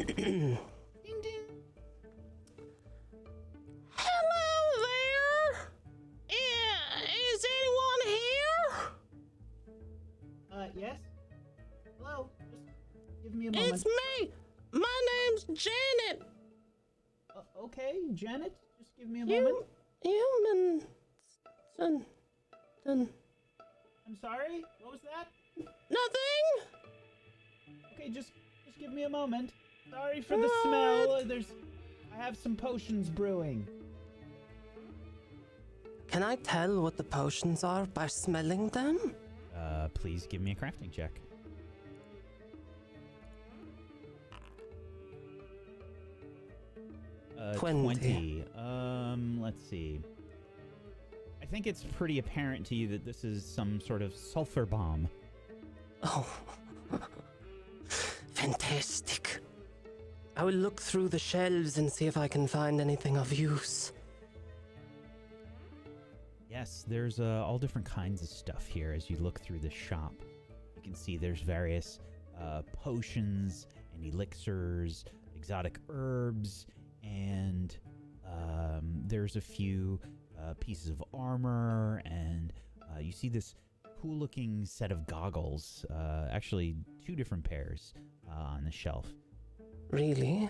Ding ding. Hello there. Is anyone here? Yes. Hello. Just give me a moment. It's me. My name's Janet. Okay, Janet. Just give me a moment. Human. Son. I'm sorry. What was that? Nothing. Okay, just give me a moment. Sorry for the smell. I have some potions brewing. Can I tell what the potions are by smelling them? Please give me a crafting check. 20. Let's see. I think it's pretty apparent to you that this is some sort of sulfur bomb. Oh. Fantastic. I will look through the shelves and see if I can find anything of use. Yes, there's all different kinds of stuff here as you look through the shop. You can see there's various potions and elixirs, exotic herbs, and there's a few pieces of armor, and you see this cool-looking set of goggles, actually 2 different pairs on the shelf. Really?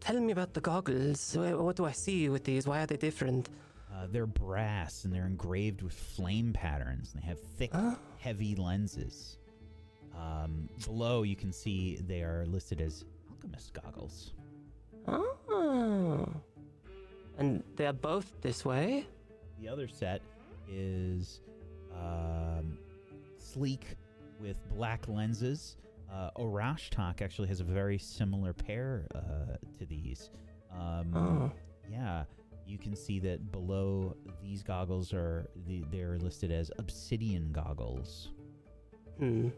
Tell me about the goggles. What do I see with these? Why are they different? They're brass, and they're engraved with flame patterns. They have thick, heavy lenses. Below, you can see they are listed as alchemist goggles. Oh. And they are both this way? The other set is sleek with black lenses. Orashtak actually has a very similar pair to these. Yeah, you can see that below these goggles they're listed as obsidian goggles. Well,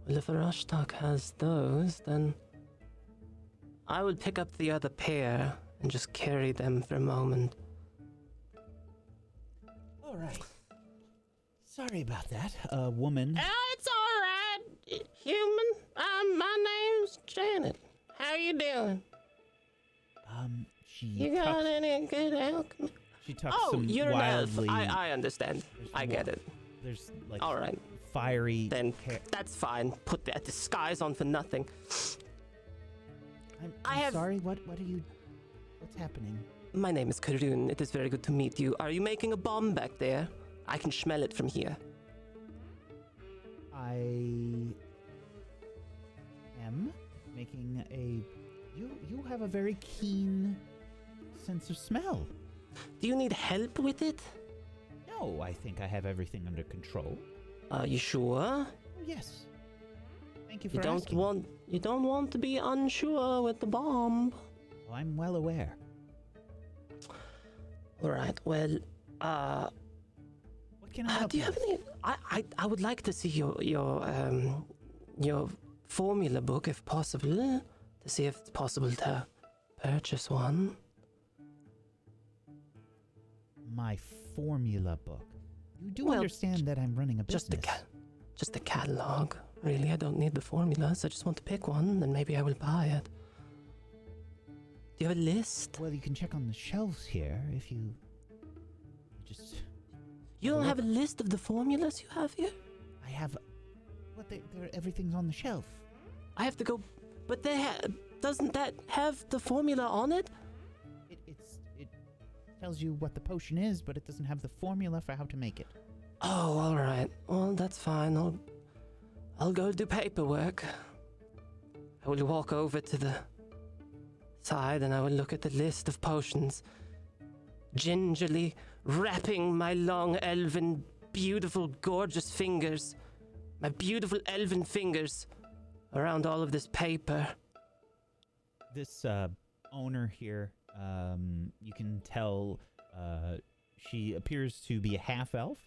if Orashtak has those, then I will pick up the other pair and just carry them for a moment. All right. Sorry about that. Woman. It's all right, human. My name's Janet. How you doing? You got any good alchemy? She tucks some you're wildly... an elf. I understand. I get it. There's like all right. Fiery... Then that's fine. Put that disguise on for nothing. I'm sorry, what are you... What's happening? My name is Karun. It is very good to meet you. Are you making a bomb back there? I can smell it from here. I am making a... You have a very keen sense of smell. Do you need help with it? No, I think I have everything under control. You sure? Oh, yes. Thank you for asking. You don't want to be unsure with the bomb. Well, I'm well aware. All right. Well, what can I help do you have any? I would like to see your formula book if possible, to see if it's possible to purchase one. My formula book. You do understand that I'm running a business. Just the catalog. Really, I don't need the formulas. I just want to pick one, then maybe I will buy it. Do you have a list? Well, you can check on the shelves here if you just... You don't have a list of the formulas you have here? I have... everything's on the shelf. I have to go... But doesn't that have the formula on it? It tells you what the potion is, but it doesn't have the formula for how to make it. Oh, all right. Well, that's fine. I'll go do paperwork. I will walk over to the side and I will look at the list of potions, gingerly wrapping my long elven, beautiful, gorgeous fingers, my beautiful elven fingers, around all of this paper. This owner here, you can tell she appears to be a half-elf.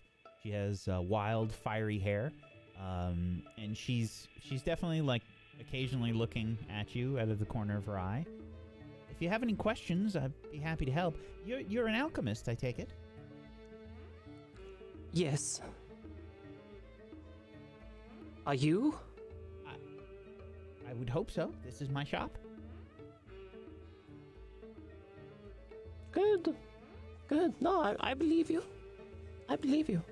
She has wild, fiery hair, and she's definitely like occasionally looking at you out of the corner of her eye. If you have any questions, I'd be happy to help. You're an alchemist, I take it? Yes. Are you? I would hope so. This is my shop. Good. Good. No, I believe you. I believe you.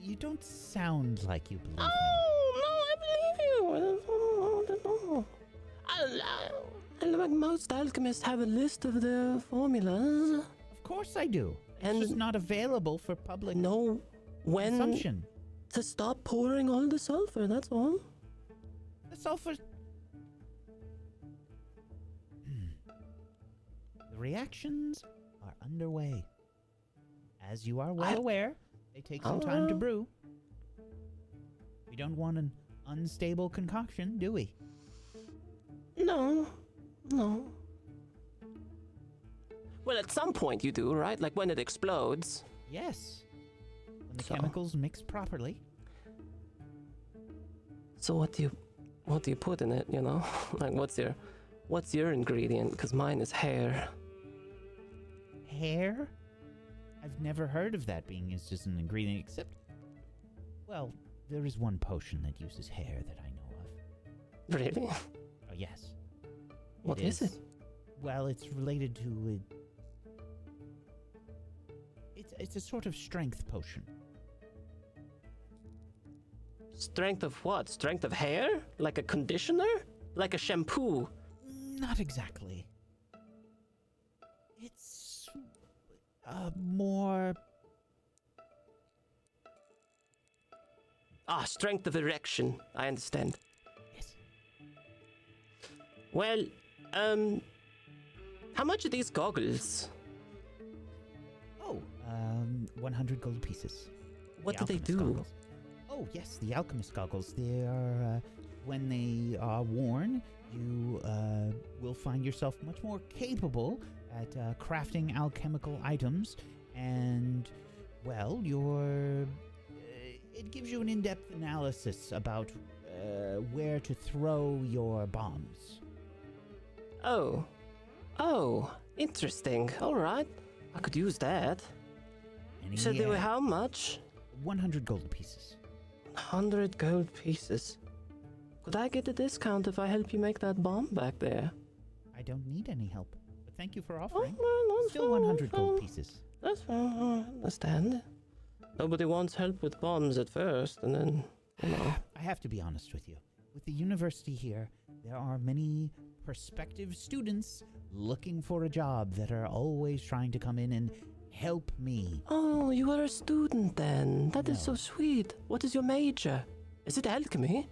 You don't sound like you believe me. Oh, no, I believe you. Like most alchemists have a list of their formulas. Of course I do. And It's just not available for public know when consumption. to stop pouring all the sulfur, that's all. The sulfur... The reactions are underway. As you are well aware, they take some time to brew. We don't want an unstable concoction, do we? No. Well, at some point you do, right? Like when it explodes. Yes. When the So- chemicals mix properly. So what do you put in it, you know? Like what's your ingredient? Because mine is hair. Hair? I've never heard of that being used as an ingredient, except... Well, there is one potion that uses hair that I know of. Really? Oh, yes. What is it? Well, it's related to... It's a sort of strength potion. Strength of what? Strength of hair? Like a conditioner? Like a shampoo? Not exactly. It's... more... Strength of erection. I understand. Yes. Well, how much are these goggles? Oh, 100 gold pieces. What The do they alchemist do? goggles. Oh, yes, the alchemist goggles. They are, when they are worn, you will find yourself much more capable at crafting alchemical items, and, well, it gives you an in-depth analysis about where to throw your bombs. Oh, interesting. All right, I could use that. And You said they were how much? 100 gold pieces. 100 gold pieces. Could I get a discount if I help you make that bomb back there? I don't need any help, but thank you for Oh, offering. well, that's Still fine, 100 gold fine. pieces. That's fine, I understand. Nobody wants help with bombs at first, and then, you know. I have to be honest with you. With the university here, there are many prospective students looking for a job that are always trying to come in and help me. Oh, you are a student then. That is No. so sweet. What is your major? Is it alchemy?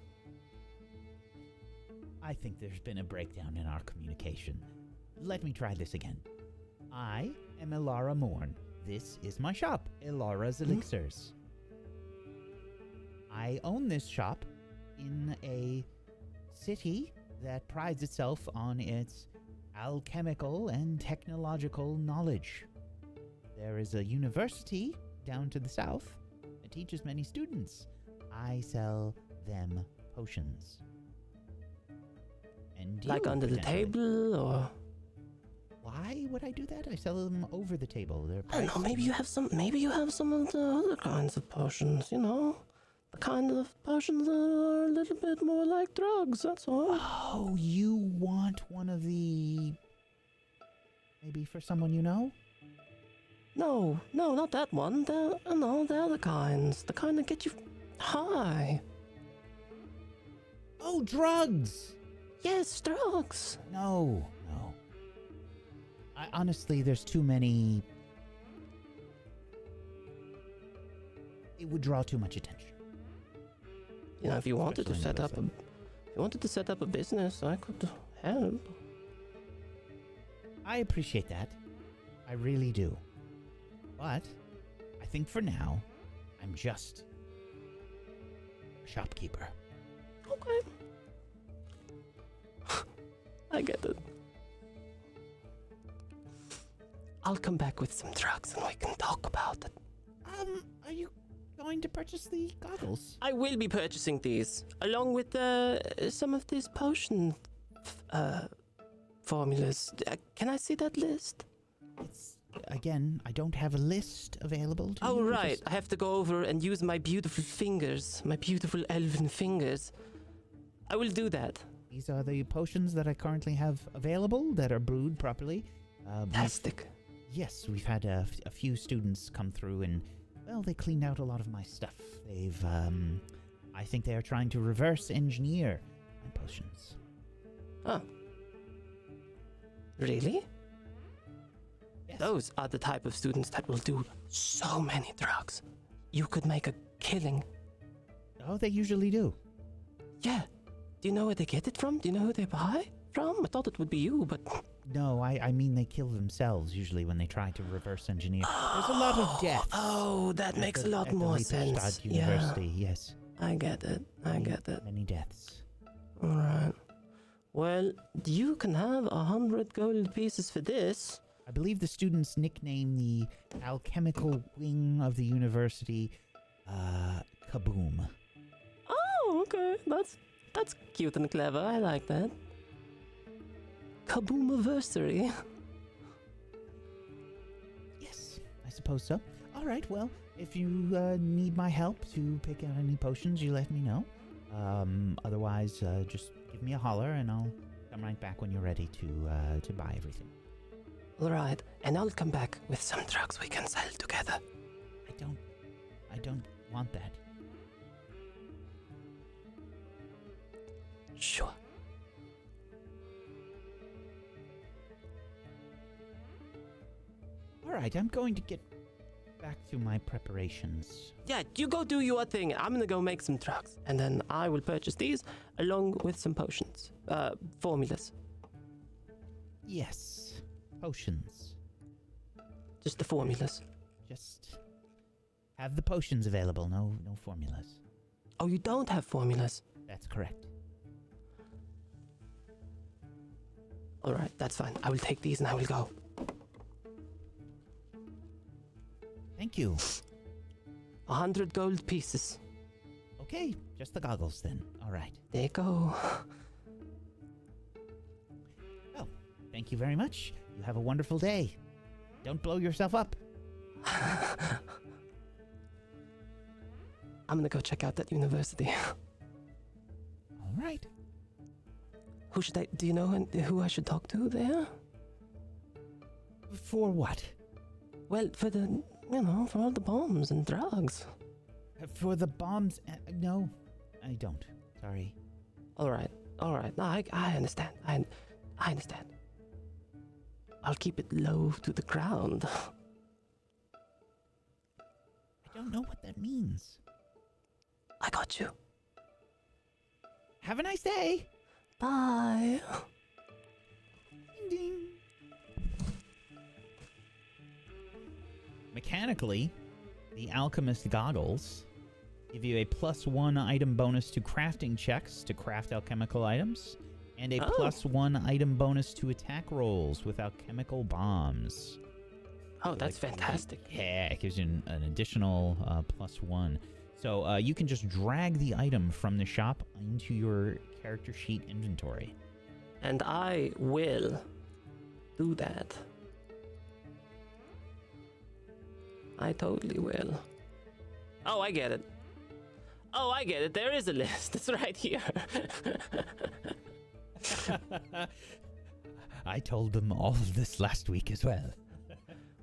I think there's been a breakdown in our communication. Let me try this again. I am Elara Morn. This is my shop, Elara's Elixirs. I own this shop in a city that prides itself on its alchemical and technological knowledge. There is a university down to the south that teaches many students. I sell them potions. And Like you, under the potentially. table, or Why would I do that? I sell them over the table. They're I don't know. priced- Maybe you have some. Maybe you have some of the other kinds of potions. You know, the kind of potions that are a little bit more like drugs. That's all. Oh, you want one of the... Maybe for someone you know? No, not that one. The other kinds. The kind that get you high. Oh, drugs! Yes, drugs. No. Honestly, there's too many... It would draw too much attention. You know, if you wanted to Especially in set the up a, if you wanted to set up a business, I could help. I appreciate that. I really do. But I think for now, I'm just a shopkeeper. Okay. I get it. I'll come back with some drugs and we can talk about it. Are you going to purchase the goggles? I will be purchasing these, along with some of these potion formulas. Can I see that list? It's, again, I don't have a list available to Oh, you. right. Just- I have to go over and use my beautiful fingers, my beautiful elven fingers. I will do that. These are the potions that I currently have available that are brewed properly. Fantastic. Yes, we've had a few students come through and, well, they cleaned out a lot of my stuff. They've, I think they are trying to reverse engineer my potions. Oh. Really? Yes. Those are the type of students that will do so many drugs. You could make a killing. Oh, they usually do. Yeah. Do you know where they get it from? Do you know who they buy from? I thought it would be you, but... No, I mean they kill themselves usually when they try to reverse engineer. There's a lot of deaths. Oh, that makes a lot more sense. University, yes. I get it. I get it. Many deaths. All right. Well, you can have 100 gold pieces for this. I believe the students nickname the alchemical wing of the university, Kaboom. Oh, okay. That's cute and clever. I like that. Kaboomiversary. Yes, I suppose so. All right, well, if you need my help to pick out any potions, you let me know. Otherwise, just give me a holler and I'll come right back when you're ready to buy everything. All right, and I'll come back with some drugs we can sell together. I don't want that. Sure. All right, I'm going to get back to my preparations. Yeah, you go do your thing. I'm gonna go make some drugs, and then I will purchase these along with some potions, formulas. Yes, potions. Just the formulas. Just have the potions available. No formulas. Oh, you don't have formulas. That's correct. All right, that's fine. I will take these and I will go. Thank you. 100 gold pieces. Okay, just the goggles then. All right. There you go. Well, thank you very much. You have a wonderful day. Don't blow yourself up. I'm gonna go check out that university. All right. Who should I? Do you know who I should talk to there? For what? Well, for the, for all the bombs and drugs. For the bombs? No, I don't. Sorry. All right. No, I understand. I understand. I'll keep it low to the ground. I don't know what that means. I got you. Have a nice day. Bye. Ding ding. Mechanically, the alchemist goggles give you a +1 item bonus to crafting checks to craft alchemical items, and a +1 item bonus to attack rolls with alchemical bombs. Oh, that's fantastic. Yeah, it gives you an additional +1. So you can just drag the item from the shop into your character sheet inventory. And I will do that. I totally will. Oh, I get it. There is a list. It's right here. I told them all of this last week as well.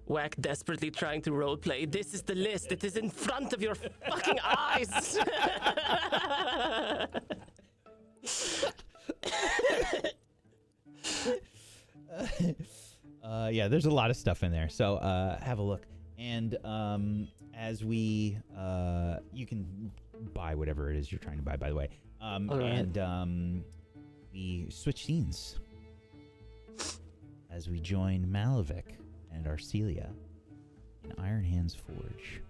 Wack desperately trying to roleplay. This is the list. It is in front of your fucking eyes. Yeah, there's a lot of stuff in there. So have a look. And as we, you can buy whatever it is you're trying to buy, by the way. And we switch scenes as we join Malavik and Arcelia in Iron Hands Forge.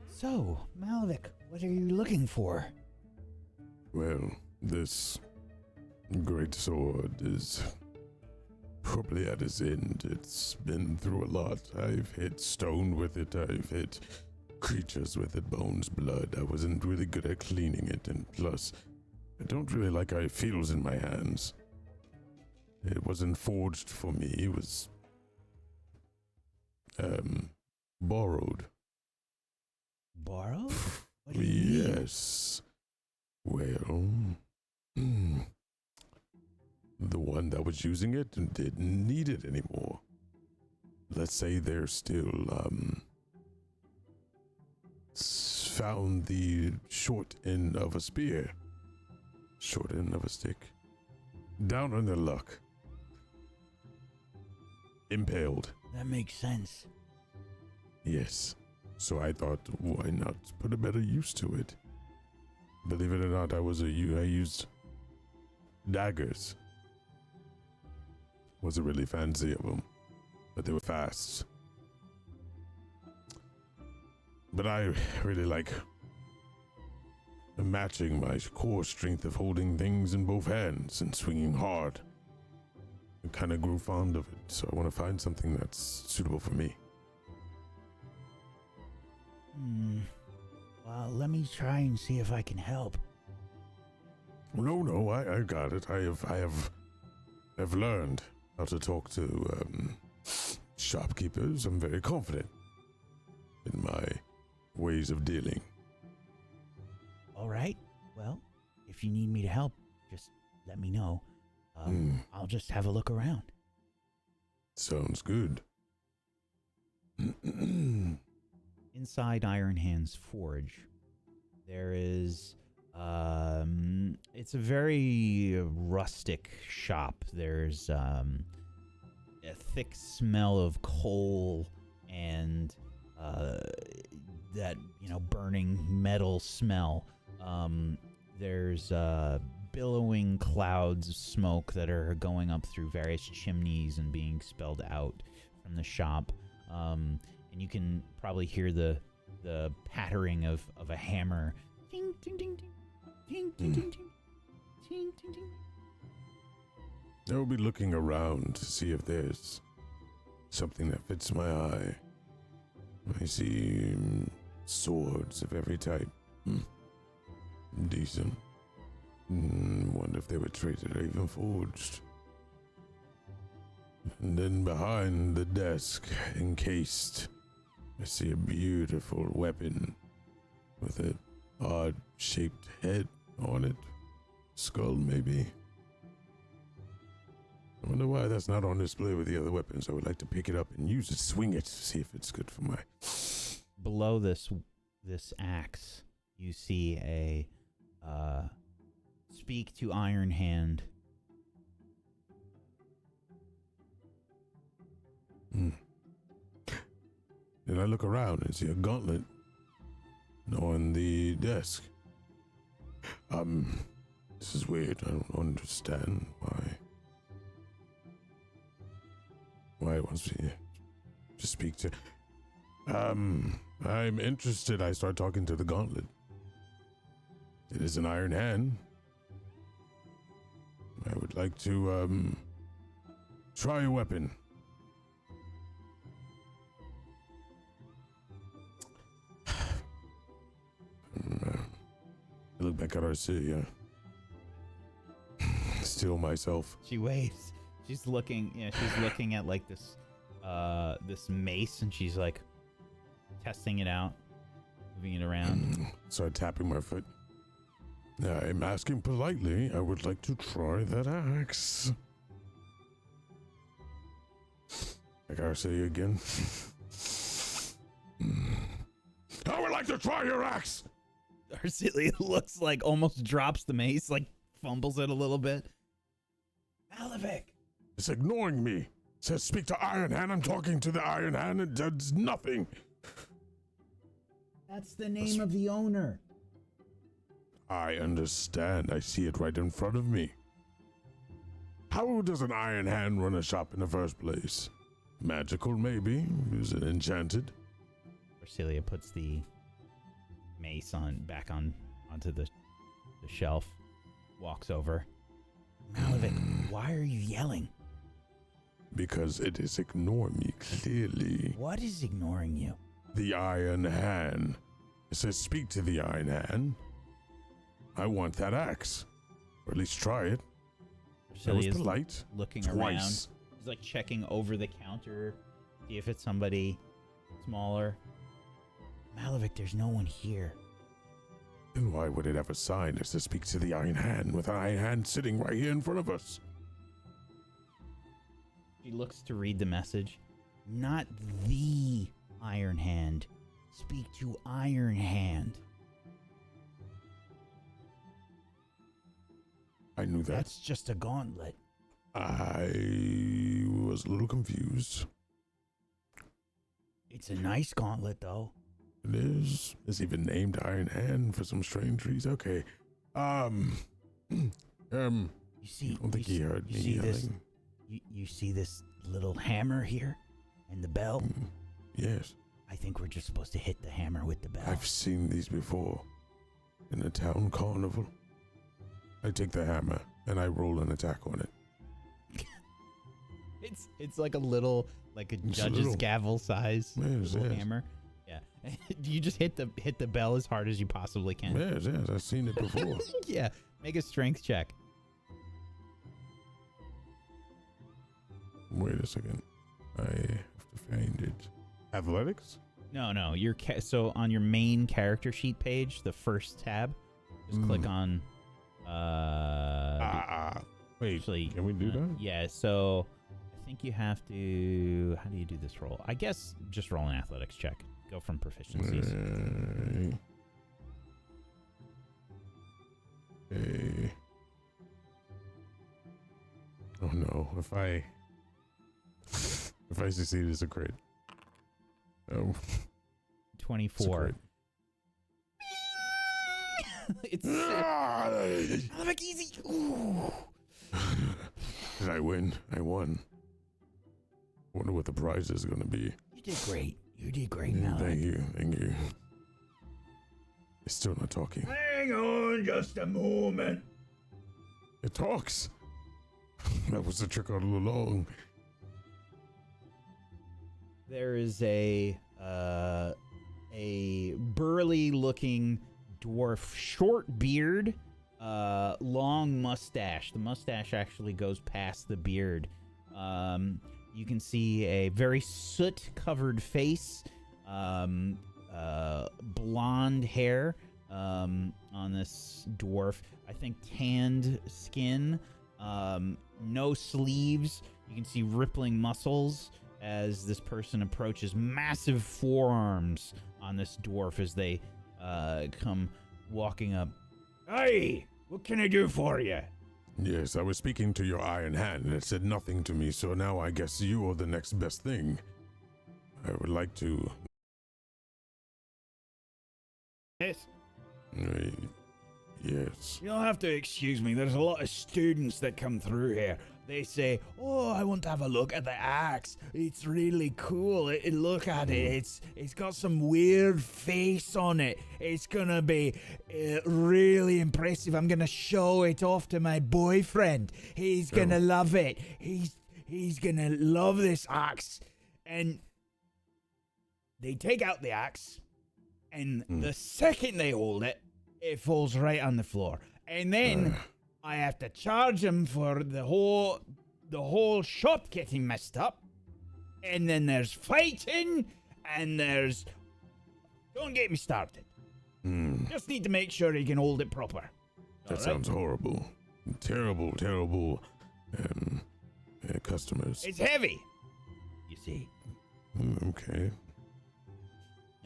So, Malavik, what are you looking for? Well, this great sword is probably at its end. It's been through a lot. I've hit stone with it. I've hit creatures with it, bones, blood. I wasn't really good at cleaning it, and plus, I don't really like how it feels in my hands. It wasn't forged for me. It was borrowed. Borrow? What do you mean? Yes. Well, the one that was using it didn't need it anymore. Let's say they're still, found the short end of a spear, short end of a stick, down on their luck, impaled. That makes sense. Yes. So I thought, why not put a better use to it? Believe it or not, I used daggers. Wasn't really fancy of them, but they were fast. But I really like matching my core strength of holding things in both hands and swinging hard. I kind of grew fond of it, so I want to find something that's suitable for me. Well, let me try and see if I can help. No, I got it. I've learned how to talk to shopkeepers. I'm very confident in my ways of dealing. All right. Well, if you need me to help, just let me know. I'll just have a look around. Sounds good. Inside Iron Hand's forge, there is, it's a very rustic shop. There's a thick smell of coal and that, burning metal smell. There's billowing clouds of smoke that are going up through various chimneys and being spilled out from the shop. And you can probably hear the pattering of a hammer. Ding, ding, ding, ding. Ding, ding, ding, ding. Ding, ding, ding. I will be looking around to see if there's something that fits my eye. I see swords of every type. Decent. Wonder if they were traded or even forged. And then behind the desk, encased, I see a beautiful weapon with an odd-shaped head on it. Skull, maybe. I wonder why that's not on display with the other weapons. I would like to pick it up and use it, swing it, see if it's good for my... Below this axe, you see a speak to Iron Hand. Then I look around and see a gauntlet on the desk. This is weird. I don't understand why it wants me to speak to. I'm interested. I start talking to the gauntlet. It is an iron hand. I would like to try a weapon. I look back at our city. Still myself. She waves. She's looking. She's looking at like this mace, and she's like testing it out, moving it around. Start tapping my foot. I'm asking politely. I would like to try that axe. Like I say again. I would like to try your axe. Arcelia looks like almost drops the mace, like fumbles it a little bit. Malevich. It's ignoring me. It says speak to Iron Hand. I'm talking to the Iron Hand. It does nothing. That's the name of the owner. I understand. I see it right in front of me. How does an Iron Hand run a shop in the first place? Magical, maybe. Is it enchanted? Arcelia puts the mace back onto the shelf. Walks over. Malevich, why are you yelling? Because it is ignoring me, clearly. What is ignoring you? The Iron Hand. It says speak to the Iron Hand. I want that axe. Or at least try it. That was polite. Looking around. He's like checking over the counter. See if it's somebody smaller. Malavik, there's no one here. Then why would it have a sign as to speak to the Iron Hand with an Iron Hand sitting right here in front of us? She looks to read the message. Not the Iron Hand. Speak to Iron Hand. I knew that. That's just a gauntlet. I was a little confused. It's a nice gauntlet, though. It is. It's even named Iron Hand for some strange reason. Okay. You see, I don't think he heard me yelling. You see this little hammer here and the bell? Yes. I think we're just supposed to hit the hammer with the bell. I've seen these before. In a town carnival. I take the hammer and I roll an attack on it. It's like a little, like a judge's gavel size little hammer. Yeah. Do you just hit the bell as hard as you possibly can? Yes, I've seen it before. Yeah. Make a strength check. Wait a second. I have to find it. Athletics? No. So on your main character sheet page, the first tab, just click on. Wait. Actually, can we do that? Yeah. So I think you have to. How do you do this roll? I guess just roll an athletics check. Go from proficiencies. Okay. Oh no! If I succeed, it's a crit. Oh. 24. It's like easy. Ooh. Did I win? I won. Wonder what the prize is going to be. You did great. You did great, Yeah, Malik. Thank you. It's still not talking. Hang on just a moment. It talks. That was the trick all along. There is a burly-looking dwarf, short beard, long mustache. The mustache actually goes past the beard. You can see a very soot-covered face, blonde hair on this dwarf. I think tanned skin, no sleeves. You can see rippling muscles as this person approaches. Massive forearms on this dwarf as they come walking up. Hey, what can I do for you? Yes, I was speaking to your Iron Hand and it said nothing to me, so now I guess you are the next best thing. I would like to... Yes. Yes. You'll have to excuse me. There's a lot of students that come through here. They say, "Oh, I want to have a look at the axe. It's really cool. Look at it. It's got some weird face on it. It's gonna be really impressive. I'm gonna show it off to my boyfriend. He's gonna love it. He's gonna love this axe." And they take out the axe, and the second they hold it, it falls right on the floor. And then I have to charge him for the whole shop getting messed up. And then there's fighting, and there's... Don't get me started. Just need to make sure he can hold it proper. That sounds horrible. Terrible customers. It's heavy, you see. Okay.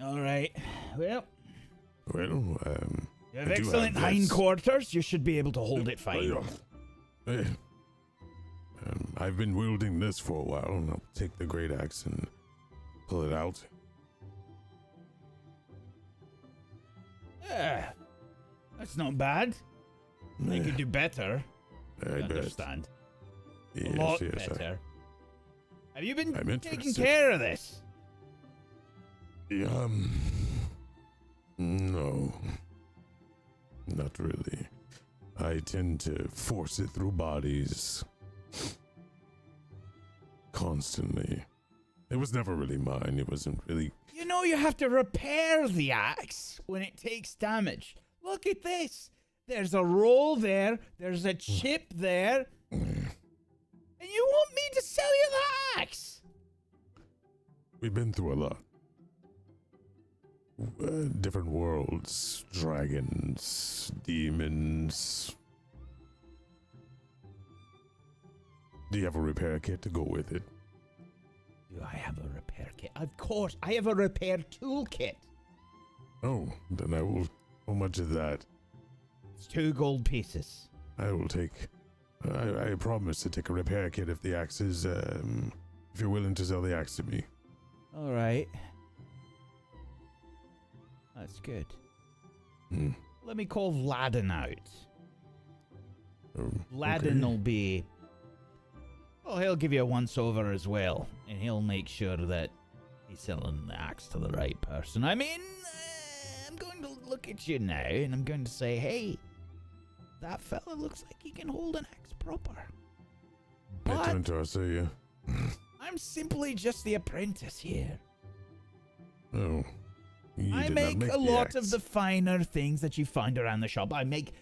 All right. Well, Well, you have I do excellent have this. hindquarters. You should be able to hold it fine. I've been wielding this for a while, and I'll take the great axe and pull it out. Yeah, that's not bad. They could do better. I bet. Understand. Yes, A lot yes, better. Have you been I'm taking interested. care of this? No. Not really. I tend to force it through bodies. Constantly. It was never really mine. It wasn't really... You know you have to repair the axe when it takes damage. Look at this. There's a roll there. There's a chip there. And you want me to sell you the axe? We've been through a lot. different worlds, dragons, demons. Do you have a repair kit to go with it? Do I have a repair kit? Of course, I have a repair toolkit. Oh, then I will. How much is that? It's 2 gold pieces. I will take. I promise to take a repair kit if the axe is. If you're willing to sell the axe to me. All right. That's good. Hmm. Let me call Vladen out. Oh, Vladen okay. will be. Well, he'll give you a once-over as well, and he'll make sure that he's selling the axe to the right person. I mean, I'm going to look at you now, and I'm going to say, hey, that fella looks like he can hold an axe proper. I But turn to say you. I'm simply just the apprentice here. Oh. You I did not make a the lot of axe. the finer things that you find around the shop. I make,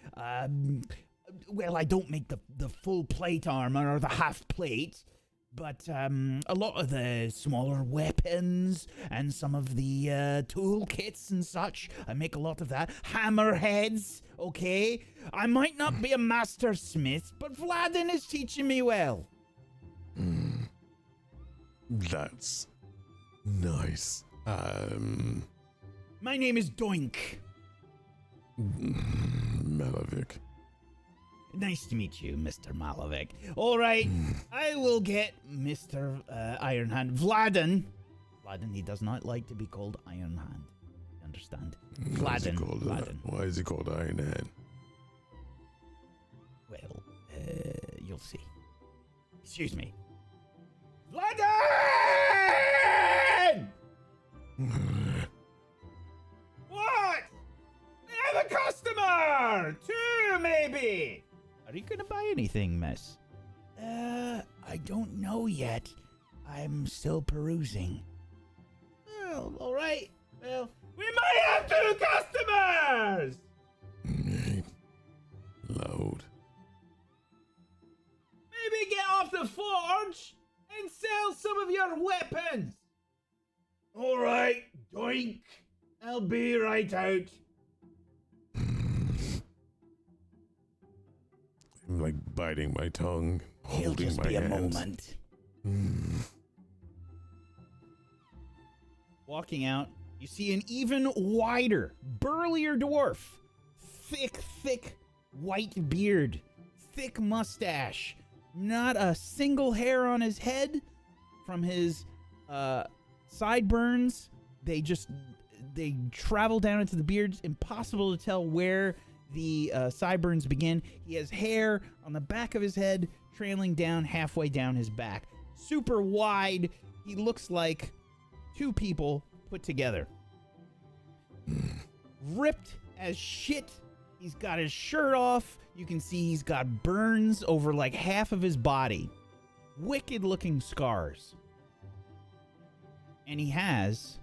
well, I don't make the full plate armor or the half plate, but a lot of the smaller weapons and some of the toolkits and such. I make a lot of that. Hammerheads, okay? I might not be a master smith, but Vladen is teaching me well. That's nice. My name is Doink. Malavik. Nice to meet you, Mr. Malavik. All right, I will get Mr. Ironhand. Vladen, he does not like to be called Ironhand. Understand? Why is he Vladen. called, why is he called Iron Hand? Well, you'll see. Excuse me. Vladen! What? I have a customer! 2, maybe! Are you gonna buy anything, miss? I don't know yet. I'm still perusing. Well, alright. Well, we might have 2 customers! Loud. Maybe get off the forge and sell some of your weapons. Alright, Doink. I'll be right out. I'm like biting my tongue, It'll holding just my be a hands. moment. Mm. Walking out, you see an even wider, burlier dwarf. Thick, white beard. Thick mustache. Not a single hair on his head. From his sideburns, they travel down into the beard. It's impossible to tell where the sideburns begin. He has hair on the back of his head, trailing down halfway down his back. Super wide. He looks like 2 people put together. Ripped as shit. He's got his shirt off. You can see he's got burns over like half of his body. Wicked looking scars. And he has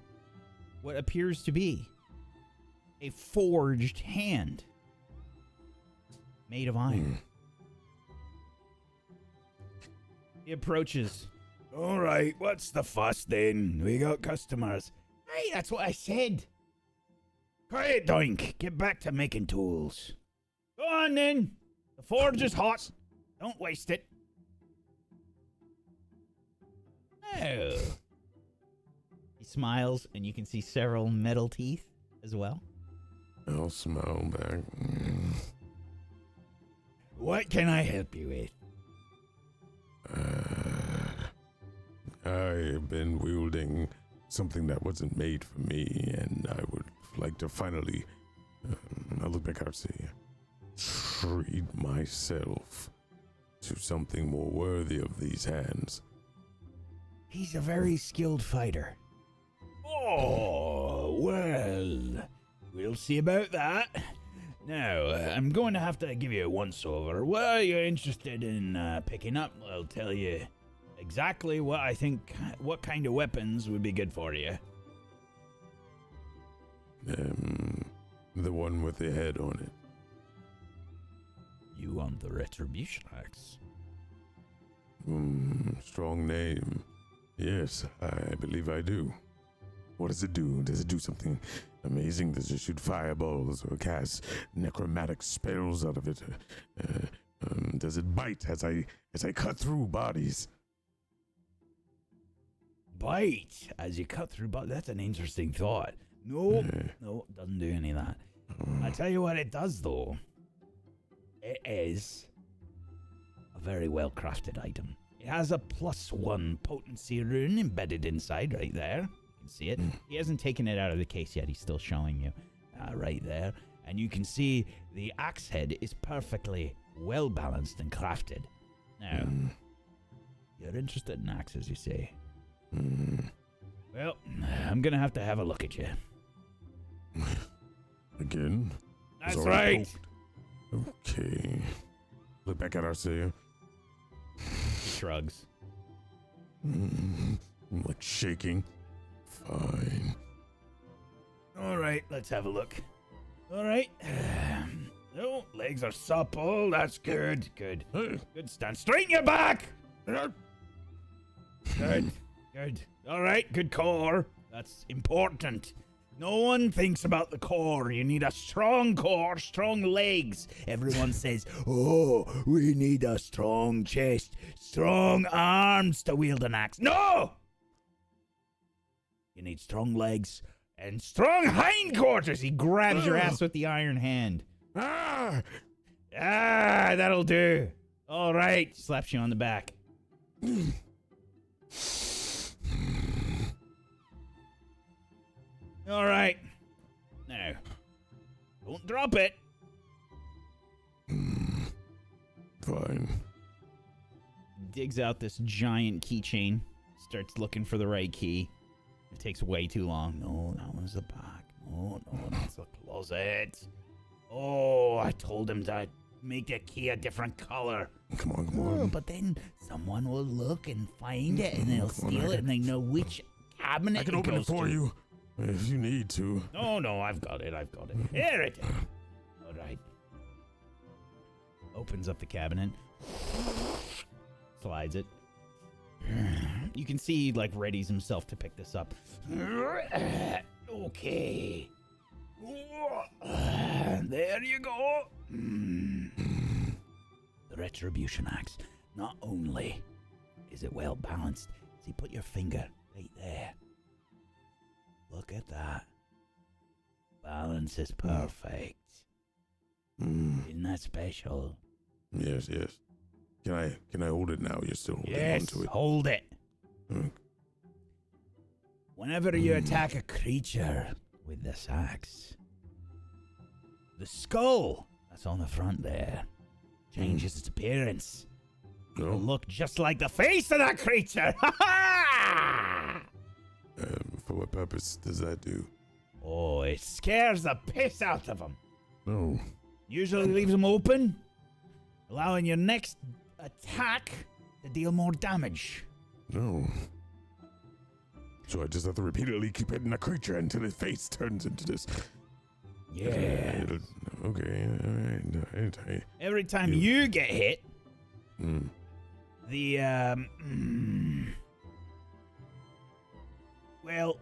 what appears to be a forged hand made of iron. He approaches. All right, what's the fuss then? We got customers. Hey, that's what I said. Quiet, Doink. Get back to making tools. Go on then. The forge is hot. Don't waste it. Oh. He smiles, and you can see several metal teeth as well. I'll smile back. What can I help you with? I have been wielding something that wasn't made for me, and I would like to finally, I look back out and say, treat myself to something more worthy of these hands. He's a very skilled fighter. Oh, well, we'll see about that. Now, I'm going to have to give you a once-over. What are you interested in picking up? I'll tell you exactly what I think, what kind of weapons would be good for you. The one with the head on it. You want the retribution axe? Strong name. Yes, I believe I do. What does it do? Does it do something amazing. Does it shoot fireballs or cast necromantic spells out of it? Does it bite as I cut through bodies? Bite as you cut through, but that's an interesting thought. No, no, doesn't do any of that. I tell you what it does, though. It is a very well-crafted item. It has a +1 potency rune embedded inside right there. You can see it. He hasn't taken it out of the case yet. He's still showing you right there. And you can see the axe head is perfectly well-balanced and crafted. Now, you're interested in axes, you say? Well, I'm going to have a look at you. Again? That's It's already right. poked. Okay. Look back at Arcea. He shrugs. I'm like shaking. Fine. All right, let's have a look. All right. No, legs are supple. That's good. Good. Good. Stand straight in your back. Good. Good. All right. Good core. That's important. No one thinks about the core. You need a strong core, strong legs. Everyone says, oh, we need a strong chest, strong arms to wield an axe. No! You need strong legs and strong hindquarters. He grabs your ass with the iron hand. Ah! That'll do. All right. Slaps you on the back. All right. Now, don't drop it. Fine. Digs out this giant keychain. Starts looking for the right key. It takes way too long. No, that one's the back. No, that's the closet. Oh, I told him to make the key a different color. Come on. Oh, but then someone will look and find it, and they'll steal it, and they know which cabinet I can open it goes for to. you if you need to. No, I've got it. Here it is. All right. Opens up the cabinet. Slides it. You can see he readies himself to pick this up. Okay. There you go. The retribution axe. Not only is it well balanced, see, put your finger right there. Look at that. Balance is perfect. Isn't that special? Yes. Can I hold it now? You're still holding Yes, onto it. hold it. Mm. Whenever you attack a creature with this axe, the skull that's on the front there changes its appearance. It'll No. look just like the face of that creature. For what purpose does that do? Oh, it scares the piss out of them. No. Usually leaves them open, allowing your next attack to deal more damage. No. So I just have to repeatedly keep hitting a creature until his face turns into this. Yeah. Okay. All right. Every time you get hit, Mm. Well,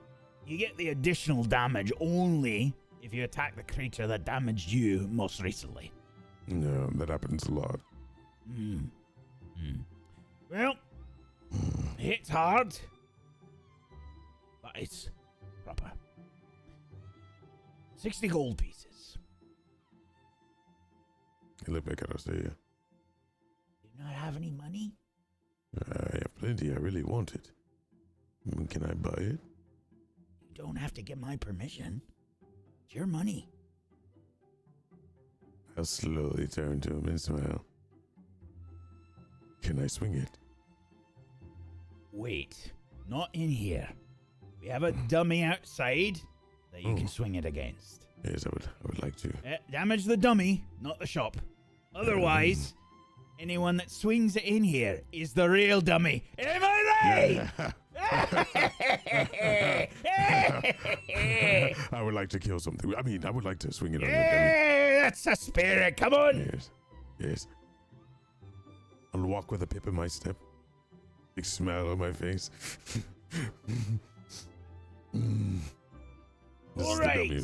you get the additional damage only if you attack the creature that damaged you most recently. No, that happens a lot. Well, hits hard, but it's proper. 60 gold pieces. You look back at us, do you? Do you not have any money? I have plenty. I really want it. Can I buy it? You don't have to get my permission. It's your money. I'll slowly turn to him and smile. Can I swing it? Wait, not in here. We have a dummy outside that you can swing it against. Yes, I would like to. Damage the dummy, not the shop. Otherwise, anyone that swings it in here is the real dummy. Am I right? I would like to kill something. I mean, I would like to swing it on the Yeah, that's a spirit. Come on. dummy. Yes. I'll walk with a pip in my step. Big smile on my face. This All is the right. dummy.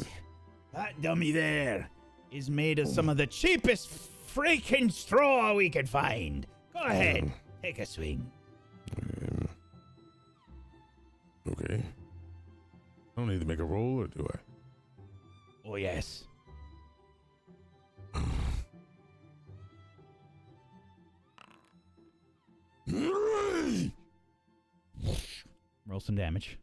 That dummy there is made of some of the cheapest freaking straw we could find. Go ahead. Take a swing. Okay. I don't need to make a roll, or do I? Oh, yes. Roll some damage.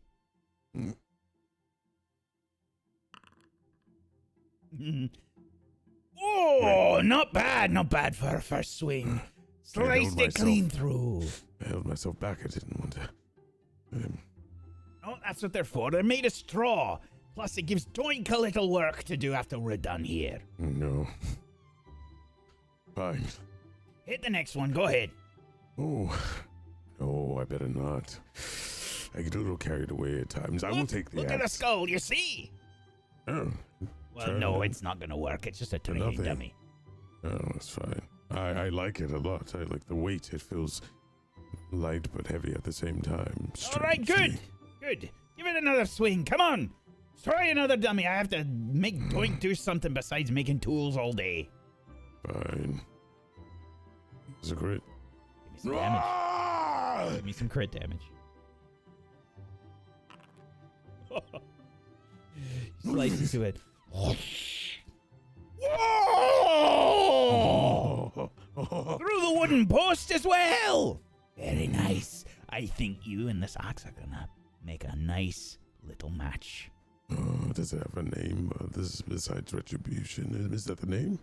Oh, not bad. Not bad for a first swing. Sliced it clean through. I held myself back. I didn't want to. Oh, that's what they're for. They're made of straw. Plus, it gives Doink a little work to do after we're done here. No. Fine. Hit the next one. Go ahead. Oh. No, I better not. I get a little carried away at times. I will take the Look axe. at the skull. You see? Oh. Well, Turn no, it. it's not going to work. It's just a tiny Nothing. dummy. Oh, that's fine. I like it a lot. I like the weight. It feels light but heavy at the same time. All right, good. strangely. Good. Give it another swing. Come on. Try another dummy. I have to make Doink do something besides making tools all day. Fine. It's a crit. Give me some damage. Give me some crit damage. Slice into it. Whoa! Through the wooden post as well. Very nice. I think you and this axe are gonna make a nice little match. Does it have a name? This is besides retribution. Is that the name?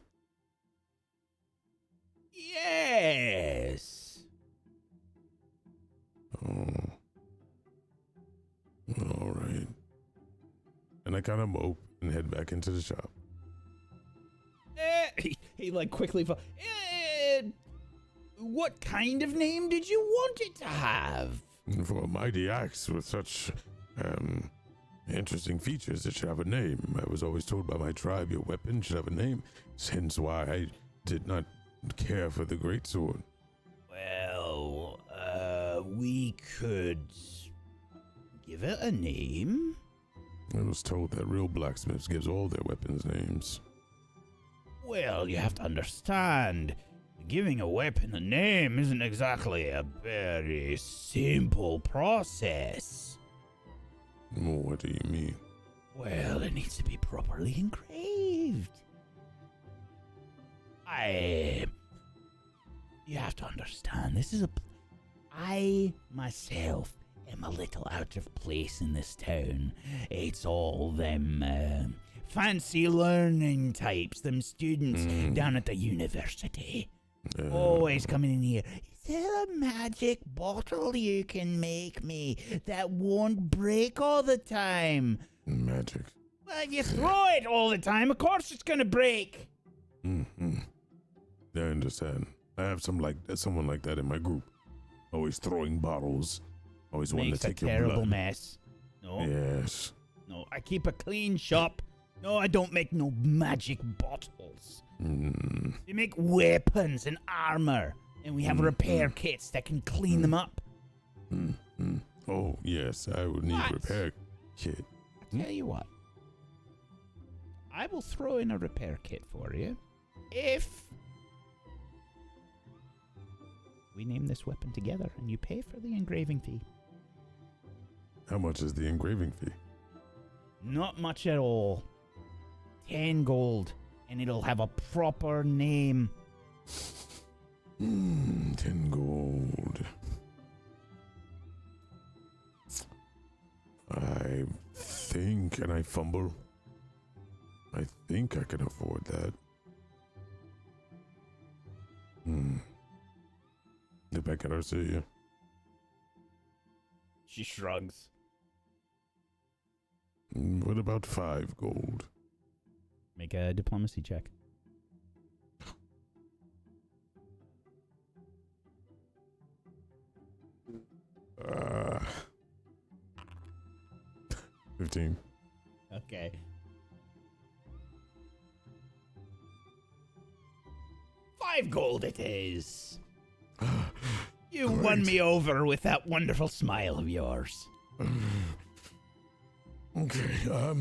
Yes. Oh. All right. And I kind of mope and head back into the shop. He like quickly. What kind of name did you want it to have? And for a mighty axe with such interesting features, it should have a name. I was always told by my tribe your weapon should have a name. Hence why I did not care for the greatsword. Well, we could give it a name. I was told that real blacksmiths gives all their weapons names. Well, you have to understand, giving a weapon a name isn't exactly a very simple process. What do you mean? Well, it needs to be properly engraved. You have to understand, I myself am a little out of place in this town. It's all them, fancy learning types, them students down at the university. Always coming in here. Is there a magic bottle you can make me that won't break all the time? Magic. Well, if you throw it all the time, of course it's gonna break. Mm-hmm. I understand. I have someone like that in my group. Always throwing bottles. Always wanting to Makes a take your terrible blood. mess. No, Yes. no, I keep a clean shop. No, I don't make no magic bottles. Mm. We make weapons and armor, and we have repair kits that can clean them up. Mm. Oh, yes. I would need What? repair kit. I tell you what, I will throw in a repair kit for you if we name this weapon together and you pay for the engraving fee. How much is the engraving fee? Not much at all. 10 gold, and it'll have a proper name. 10 gold. I think, and I fumble, I think I can afford that. If I can see you. She shrugs. What about 5 gold? Make a diplomacy check. 15. Okay. $5 gold it is. You won me over with that wonderful smile of yours. Okay,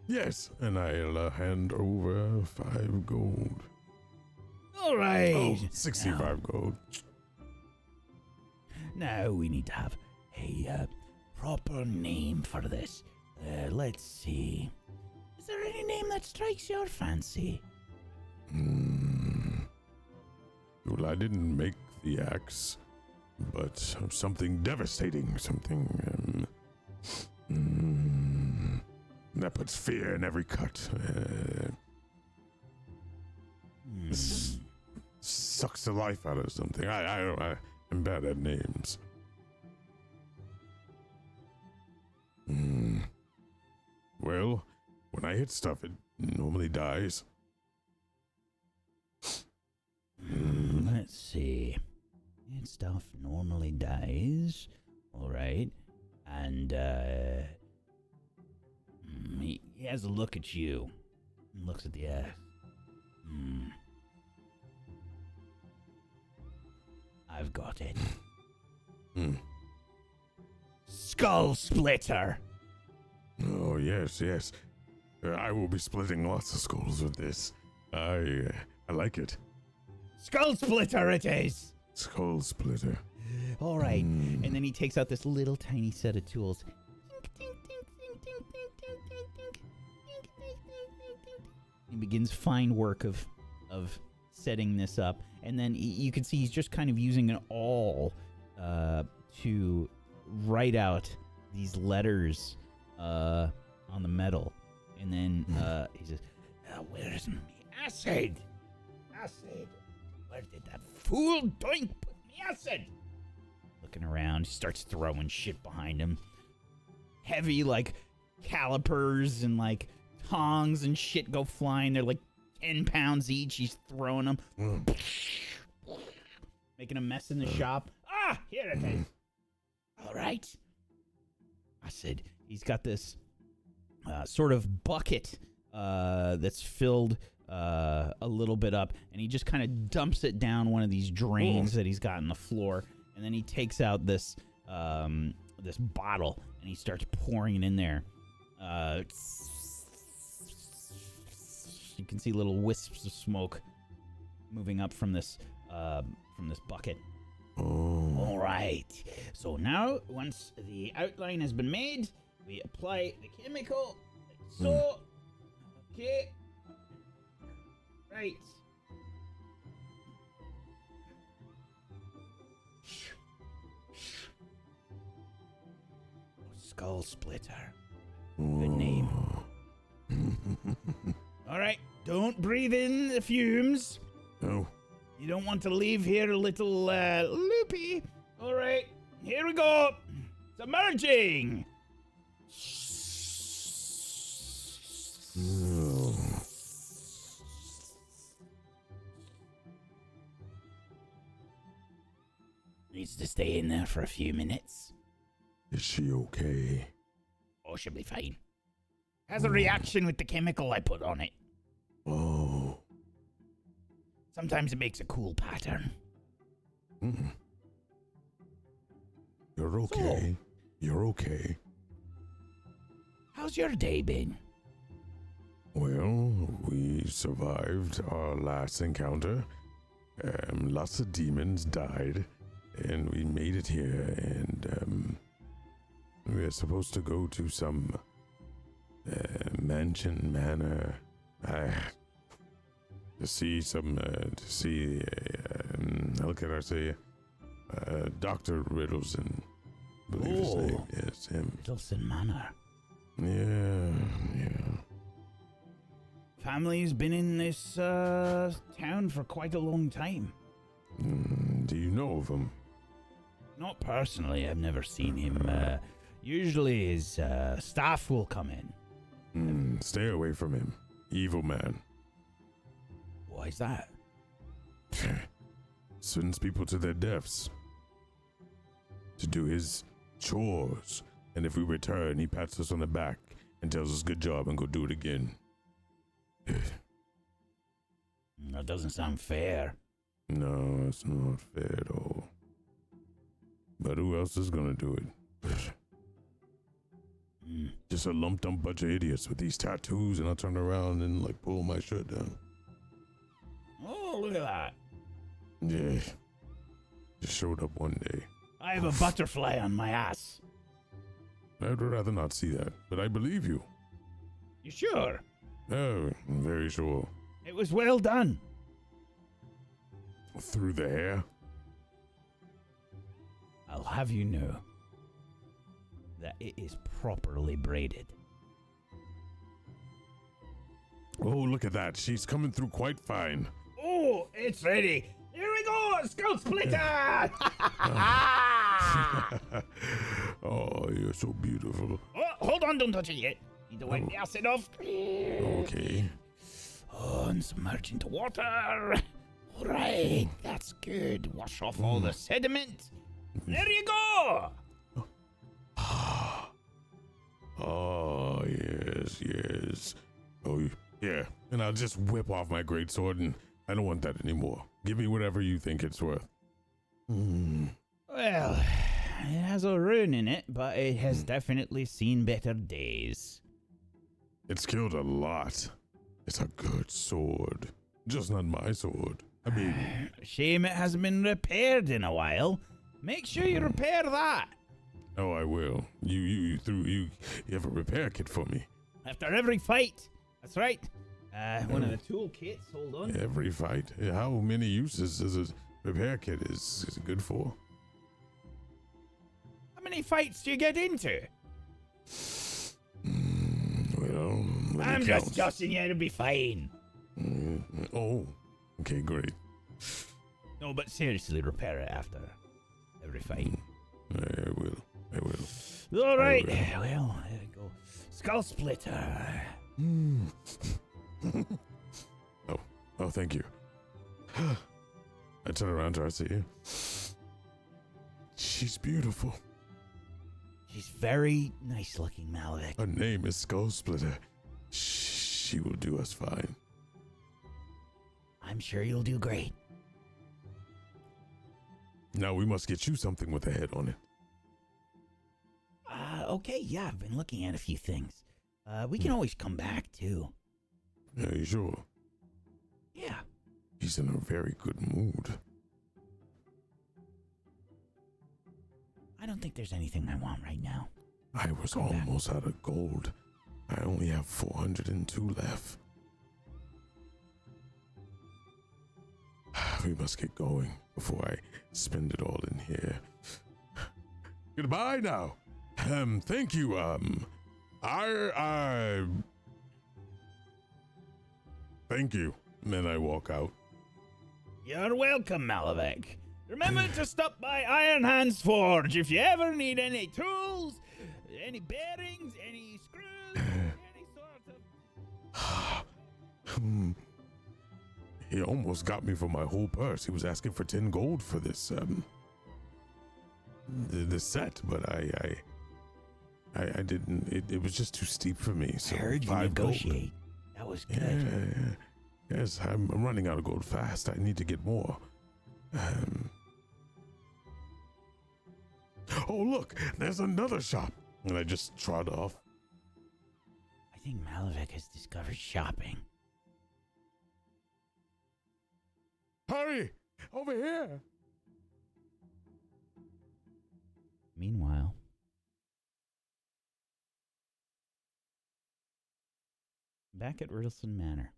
Yes, and I'll hand over 5 gold. All right. Oh, 65 gold. Now we need to have a proper name for this. Let's see. Is there any name that strikes your fancy? Well, I didn't make the axe, but something devastating, something that puts fear in every cut. Sucks the life out of something. I'm bad at names. Well, when I hit stuff, it normally dies. Let's see. Hit stuff normally dies. All right. And he has a look at you. And looks at the axe. I've got it. Skull Splitter. Oh, yes. I will be splitting lots of skulls with this. I like it. Skull Splitter it is. Skull splitter. All right. And then he takes out this little tiny set of tools. He begins fine work of setting this up. And then you can see he's just kind of using an awl to write out these letters on the metal. And then he says, where's me acid? Acid. Where did that fool Doink put me acid? Looking around, he starts throwing shit behind him. Heavy, like, calipers and, like, tongs and shit go flying. They're, like, 10 pounds each. He's throwing them. Making a mess in the shop. Ah, here it is. All right. I said, he's got this sort of bucket that's filled a little bit up, and he just kind of dumps it down one of these drains that he's got on the floor, and then he takes out this this bottle, and he starts pouring it in there. You can see little wisps of smoke moving up from this bucket. All right. So now, once the outline has been made, we apply the chemical like so. Okay. Right. Skull Splitter. Good name. All right. Don't breathe in the fumes. No. You don't want to leave here a little loopy. All right. Here we go. Submerging. Needs to stay in there for a few minutes. Is she okay? Oh, she'll be fine. Has a reaction with the chemical I put on it. Oh. Sometimes it makes a cool pattern. You're okay. So, You're okay. how's your day been? Well, we survived our last encounter. Lots of demons died, and we made it here, and we're supposed to go to some manor, to see how can I say, Dr. Ritalson, I believe his name. Yes, him. Ritalson Manor. Yeah. Family's been in this town for quite a long time. Do you know of him? Not personally, I've never seen him. Usually his staff will come in. Stay away from him. Evil man. Why is that? Sends people to their deaths to do his chores, and if we return, he pats us on the back and tells us good job and go do it again. That doesn't sound fair. No, it's not fair at all. But who else is gonna do it? Just a lump dump bunch of idiots with these tattoos, and I'll turn around and like pull my shirt down. Oh, look at that. Yeah. Just showed up one day. I have a butterfly on my ass. I'd rather not see that, but I believe you. You sure? Oh, I'm very sure. It was well done. Through the hair? I'll have you know that it is properly braided. Oh, look at that. She's coming through quite fine. Oh, it's ready. Here we go, skull splitter! Oh, you're so beautiful. Oh, hold on, don't touch it yet. Need to wipe the acid off. Okay. Oh, and submerge into water. All right, that's good. Wash off all the sediment. There you go. Oh, yes, yes. Oh, yeah. And I'll just whip off my greatsword, and I don't want that anymore. Give me whatever you think it's worth. Well, it has a rune in it, but it has definitely seen better days. It's killed a lot. It's a good sword. Just not my sword. I mean... Shame it hasn't been repaired in a while. Make sure you repair that. Oh, I will. You have a repair kit for me. After every fight. That's right. One of the toolkits. Hold on. Every fight. How many uses does a repair kit is good for? How many fights do you get into? Well, when I'm it just counts. guessing you. It'll be fine. Oh, okay, great. No, but seriously, repair it after every fight. I will. All right. Well, there we go. Skull splitter. Oh, thank you. I turn around to her, I see you. She's beautiful. She's very nice looking, Malvik. Her name is Skull Splitter. She will do us fine. I'm sure you'll do great. Now we must get you something with a head on it. Okay, yeah, I've been looking at a few things. We can always come back, too. Are you sure? Yeah. He's in a very good mood. I don't think there's anything I want right now. I was almost out of gold. I only have 402 left. We must get going before I spend it all in here. Goodbye now. Thank you. Thank you. And then I walk out. You're welcome, Malvik. Remember to stop by Iron Hands Forge if you ever need any tools, any bearings, any screws, any sort of... He almost got me for my whole purse. He was asking for 10 gold for this this set, but I didn't. It was just too steep for me. So I heard you 5 gold. negotiate. That was good. Yeah. Yes, I'm running out of gold fast. I need to get more. Oh, look, there's another shop. And I just trot off. I think Malvik has discovered shopping. Hurry! Over here! Meanwhile, back at Ritalson Manor.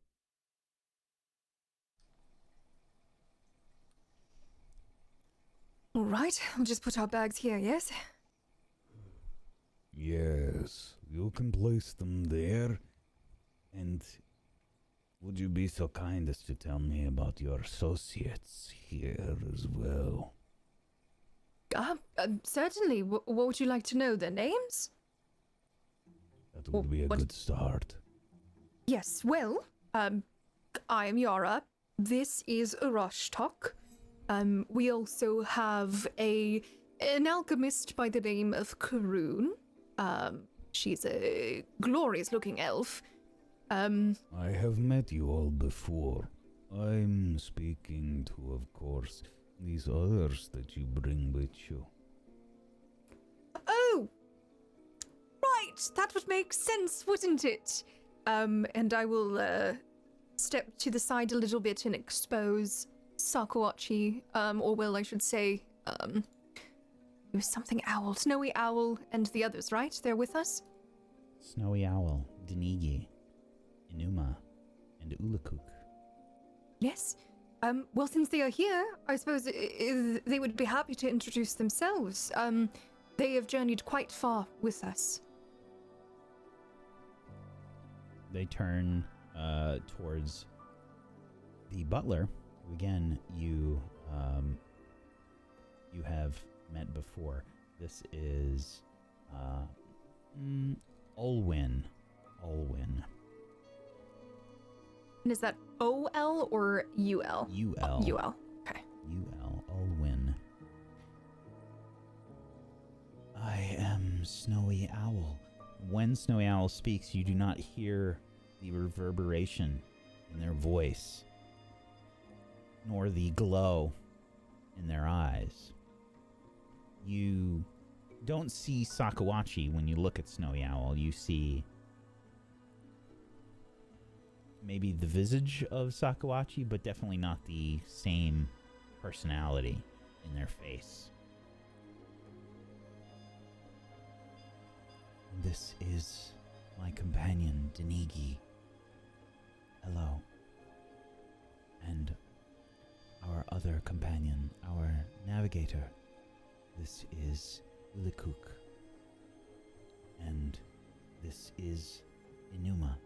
All right, I'll just put our bags here, yes? Yes, you can place them there. And would you be so kind as to tell me about your associates here as well? Certainly. What would you like to know? Their names? That would be a what- good start. Yes, well, I am Yara. This is Urashtok. We also have an alchemist by the name of Karoon. She's a glorious-looking elf. I have met you all before. I'm speaking to, of course, these others that you bring with you. Oh! Right, right. That would make sense, wouldn't it? And I will step to the side a little bit and expose Sakawachi, or well, I should say, it was something owl, Snowy Owl, and the others, right? They're with us? Snowy Owl, Denigi, Inuma, and Ulukuk. Yes. Well, since they are here, I suppose they would be happy to introduce themselves. They have journeyed quite far with us. They turn towards the butler, who again you have met before. This is Olwyn. And is that O-L or U-L? U-L. U-L. Okay. U-L. Olwyn. I am Snowy Owl. When Snowy Owl speaks, you do not hear the reverberation in their voice, nor the glow in their eyes. You don't see Sakawachi when you look at Snowy Owl. You see maybe the visage of Sakawachi, but definitely not the same personality in their face. This is my companion, Denigi. Hello. And our other companion, our navigator. This is Ulikuk. And this is Inuma.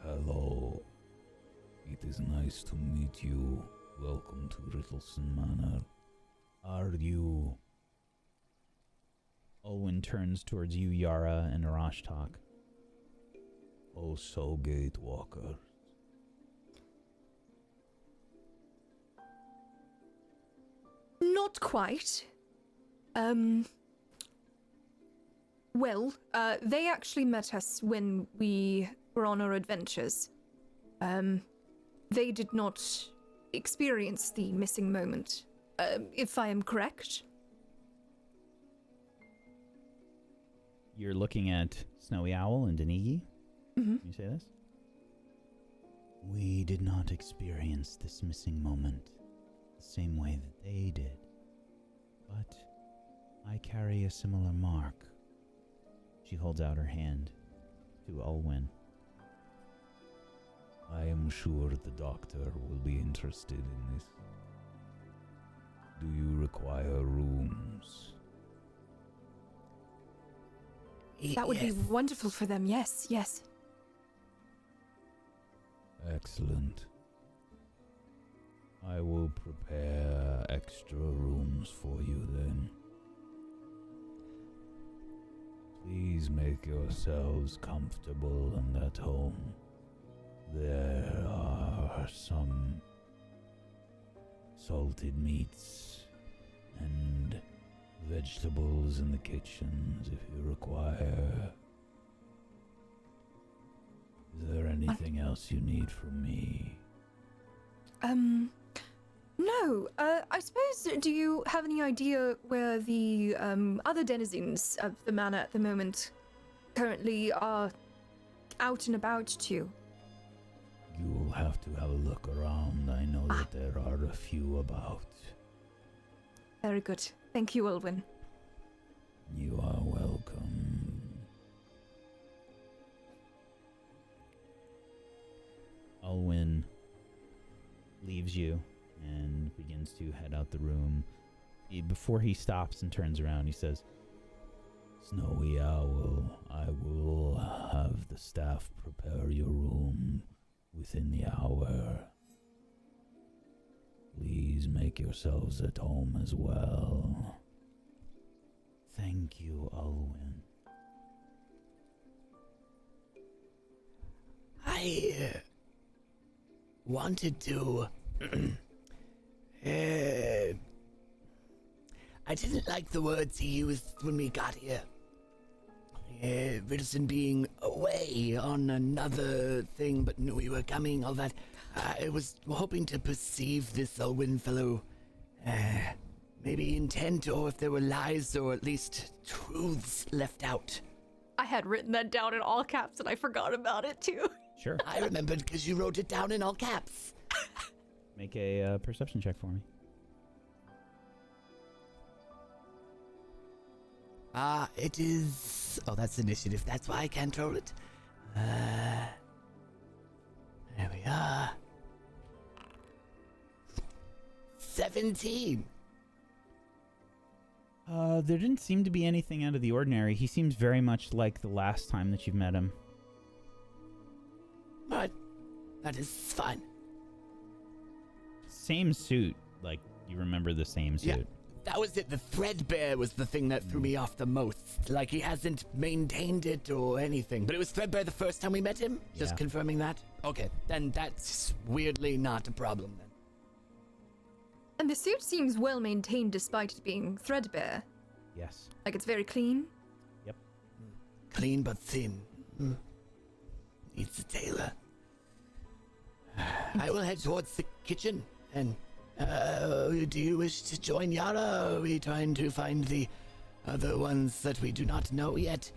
Hello. It is nice to meet you. Welcome to Ritalson Manor. Are you... Olwyn turns towards you, Yara, and Arashtak. Also Gatewalkers? Not quite. Well, they actually met us when we were on our adventures. They did not experience the missing moment, if I am correct. You're looking at Snowy Owl and Denigi? Mm-hmm. Can you say this? We did not experience this missing moment the same way that they did. But I carry a similar mark. She holds out her hand to Olwyn. I am sure the doctor will be interested in this. Do you require rooms? That would be wonderful for them, yes. Excellent. I will prepare extra rooms for you then. Please make yourselves comfortable and at home. There are some salted meats and vegetables in the kitchens if you require. Is there anything else you need from me? No. I suppose, do you have any idea where the other denizens of the manor at the moment currently are out and about to? You will have to have a look around. I know that there are a few about. Very good. Thank you, Olwyn. You are welcome. Olwyn leaves you and begins to head out the room. Before he stops and turns around, he says, Snowy Owl, I will have the staff prepare your room within the hour. Please make yourselves at home as well. Thank you, Olwyn. I wanted to... I didn't like the words he used when we got here. Ritalson being away on another thing, but knew we were coming, all that. I was hoping to perceive this Olwyn fellow, maybe intent, or if there were lies or at least truths left out. I had written that down in all caps and I forgot about it too. Sure. I remembered because you wrote it down in all caps. Make a perception check for me. It is... Oh, that's initiative. That's why I can't roll it. There we are. 17. There didn't seem to be anything out of the ordinary. He seems very much like the last time that you've met him. But that is fine. Same suit. Like, you remember the same suit. Yeah, that was it. The threadbare was the thing that threw me off the most. Like, he hasn't maintained it or anything. But it was threadbare the first time we met him? Just Yeah. confirming that? Okay, then that's weirdly not a problem then. And the suit seems well maintained despite it being threadbare. Yes. Like it's very clean. Clean but thin. Needs a tailor. I will head towards the kitchen. And do you wish to join Yara? Or are we trying to find the other ones that we do not know yet?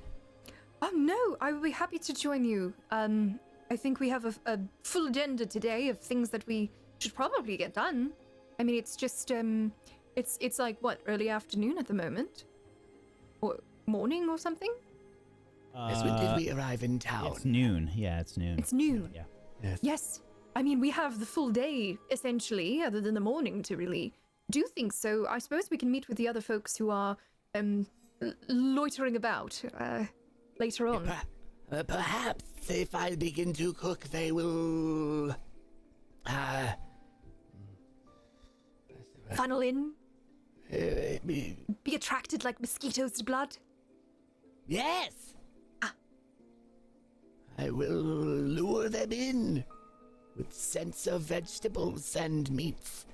No, I would be happy to join you. I think we have a full agenda today of things that we should probably get done. I mean, it's just, it's like, what, early afternoon at the moment? Or morning or something? Yes, when did we arrive in town? It's noon. Yeah, it's noon. It's noon. Yeah. Yes. Yes. I mean, we have the full day, essentially, other than the morning to really do things. So I suppose we can meet with the other folks who are loitering about later on. Perhaps if I begin to cook, they will... Funnel in, be- be attracted like mosquitoes to blood. yes! I will lure them in with scents of vegetables and meats.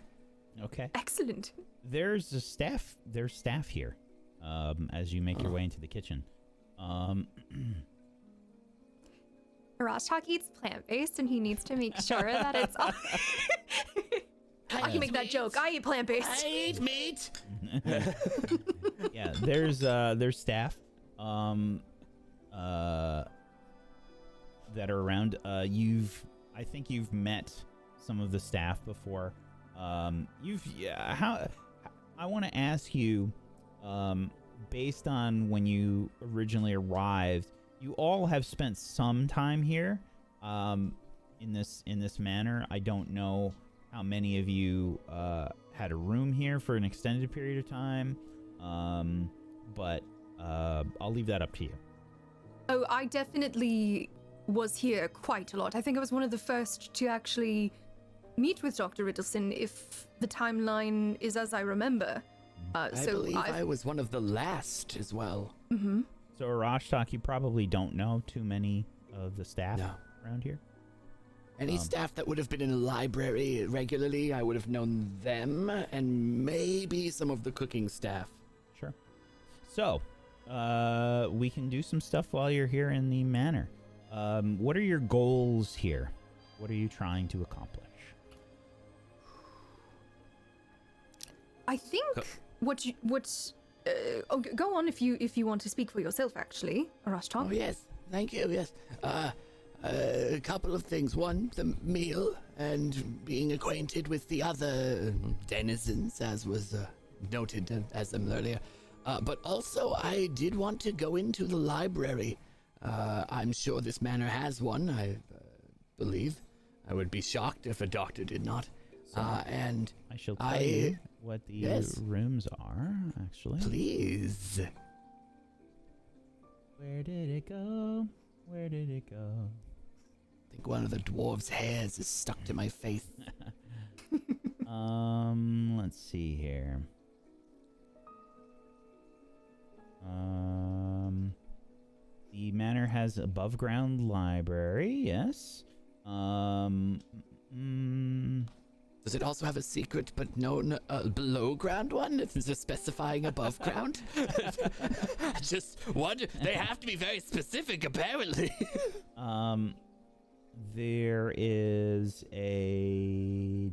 Okay. Excellent. There's staff here. As you make your way into the kitchen. Rashtak eats plant-based and he needs to make sure that it's all... I can make that joke. I eat plant-based. I eat meat! Yeah, there's staff that are around. I think you've met some of the staff before. I want to ask you, based on when you originally arrived, you all have spent some time here in this manor. I don't know how many of you had a room here for an extended period of time, but I'll leave that up to you. Oh, I definitely was here quite a lot. I think I was one of the first to actually meet with Dr. Ritalson, if the timeline is as I remember. I believe I was one of the last as well. Mm-hmm. So, Arashtak, you probably don't know too many of the staff around here? Any staff that would have been in the library regularly, I would have known them, and maybe some of the cooking staff. Sure. So, we can do some stuff while you're here in the manor. What are your goals here? What are you trying to accomplish? I think go on if you want to speak for yourself, actually, Arashtak. Oh, yes. Thank you, yes. A couple of things. One, the meal, and being acquainted with the other denizens, as was noted as them earlier. But also, I did want to go into the library. I'm sure this manor has one, I believe. I would be shocked if a doctor did not. And I shall tell you what the rooms are, actually. Please. Where did it go? Where did it go? I think one of the dwarves' hairs is stuck to my face. Let's see here. The manor has above ground library, yes. Does it also have a secret but known below ground one? Is it specifying above ground? Just wonder. They have to be very specific, apparently. There is a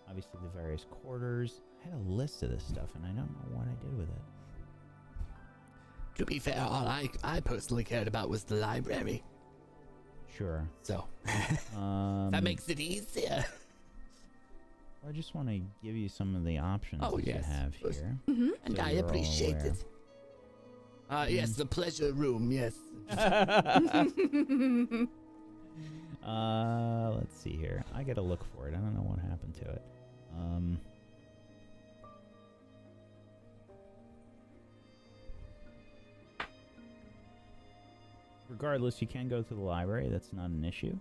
obviously the various quarters. I had a list of this stuff and I don't know what I did with it. to be fair, all I personally cared about was the library. Sure. So, that makes it easier. I just want to give you some of the options that you have here. And so I you're all appreciate aware. it. Yes, the pleasure room, yes. Let's see here. I gotta look for it. I don't know what happened to it. Regardless, you can go to the library. That's not an issue.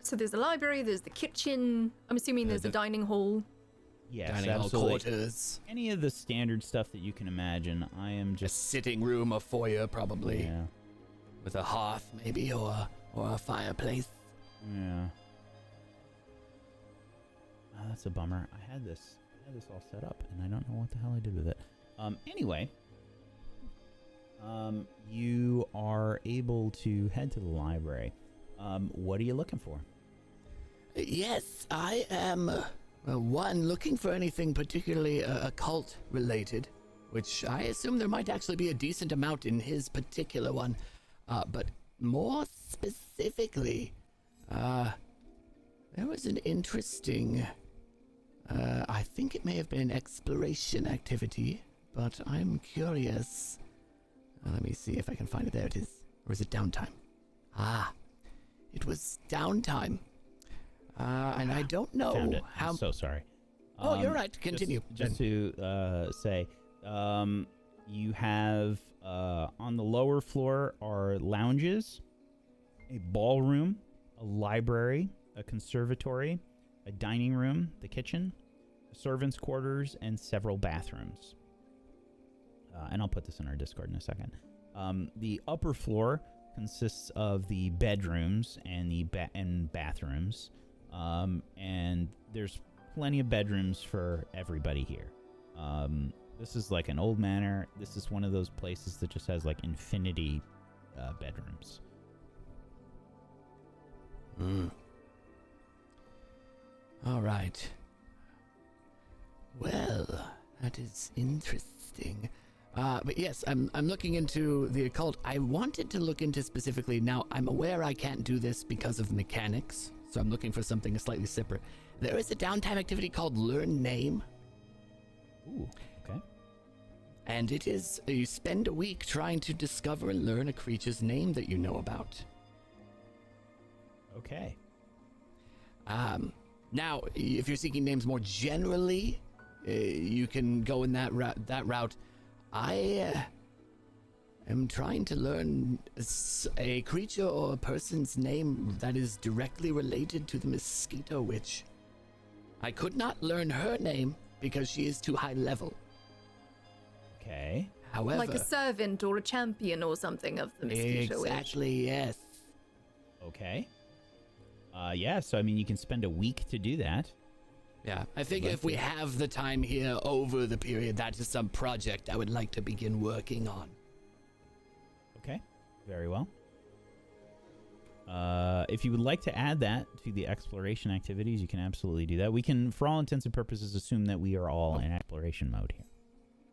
So there's the library, there's the kitchen. I'm assuming there's a dining hall. Yes, Dining hall absolutely. quarters. Any of the standard stuff that you can imagine. I am A just sitting room, a foyer, probably. yeah. With a hearth, maybe, or a fireplace. Yeah. Oh, that's a bummer. I had this all set up, and I don't know what the hell I did with it. Anyway, you are able to head to the library. What are you looking for? Yes, I am, looking for anything particularly occult related, which I assume there might actually be a decent amount in his particular one. But more specifically, there was an interesting, I think it may have been an exploration activity, but I'm curious. Let me see if I can find it. There it is. Or is it downtime? It was downtime. And I don't know Found it. how. I'm so sorry. Oh, you're right. Continue. Just to say, you have on the lower floor are lounges, a ballroom, a library, a conservatory, a dining room, the kitchen, servants' quarters, and several bathrooms. And I'll put this in our Discord in a second. The upper floor consists of the bedrooms and the bathrooms, and there's plenty of bedrooms for everybody here. This is like an old manor. This is one of those places that just has like infinity bedrooms. All right. Well, that is interesting. But yes, I'm looking into the occult. I wanted to look into specifically. Now, I'm aware I can't do this because of mechanics, so I'm looking for something slightly separate. There is a downtime activity called Learn Name. Ooh, okay. And it is, you spend a week trying to discover and learn a creature's name that you know about. Okay. Now, if you're seeking names more generally, you can go in that route. I am trying to learn a creature or a person's name that is directly related to the Mosquito Witch. I could not learn her name because she is too high level. Okay. However, Like a servant or a champion or something of the Mosquito Witch. exactly, yes. Okay. Yeah, so I mean, you can spend a week to do that. Yeah, I figure if we have the time here over the period, that is some project I would like to begin working on. Okay, very well. If you would like to add that to the exploration activities, you can absolutely do that. We can, for all intents and purposes, assume that we are all in exploration mode here.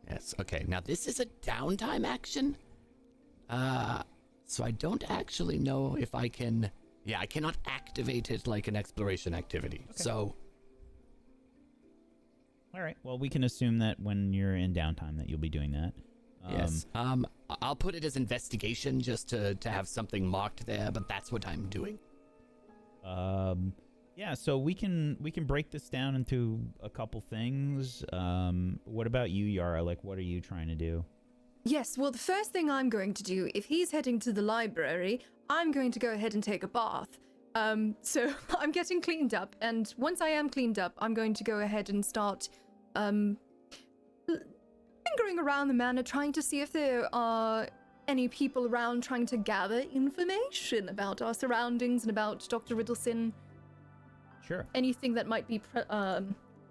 Yes, okay. Now, this is a downtime action. So I don't actually know if I can... Yeah, I cannot activate it like an exploration activity. Okay. So... All right. Well, we can assume that when you're in downtime that you'll be doing that. Yes. I'll put it as investigation just to have something marked there, but that's what I'm doing. Yeah, so we can break this down into a couple things. What about you, Yara? Like, what are you trying to do? Yes, well, the first thing I'm going to do, if he's heading to the library, I'm going to go ahead and take a bath. So I'm getting cleaned up, and once I am cleaned up, I'm going to go ahead and start, lingering around the manor, trying to see if there are any people around trying to gather information about our surroundings and about Dr. Ritalson. Sure. Anything that might be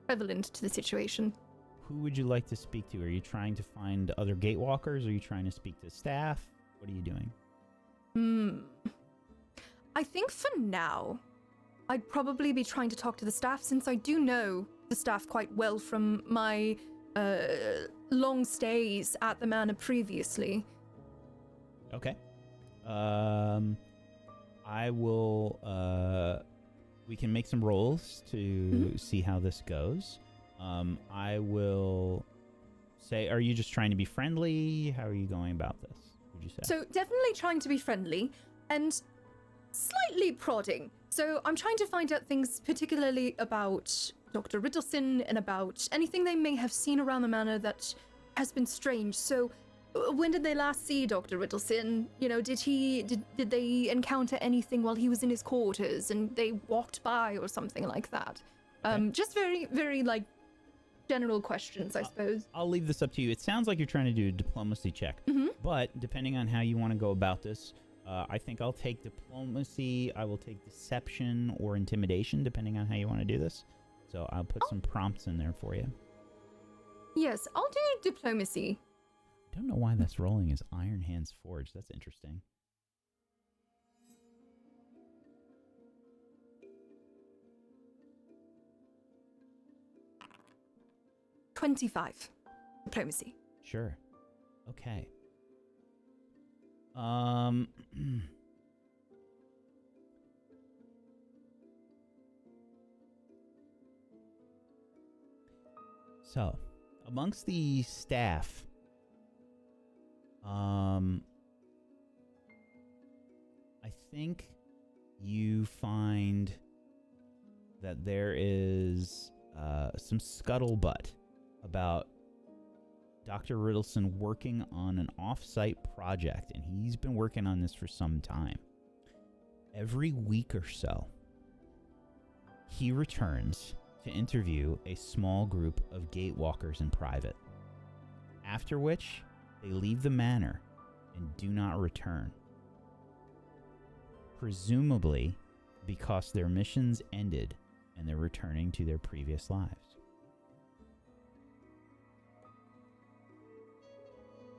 prevalent to the situation. Who would you like to speak to? Are you trying to find other Gatewalkers? Are you trying to speak to staff? What are you doing? I think for now, I'd probably be trying to talk to the staff, since I do know the staff quite well from my long stays at the manor previously. Okay. I will. We can make some rolls to see how this goes. I will say, are you just trying to be friendly? How are you going about this, would you say? So definitely trying to be friendly and slightly prodding. So I'm trying to find out things particularly about Dr. Ritalson and about anything they may have seen around the manor that has been strange. So when did they last see Dr. Ritalson? You know, did they encounter anything while he was in his quarters and they walked by or something like that? Okay. Just very, very like general questions, I suppose. I'll leave this up to you. It sounds like you're trying to do a diplomacy check, but depending on how you want to go about this, I think I'll take diplomacy, I will take deception or intimidation, depending on how you want to do this. So I'll put some prompts in there for you. Yes, I'll do diplomacy. I don't know why that's rolling as Iron Hands Forged. That's interesting. $25. Diplomacy. Sure. Okay. So, amongst the staff, I think you find that there is some scuttlebutt about Dr. Ritalson working on an off-site project, and he's been working on this for some time. Every week or so, he returns to interview a small group of Gatewalkers in private, after which they leave the manor and do not return. Presumably because their missions ended and they're returning to their previous lives.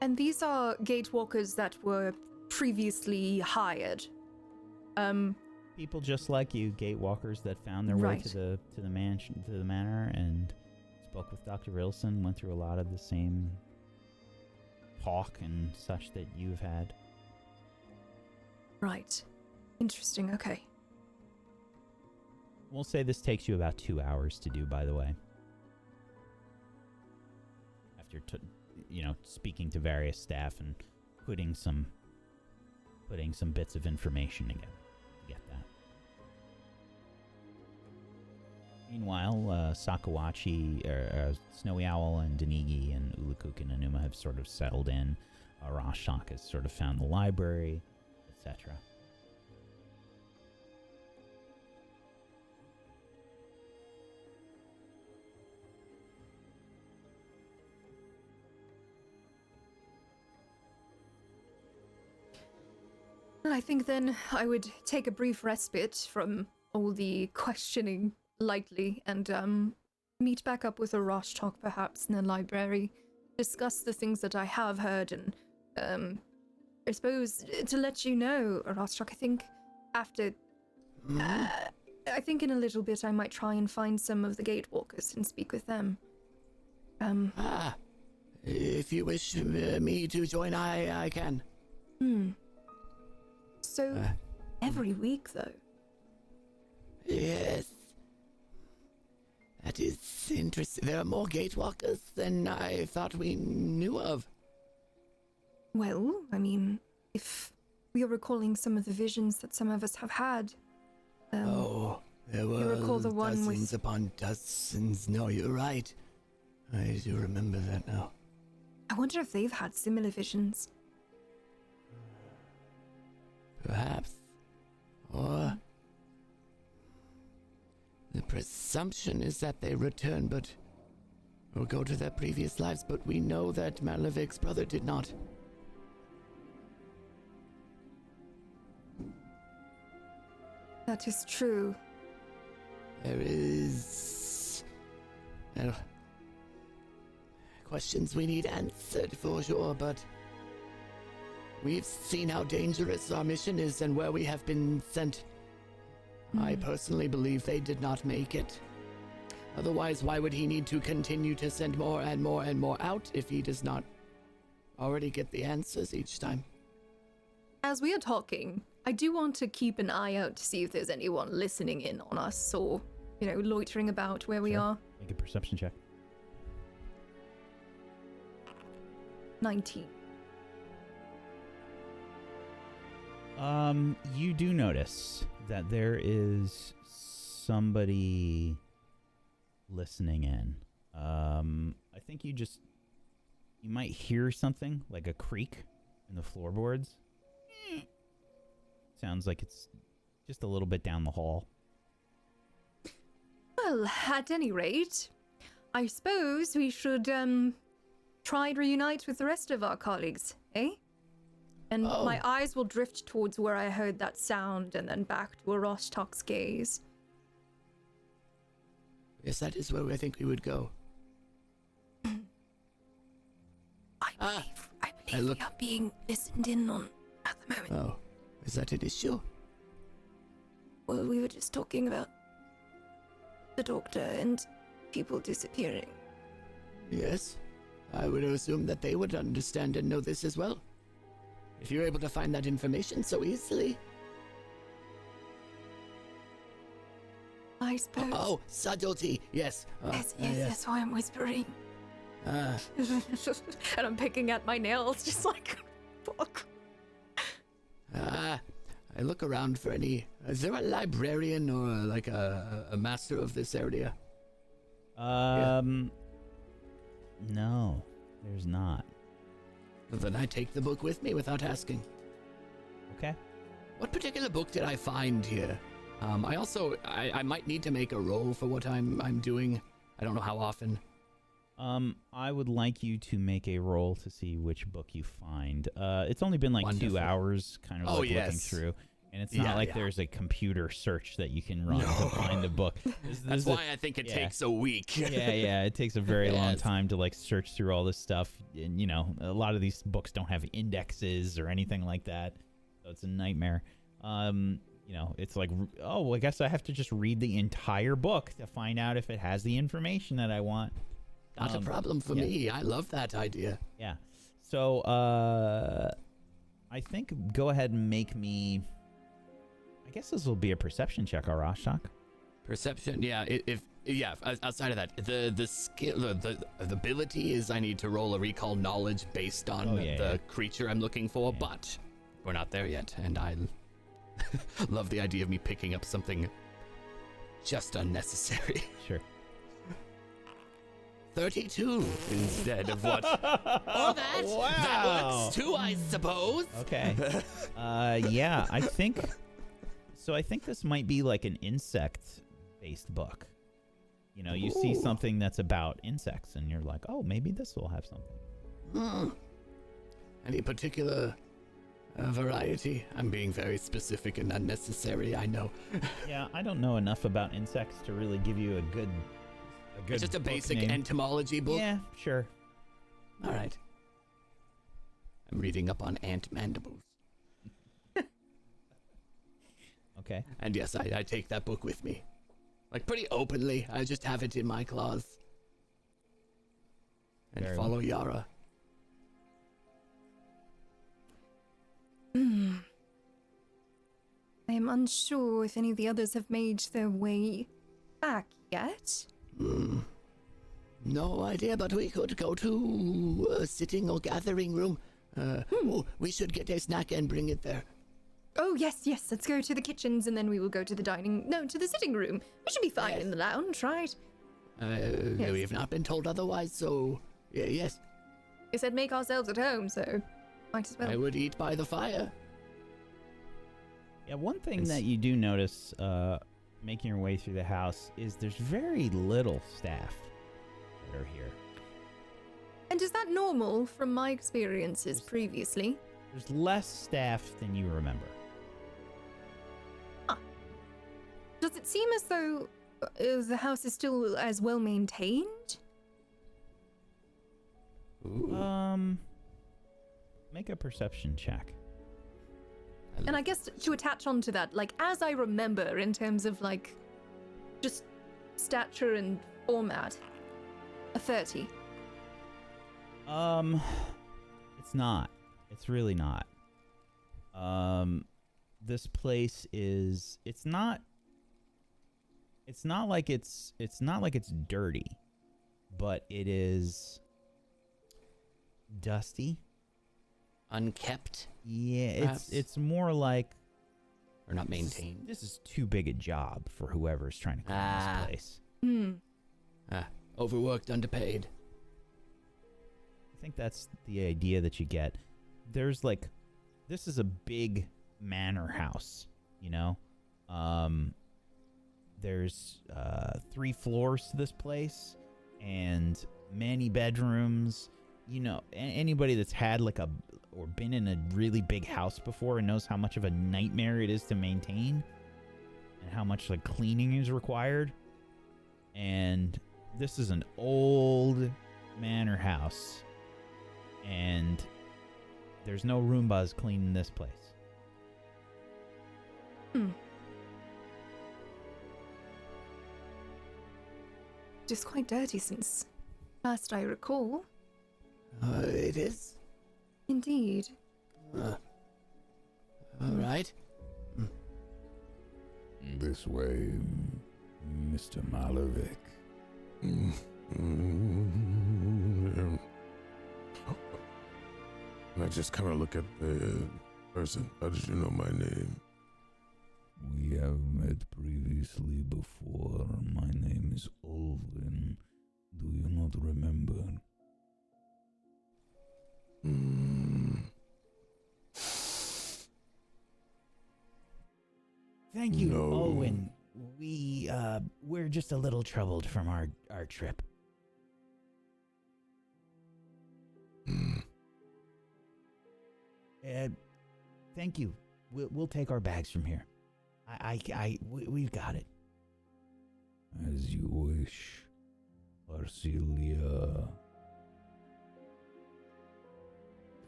And these are Gatewalkers that were previously hired. People just like you, Gatewalkers that found their way Right. to the mansion, to the manor, and spoke with Dr. Ritalson, went through a lot of the same talk and such that you've had. Right. Interesting, okay. We'll say this takes you about 2 hours to do, by the way. After speaking to various staff and putting some bits of information together to get that. Meanwhile, Sakawachi, Snowy Owl, and Danigi, and Ulukuk and Anuma have sort of settled in. Rashak has sort of found the library, etc. Well, I think then I would take a brief respite from all the questioning lightly and meet back up with a Rashtok perhaps in the library, discuss the things that I have heard, and I suppose to let you know, Rashtok, I think after I think in a little bit I might try and find some of the Gatewalkers and speak with them. If you wish me to join, I can. So, every week, though? Yes. That is interesting. There are more Gatewalkers than I thought we knew of. Well, I mean, if we are recalling some of the visions that some of us have had. There were recall the one with- dozens upon dozens. No, you're right. I do remember that now. I wonder if they've had similar visions. Perhaps. Or the presumption is that they return, or go to their previous lives, but we know that Malevik's brother did not. That is true. There is questions we need answered for sure, but we've seen how dangerous our mission is and where we have been sent. I personally believe they did not make it. Otherwise, why would he need to continue to send more and more and more out if he does not already get the answers each time? As we are talking, I do want to keep an eye out to see if there's anyone listening in on us or, loitering about where we Sure. are. Make a perception check. 19. You do notice that there is somebody listening in. I think you might hear something like a creak in the floorboards. Sounds like it's just a little bit down the hall. Well, at any rate, I suppose we should try and reunite with the rest of our colleagues, eh? And my eyes will drift towards where I heard that sound and then back to Aroshtok's gaze. Yes, that is where I think we would go. I believe we are being listened in on at the moment. Oh, is that an issue? Well, we were just talking about the doctor and people disappearing. Yes, I would assume that they would understand and know this as well. If you're able to find that information so easily. I suppose. Oh, subtlety, yes. Yes, that's why I'm whispering. And I'm picking at my nails, just like, fuck. I look around for any. Is there a librarian or like a master of this area? No, there's not. Then I take the book with me without asking. Okay. What particular book did I find here? I might need to make a roll for what I'm doing. I don't know how often. I would like you to make a roll to see which book you find. It's only been like Wonderful. 2 hours kind of looking through. And it's not like there's a computer search that you can run to find the book. That's why I think it takes a week. yeah. It takes a very long time to like search through all this stuff. And, a lot of these books don't have indexes or anything like that. So it's a nightmare. It's like, I guess I have to just read the entire book to find out if it has the information that I want. Not a problem for me. I love that idea. Yeah. So, I think go ahead and make me... I guess this will be a perception check, Arashok. Perception, yeah. Outside of that, the skill, the ability is I need to roll a recall knowledge based on the creature I'm looking for, but we're not there yet, and I love the idea of me picking up something just unnecessary. Sure. 32 instead of what? Oh, that works too, I suppose. Okay. Yeah, I think. So I think this might be like an insect-based book. You see something that's about insects, and you're like, oh, maybe this will have something. Any particular variety? I'm being very specific and unnecessary, I know. Yeah, I don't know enough about insects to really give you a good It's just a basic name. entomology book? Yeah, sure. All right. I'm reading up on ant mandibles. Okay. And yes, I take that book with me. Like, pretty openly. I just have it in my claws. And Very follow Yara. I am unsure if any of the others have made their way back yet. No idea, but we could go to a sitting or gathering room. We should get a snack and bring it there. Oh, yes, let's go to the kitchens and then we will go to the sitting room. We should be fine in the lounge, right? Yes. We have not been told otherwise, so yes. We said make ourselves at home, so might as well. I would eat by the fire. Yeah, one thing that you do notice making your way through the house is there's very little staff that are here. And is that normal from my experiences previously? There's less staff than you remember. Does it seem as though the house is still as well maintained? Make a perception check. And I guess to attach onto that, like, as I remember in terms of, like, just stature and or mad? A 30. It's not. It's really not. This place is. It's not like it's dirty, but it is dusty. Unkept? Yeah, Perhaps? it's more like Or not maintained? this is too big a job for whoever's trying to clean this place. Overworked, underpaid. I think that's the idea that you get. There's like, this is a big manor house, you know? There's 3 floors to this place and many bedrooms. You know, anybody that's had like or been in a really big house before and knows how much of a nightmare it is to maintain and how much like cleaning is required. And this is an old manor house, and there's no Roombas cleaning this place. Just quite dirty since last I recall. It is? Indeed. All right. This way, Mr. Malovic. I just kind of look at the person. How did you know my name? We have met previously before. My name is Olvin. Do you not remember? Thank you, No. Owen. We're just a little troubled from our trip. Thank you. We'll take our bags from here. We've got it. As you wish, Arcelia.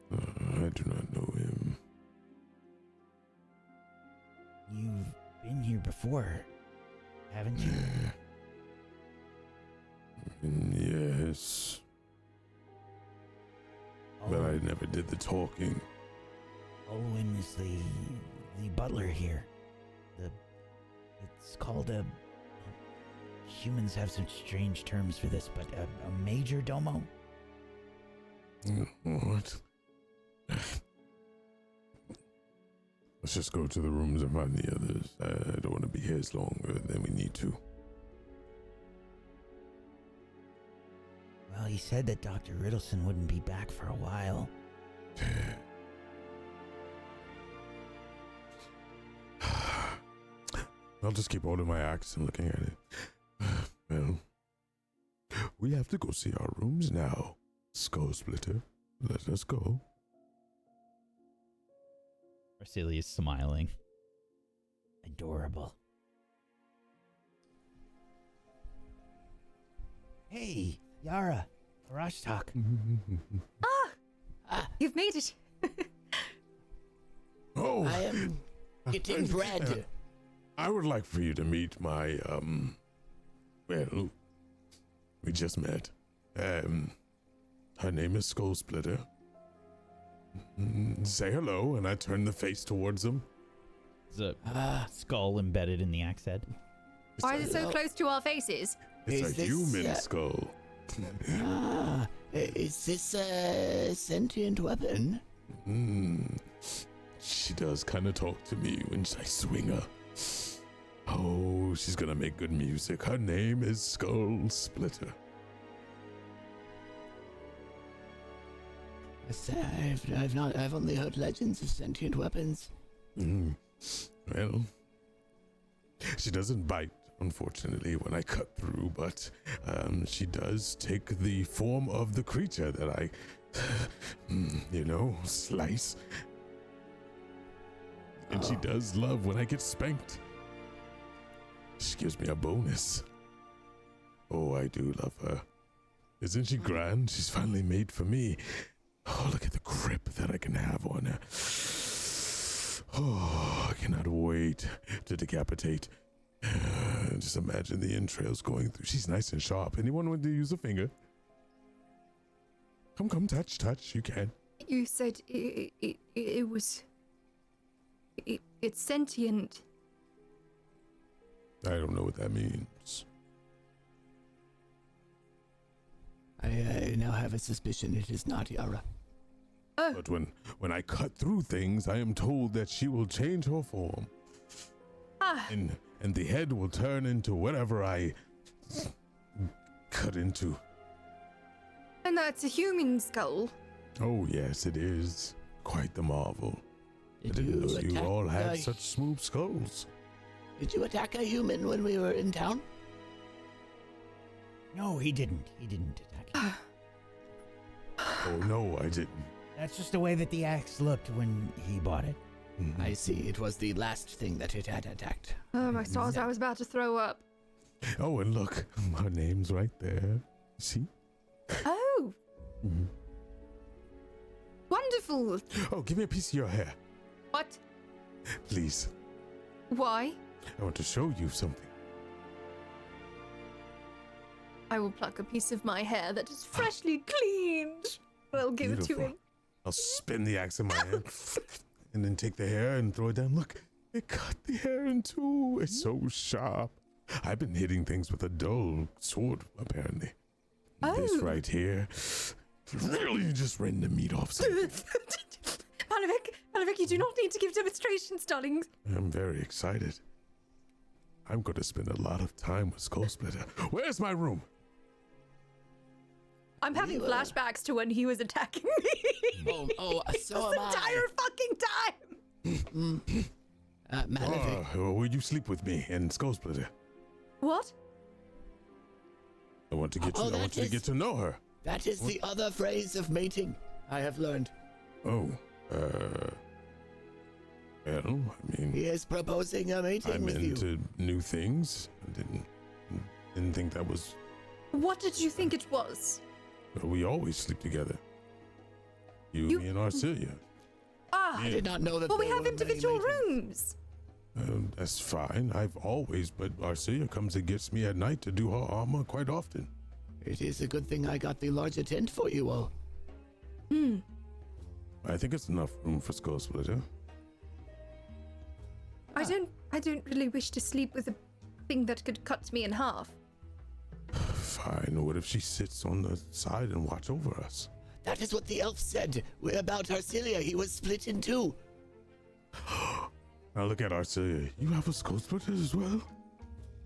I do not know him. You've been here before, haven't you? Yes, but I never did the talking. Owen is the butler here. It's called a. Humans have some strange terms for this, but a major domo. What? Let's just go to the rooms and find the others. I don't want to be here as longer than we need to. Well, he said that Dr. Ritalson wouldn't be back for a while. I'll just keep holding my axe and looking at it. Well, we have to go see our rooms now. Skull Splitter, let us go. Arcelia's smiling. Adorable. Hey, Yara, Arashtak. You've made it. Oh, I am getting bread. I would like for you to meet my, well, we just met. Her name is Skull Splitter. Say hello, and I turn the face towards him. There's a skull embedded in the axe head. Why is it so close to our faces? It's Is a this, human skull. Is this a sentient weapon? She does kind of talk to me when I swing her. Oh, she's gonna make good music. Her name is Skull Splitter. I've only heard legends of sentient weapons. Well, she doesn't bite, unfortunately, when I cut through, but she does take the form of the creature that I, slice. And she does love when I get spanked. She gives me a bonus. Oh, I do love her. Isn't she grand? She's finally made for me. Oh, look at the grip that I can have on her. Oh, I cannot wait to decapitate can just imagine the entrails going through. She's nice and sharp. Anyone want to use a finger? Come, touch. You can. You said it was... It's sentient. I don't know what that means. I now have a suspicion it is not Yara. Oh. But when I cut through things, I am told that she will change her form. And the head will turn into whatever I cut into. And that's a human skull. Oh, yes, it is. Quite the marvel. I didn't know you all had such smooth skulls. Did you attack a human when we were in town? No, he didn't. He didn't attack you. Oh, no, I didn't. That's just the way that the axe looked when he bought it. Mhm. I see. It was the last thing that it had attacked. Oh, my stars, I was about to throw up. Oh, and look, her name's right there. See? Oh, Mhm. wonderful. Oh, give me a piece of your hair, What? please. Why? I want to show you something. I will pluck a piece of my hair that is freshly cleaned. I'll give it to Beautiful. him. I'll spin the axe in my hand and then take the hair and throw it down. Look, it cut the hair in two. It's so sharp. I've been hitting things with a dull sword, apparently. This Oh. right here really just rend the meat off something. Panovik, you do not need to give demonstrations, darling. I'm very excited. I'm going to spend a lot of time with Skull Splitter. Where's my room? I'm having flashbacks to when he was attacking me. Oh, so this am I. entire fucking time. Malavik. Will you sleep with me and Skull Splitter? What? I want to get Oh, I want you to get to know her. That is the other phrase of mating, I have learned. Oh, well, I mean, He is proposing a mating I'm with you. into new things. I didn't think that was. What did you think it was? We always sleep together. You, me, and Arcelia. Ah, I did not know that. well, we there have were many individual matings. rooms. That's fine. I've always, but Arcelia comes and gets me at night to do her armor quite often. It is a good thing I got the larger tent for you all. I think it's enough room for Skull Splitter. I don't really wish to sleep with a thing that could cut me in half. Fine. What if she sits on the side and watch over us? That is what the elf said about Arcelia. He was split in two. Now look at Arcelia. You have a Skull Splitter as well?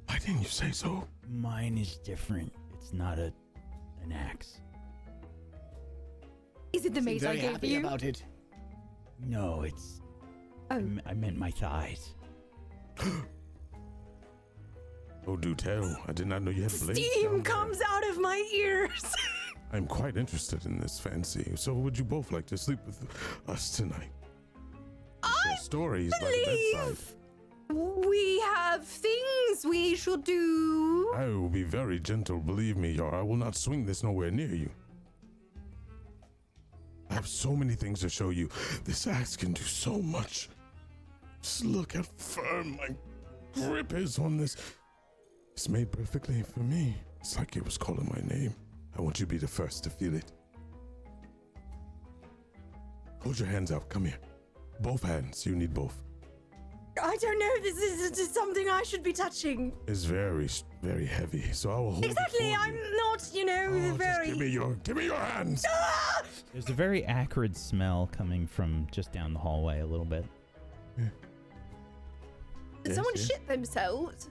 Why didn't you say so? Mine is different. It's not an axe. Is it the Seemed mace I very gave happy you? about it. No, it's. Oh. I meant my thighs. Oh, do tell. I did not know you had blades. down Steam there. comes out of my ears. I'm quite interested in this fancy. So would you both like to sleep with us tonight? Share stories by the bedside. We have things we should do. I will be very gentle, believe me, Yar. I will not swing this nowhere near you. I have so many things to show you. This axe can do so much. Just look how firm my grip is on this. It's made perfectly for me. It's like it was calling my name. I want you to be the first to feel it. Hold your hands out. Come here. Both hands. You need both. I don't know. This is something I should be touching. It's very, very heavy, so I will hold Exactly. it for I'm you. not, Oh, very. just give me your hands. Ah! There's a very acrid smell coming from just down the hallway a little bit. Did Yes, someone yes. shit themselves?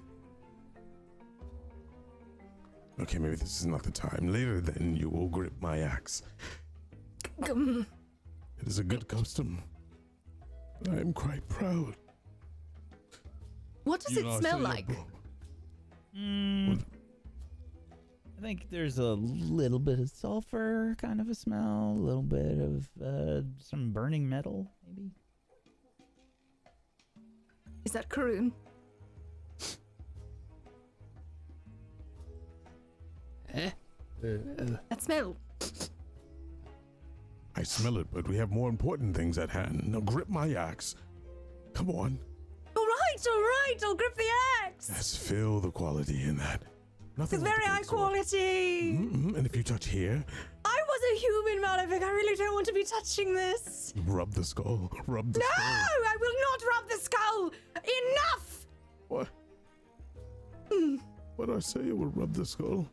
Okay, maybe this is not the time. Later, then, you will grip my axe. Gum. It is a good custom. I am quite proud. What does You it know, smell Arcelia, like? I think there's a little bit of sulfur kind of a smell, a little bit of some burning metal, maybe. Is that Karun? That smell. I smell it, but we have more important things at hand. Now grip my axe. Come on. All right. I'll grip the axe. Thanks. Yes, feel the quality in that. It's Nothing like very a high great sword. quality. And if you touch here, I was a human, Malavik. I really don't want to be touching this. rub the skull. Rub the No, skull. I will not rub the skull. Enough. What? What did I say? It would rub the skull.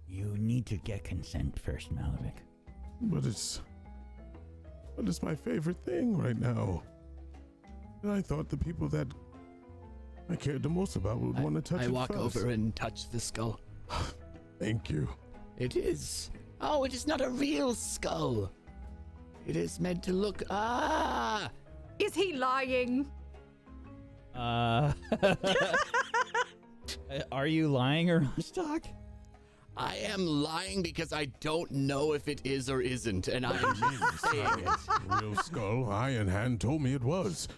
You need to get consent first, Malavik. But it's my favorite thing right now. And I thought the people that I cared the most about would want to touch it I walk first. over and touch the skull. Thank you. It is. Oh, it is not a real skull. It is meant to look. Ah! Is he lying? Are you lying, or Rostock? I am lying because I don't know if it is or isn't, and I am just saying it. Real skull. Iron Hand told me it was.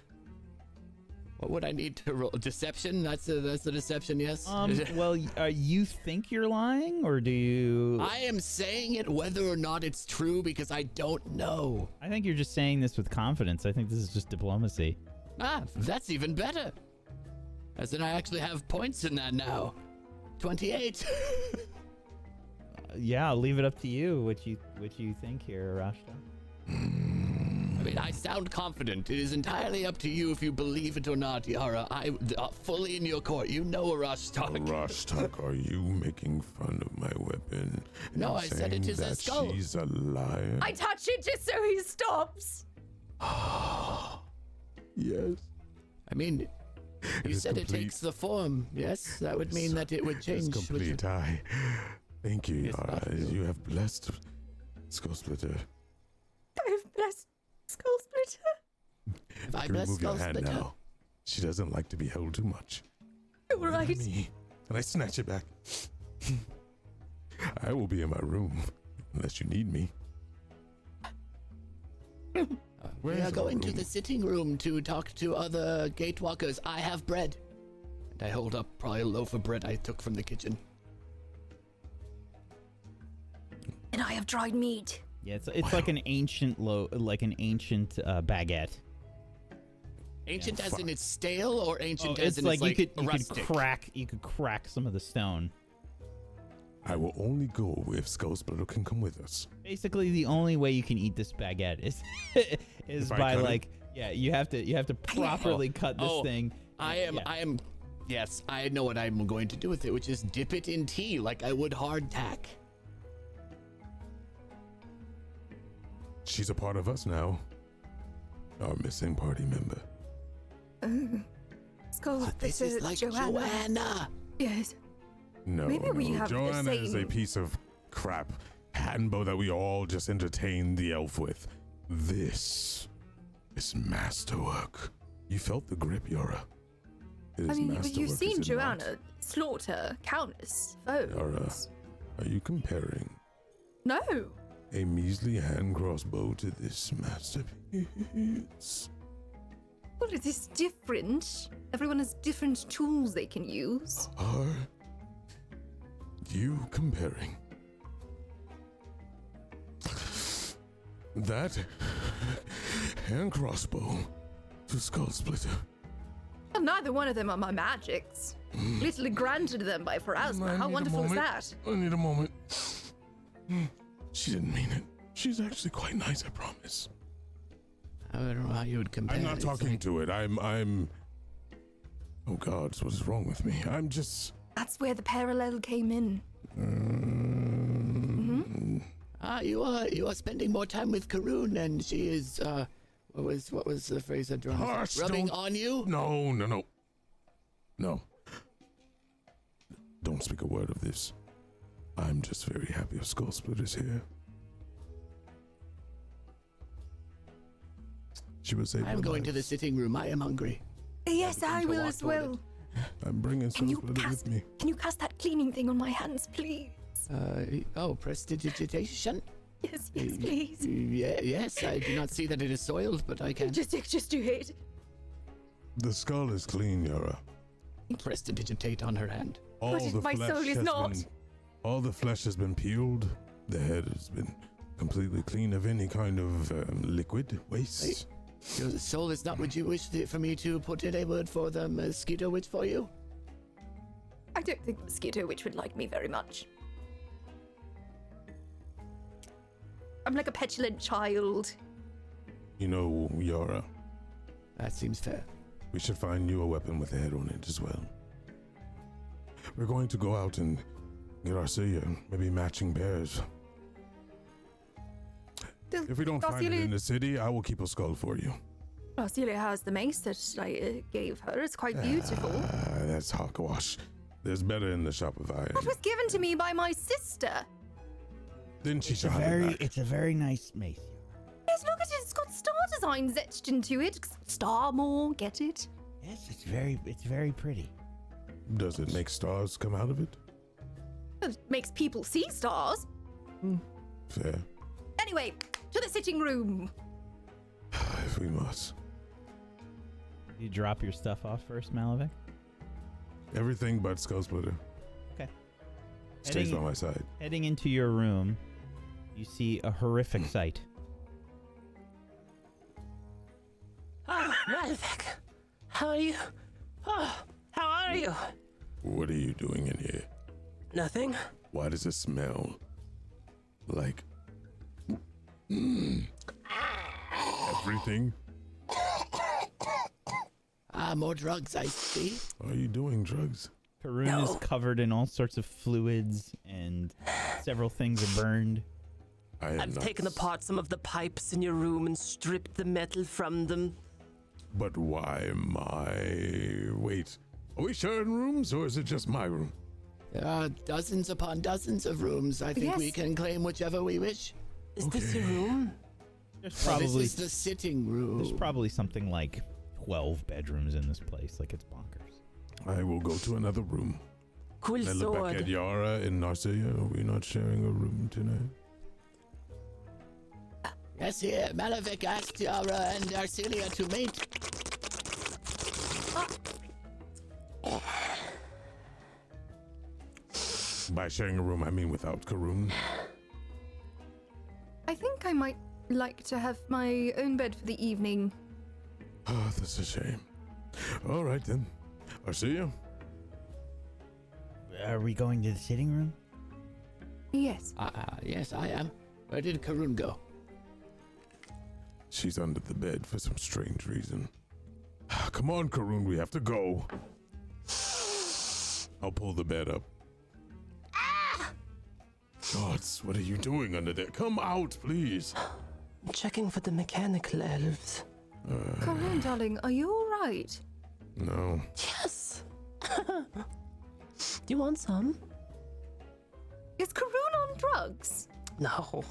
What would I need to roll? Deception? That's a deception, yes? Well, you think you're lying, or do you? I am saying it whether or not it's true because I don't know. I think you're just saying this with confidence. I think this is just diplomacy. Ah, that's even better. As in, I actually have points in that now. 28. Yeah, I'll leave it up to you. What you think here, Rashta? I mean, I sound confident. It is entirely up to you if you believe it or not, Yara. I fully in your court. You know Arashtak. Rashtak, are you making fun of my weapon? No, and I said it saying is a that skull. She's a liar. I touch it just so he stops. Yes. I mean, you is said it complete. takes the form. Yes, that would mean that it would change. It's complete. Thank you, Yes, Yara. Rashtak. You have blessed Skull Splitter. I've blessed Skull Splitter. If I You bless remove your Skull hand Splitter. now. She doesn't like to be held too much. All right. Me. And I snatch it back. I will be in my room unless you need me. We Where's are our going to room? the sitting room to talk to other Gatewalkers. I have bread. And I hold up probably a loaf of bread I took from the kitchen. And I have dried meat. Yeah, it's like an ancient baguette. Ancient as in it's stale, or ancient Oh, as in it's like you could rustic? crack some of the stone. I will only go if Skull Splitter can come with us. Basically, the only way you can eat this baguette is If I by cut it? like you have to properly cut this thing. Yes, I know what I'm going to do with it, which is dip it in tea like I would hardtack. She's a part of us now. Our missing party member. Skull Splitter, This is like Joanna. Joanna. Yes. No, Maybe we no. have the Joanna is a same- piece of crap handbow that we all just entertained the elf with. This is masterwork. You felt the grip, Yara. It is I mean, but masterwork, you've seen is it not? Joanna slaughter countless foes. Yara, are you comparing No. a measly hand crossbow to this masterpiece? Well, it is different. Everyone has different tools they can use. Are you comparing that hand crossbow to Skull Splitter? Well, neither one of them are my magics. Literally granted them by I Pharasma. need How a wonderful is moment. that? I need a moment. She didn't mean it. She's actually quite nice, I promise. I don't know how you would compare. I'm not It's talking like- to it. I'm. Oh God, what is wrong with me? I'm just. That's where the parallel came in. You are spending more time with Karun, and she is. What was the phrase that Drone Hush, rubbing don't- on you? No. Don't speak a word of this. I'm just very happy if Skull Splitter's here. She was able I'm going to the sitting room. I am hungry. Yes, I to will walk as toward well. I'm bringing Can Skull you Splitter cast? with me. Can you cast that cleaning thing on my hands, please? Prestidigitation? Yes, please. Yes, I do not see that it is soiled, but I can. Just do it. The skull is clean, Yara. Prestidigitate on her hand. All But the my flesh soul is has not. all the flesh has been peeled. The head has been completely clean of any kind of liquid waste. Your soul is not what you wish for me to put in a word for the mosquito witch for you? I don't think the mosquito witch would like me very much. I'm like a petulant child. You know, Yara, That seems fair. we should find you a weapon with a head on it as well. We're going to go out and get Arcelia, maybe matching pairs. If we don't find it in the city, I will keep a skull for you. Arcelia has the mace that I gave her. It's quite beautiful. That's hogwash. There's better in the shop of iron. That was given to me by my sister. Didn't she It's a shot very, it? it's a very nice mace. Yes, look at it. It's got star designs etched into it. Star more, get it? Yes, it's very pretty. Does it make stars come out of it? It makes people see stars. Fair. Anyway, to the sitting room. If we must. You drop your stuff off first, Malavik? Everything but Skull Splitter. Okay. Stays Heading- by my side. Heading into your room, you see a horrific sight. Oh, Malvik. How are you? Oh, how are you? What are you doing in here? Nothing. Why does it smell like everything? More drugs, I see. Are you doing drugs? Karun is covered in all sorts of fluids, and several things are burned. I've taken apart some of the pipes in your room and stripped the metal from them. But why my... Wait, are we sharing rooms or is it just my room? There are dozens upon dozens of rooms. I think we Yes. can claim whichever we wish. Is this your room? There's Well, probably this is the sitting room. there's probably something like 12 bedrooms in this place. Like, it's bonkers. I will go to another room. Cool I look back at sword. Yara and Narcia. Are we not sharing a room tonight? Yes, here. Malavik asked Yara and Arcelia to mate. By sharing a room, I mean without Karun. I think I might like to have my own bed for the evening. Oh, that's a shame. All right then. Arcelia? Are we going to the sitting room? Yes. Yes, I am. Where did Karun go? She's under the bed for some strange reason. Come on, Karun, we have to go. I'll pull the bed up. Gods, what are you doing under there? Come out, please. I'm checking for the mechanical elves. Corinne, darling, are you alright? No. Yes. Do you want some? Is Karun on drugs? No.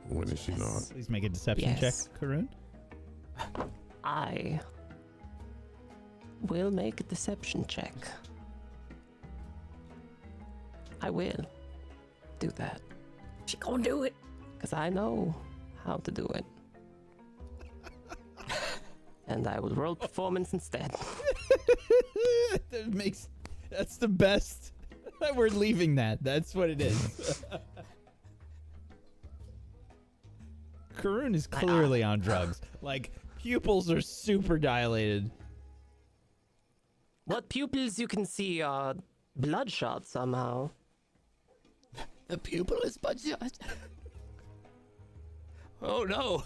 When is she not? Please make a deception Yes. check, Karun. I will make a deception check. I will do that. She can't do it. Because I know how to do it. And I will roll performance instead. That's the best. We're leaving that. That's what it is. Karun is clearly on drugs. Like, pupils are super dilated. What pupils you can see are bloodshot somehow. The pupil is bloodshot. Oh no.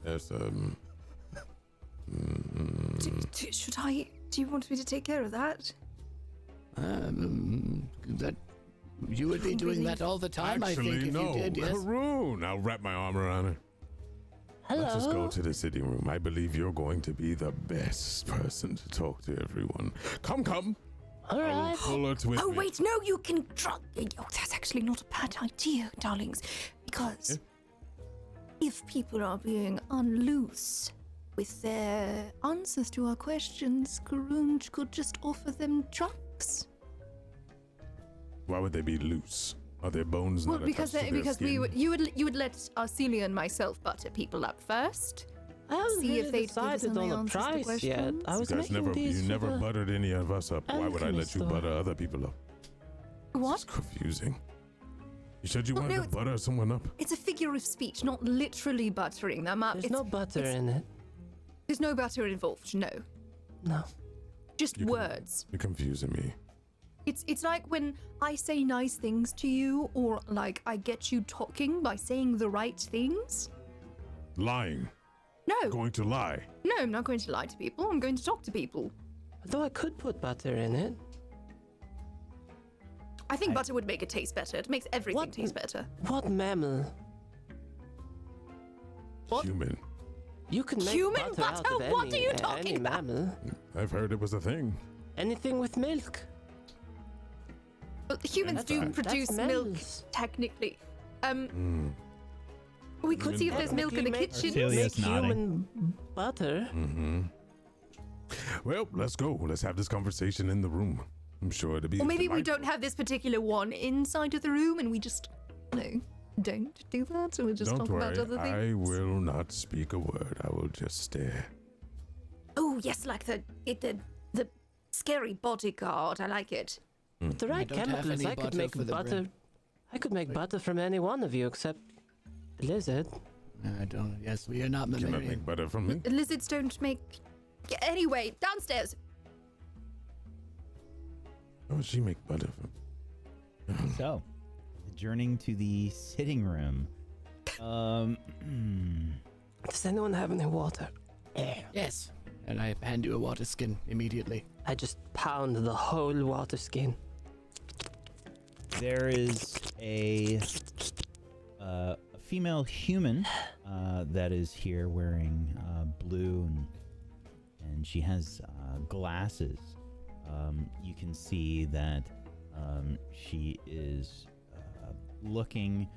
Yes, Should I? Do you want me to take care of that? That you would be doing that all the time, actually, I think, no. if you did, yes. Karun! I'll wrap my arm around her. Hello. Let's just go to the sitting room. I believe you're going to be the best person to talk to everyone. Come. All I will right. pull her with Oh, me. wait, no, you can drug. Oh, that's actually not a bad idea, darlings. Because if people are being unloose with their answers to our questions, Karun could just offer them drugs. Why would they be loose? Are their bones Well, not because attached to their because skin? you would let Arcelia and myself butter people up first. I haven't See if really they'd give us decided any on the answers to price yet. questions. I was You guys making these you for never the- buttered any of us up. Why would I let you alchemy butter store. other people up? What? It's confusing. You said you Well, wanted no, to it's- butter someone up? It's a figure of speech, not literally buttering them up. There's no butter it's- in it. There's no butter involved, no. No. Just words. You're confusing me. It's like when I say nice things to you, or like I get you talking by saying the right things. Lying. No. Going to lie. No, I'm not going to lie to people. I'm going to talk to people. Although I could put butter in it. I think butter would make it taste better. It makes everything taste better. What mammal? What? Human. You can make Human butter out butter? of What any, are you talking any about? mammal. I've heard it was a thing. Anything with milk. Well, humans That's do right. produce That's milk, mammals. technically. We could Human see if there's butter. milk in the Make- kitchen. Arcelia's Make nodding. human butter. Well, let's go. Let's have this conversation in the room. I'm sure it'll be. Or maybe we delightful. don't have this particular one inside of the room and we just, don't do that and we just Don't talk worry. about other things. I will not speak a word. I will just stare. Oh, yes, like the scary bodyguard. I like it. With the right don't have chemicals, any I could butter make for the butter. bread. I could make butter from any one of you except the lizard. I don't. Yes, we are not You cannot mammalian. make butter from me. Lizards don't make... Anyway, downstairs. How would she make butter from? So, adjourning to the sitting room. Does anyone have any water? Yes, and I hand you a water skin immediately. I just pound the whole water skin. There is a female human that is here wearing blue, and she has glasses. You can see that she is looking.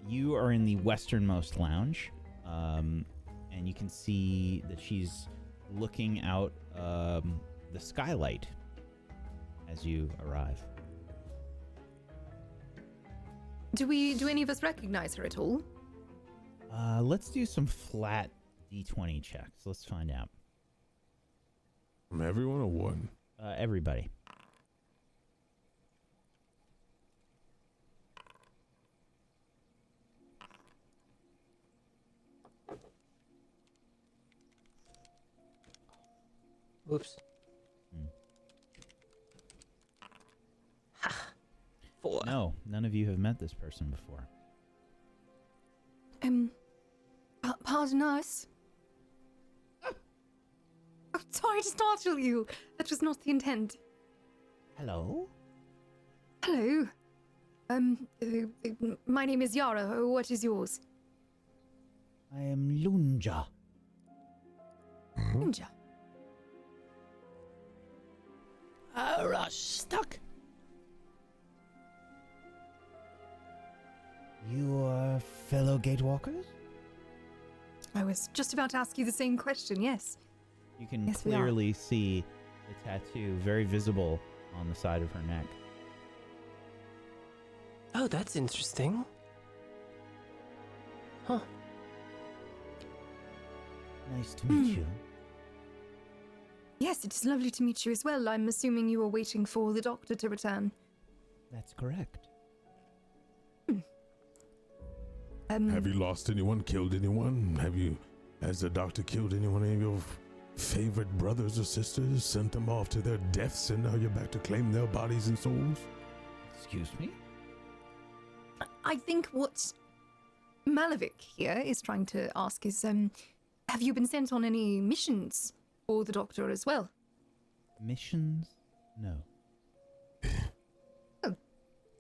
You are in the westernmost lounge, and you can see that she's looking out the skylight as you arrive. Do any of us recognize her at all? Let's do some flat D20 checks. Let's find out. From everyone or one? Everybody. Oops. Ha! 4. No, none of you have met this person before. Pardon us. Oh, sorry to startle you. That was not the intent. Hello? Hello. My name is Yara. What is yours? I am Lunja. Ninja. Rush stuck. You are fellow Gatewalkers? I was just about to ask you the same question, yes. You can Yes, we are. clearly see the tattoo very visible on the side of her neck. Oh, that's interesting. Huh. Nice to meet you. Yes, it is lovely to meet you as well. I'm assuming you are waiting for the doctor to return. That's correct. Have you lost anyone? Killed anyone? Has the doctor killed anyone of your favorite brothers or sisters? Sent them off to their deaths, and now you're back to claim their bodies and souls? Excuse me? I think what Malavik here is trying to ask is, have you been sent on any missions for the doctor as well? Missions? No.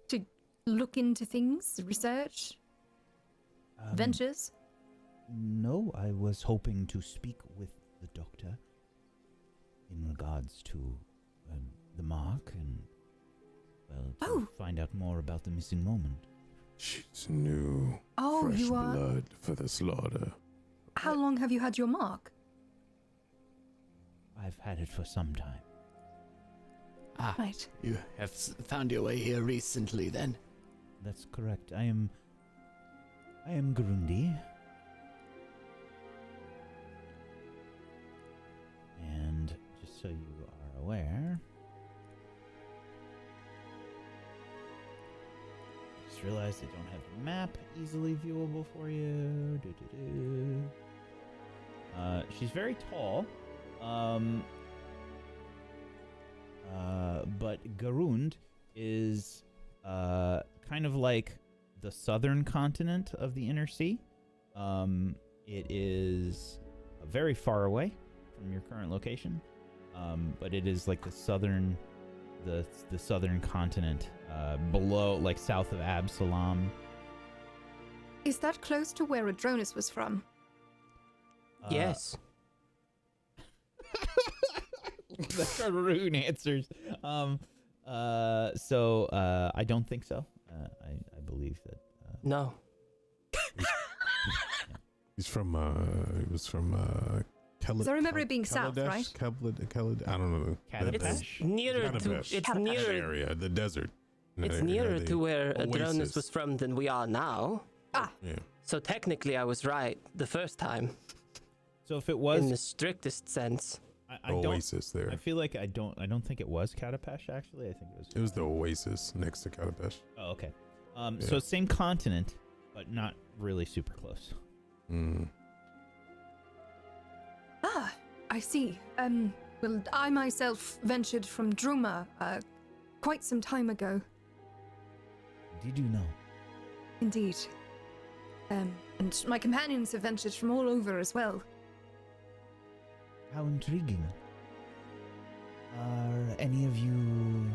To look into things, research, ventures? No, I was hoping to speak with the doctor in regards to the mark and, well, to find out more about the missing moment. She's new. Oh, Fresh you are? blood for the slaughter. How long have you had your mark? I've had it for some time. Ah, Right. you have found your way here recently then. That's correct. I am Grundi. And just so you are aware, just realized I don't have the map easily viewable for you. She's very tall. But Garund is kind of like the southern continent of the Inner Sea. It is very far away from your current location, but it is like the southern continent, below, like south of Absalom. Is that close to where Adronis was from? Yes. The Karun answers. So I don't think so. I believe that. No. He was from Because I remember it being south, right? I don't know. Calabash? It's nearer to. Calabash. It's That nearer. area, the desert. It's Area, nearer the to where Adronis oasis. was from than we are now. Yeah. So technically, I was right the first time So if it in was, the strictest sense. I don't. Oasis there. I feel like I don't think it was Catapesh. Actually, I think it was. It was the oasis next to Calabash. Oh, okay. Yeah. So same continent, but not really super close. Mm. Ah, I see. Well, I myself ventured from Druma quite some time ago. Did you know? Indeed. And my companions have ventured from all over as well. How intriguing. Are any of you...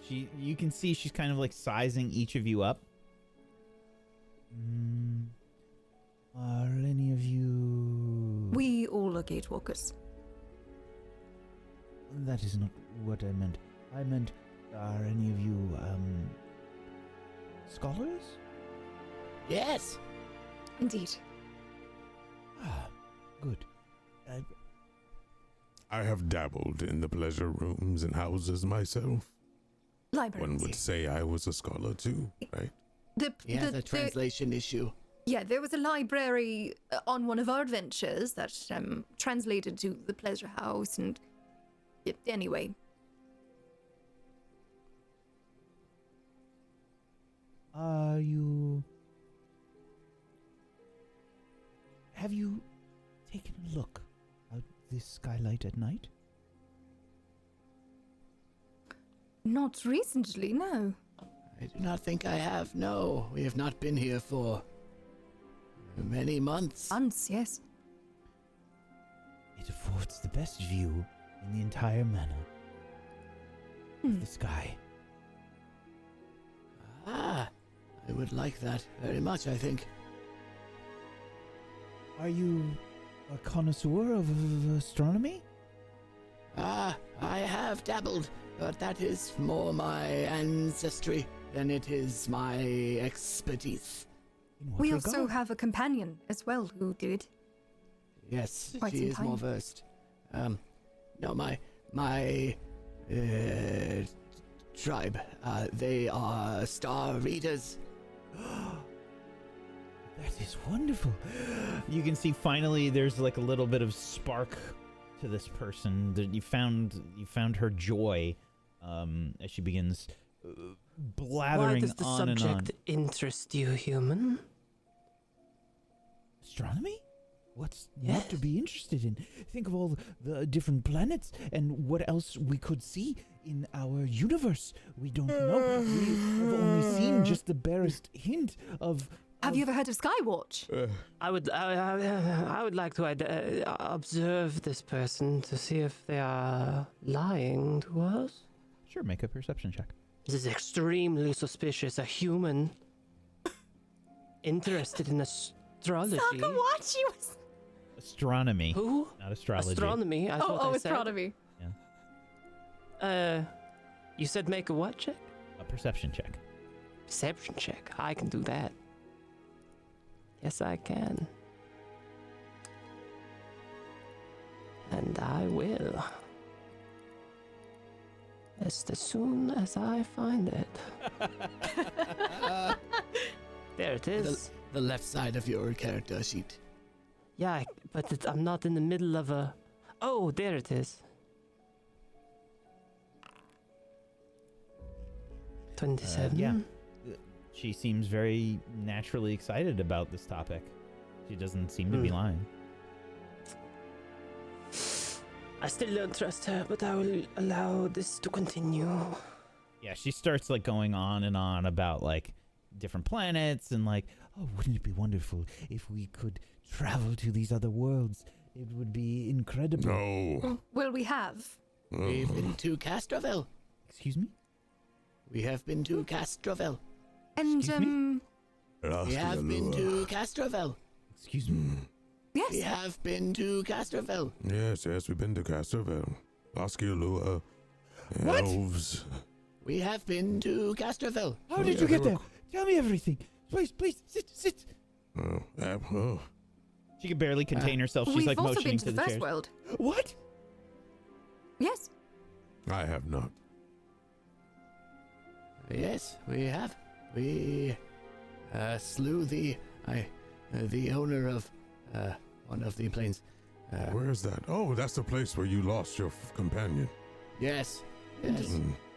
You can see she's kind of like sizing each of you up. Are any of you... We all are Gatewalkers. That is not what I meant. I meant, are any of you, scholars? Yes. Indeed. Ah, good. I have dabbled in the pleasure rooms and houses myself. Libraries. One would say I was a scholar too, right? The translation issue. Yeah, there was a library on one of our adventures that translated to the Pleasure House, and anyway. Have you taken a look out this skylight at night? Not recently, no. I do not think I have. No, we have not been here for many months. Months, yes. It affords the best view in the entire manor of the sky. Ah, I would like that very much, I think. Are you a connoisseur of astronomy? Ah, I have dabbled, but that is more my ancestry than it is my expertise. In what We regard? also have a companion as well who did. Yes, Quite she some is more time. versed. No, my tribe, they are star readers. That is wonderful. You can see finally there's like a little bit of spark to this person. That you found her joy as she begins blathering Why does the on and on. subject interest you, human? Astronomy? What's not to be interested in? Think of all the different planets and what else we could see in our universe. We don't know. We have only seen just the barest hint of... Have you ever heard of Skywatch? I would like to observe this person to see if they are lying to us. Sure, make a perception check. This is extremely suspicious. A human interested in astrology. Skywatch? Was... Astronomy. Who? Not astrology. Astronomy. I thought I said. astronomy. You said make a what check? A perception check. Perception check. I can do that. Yes, I can. And I will. Just as soon as I find it. There it is. The left side of your character sheet. Yeah, but I'm not in the middle of a... Oh, there it is. 27. Yeah. She seems very naturally excited about this topic. She doesn't seem to be lying. I still don't trust her, but I will allow this to continue. Yeah, she starts like going on and on about like different planets and like, oh, wouldn't it be wonderful if we could travel to these other worlds? It would be incredible. No. Well, we have. We've been to Castroville. Excuse me? We have been to Castroville. And, Excuse me? We have been to Castroville. Excuse me? yes. We have been to Castroville. Yes, we've been to Castroville. Osceola. What? Elves. We have been to Castroville. How did you get there? Tell me everything. Please, sit. Oh. She can barely contain herself. She's We've like also motioning been to the chairs. first world. What? Yes. I have not. Yes, we have. We slew the owner of one of the planes. Where is that? Oh, that's the place where you lost your companion. Yes.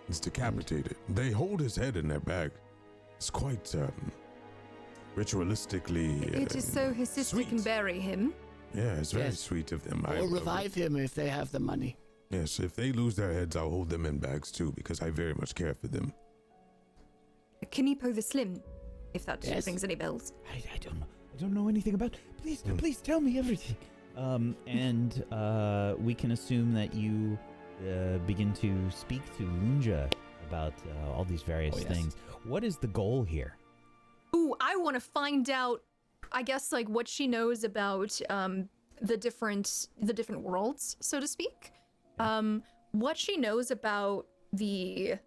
He's decapitated. They hold his head in their bag. It's quite ritualistically. It is so his sister can sweet. bury him. Yeah, it's very Yes. sweet of them. Or revive him if they have the money. Yes, if they lose their heads, I'll hold them in bags too, because I very much care for them. Kinipo the Slim, if that Yes. rings any bells. I don't know. I don't know anything about. Please tell me everything. And we can assume that you begin to speak to Lunja about all these various Oh, yes. things. What is the goal here? Ooh, I want to find out, I guess, like what she knows about the different worlds, so to speak. What she knows about the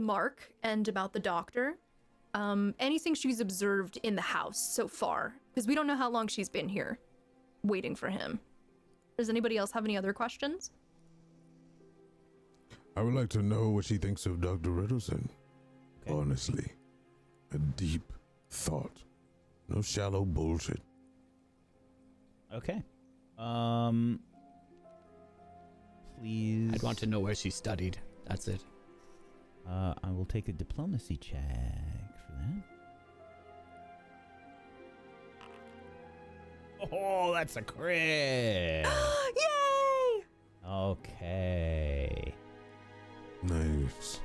mark and about the doctor. Anything she's observed in the house so far, because we don't know how long she's been here, waiting for him. Does anybody else have any other questions? I would like to know what she thinks of Dr. Ritalson. Okay. Honestly. A deep thought. No shallow bullshit. Okay. Please. I'd want to know where she studied. That's it. I will take a diplomacy check for that. Oh, that's a crit. Yay! Okay. Nice.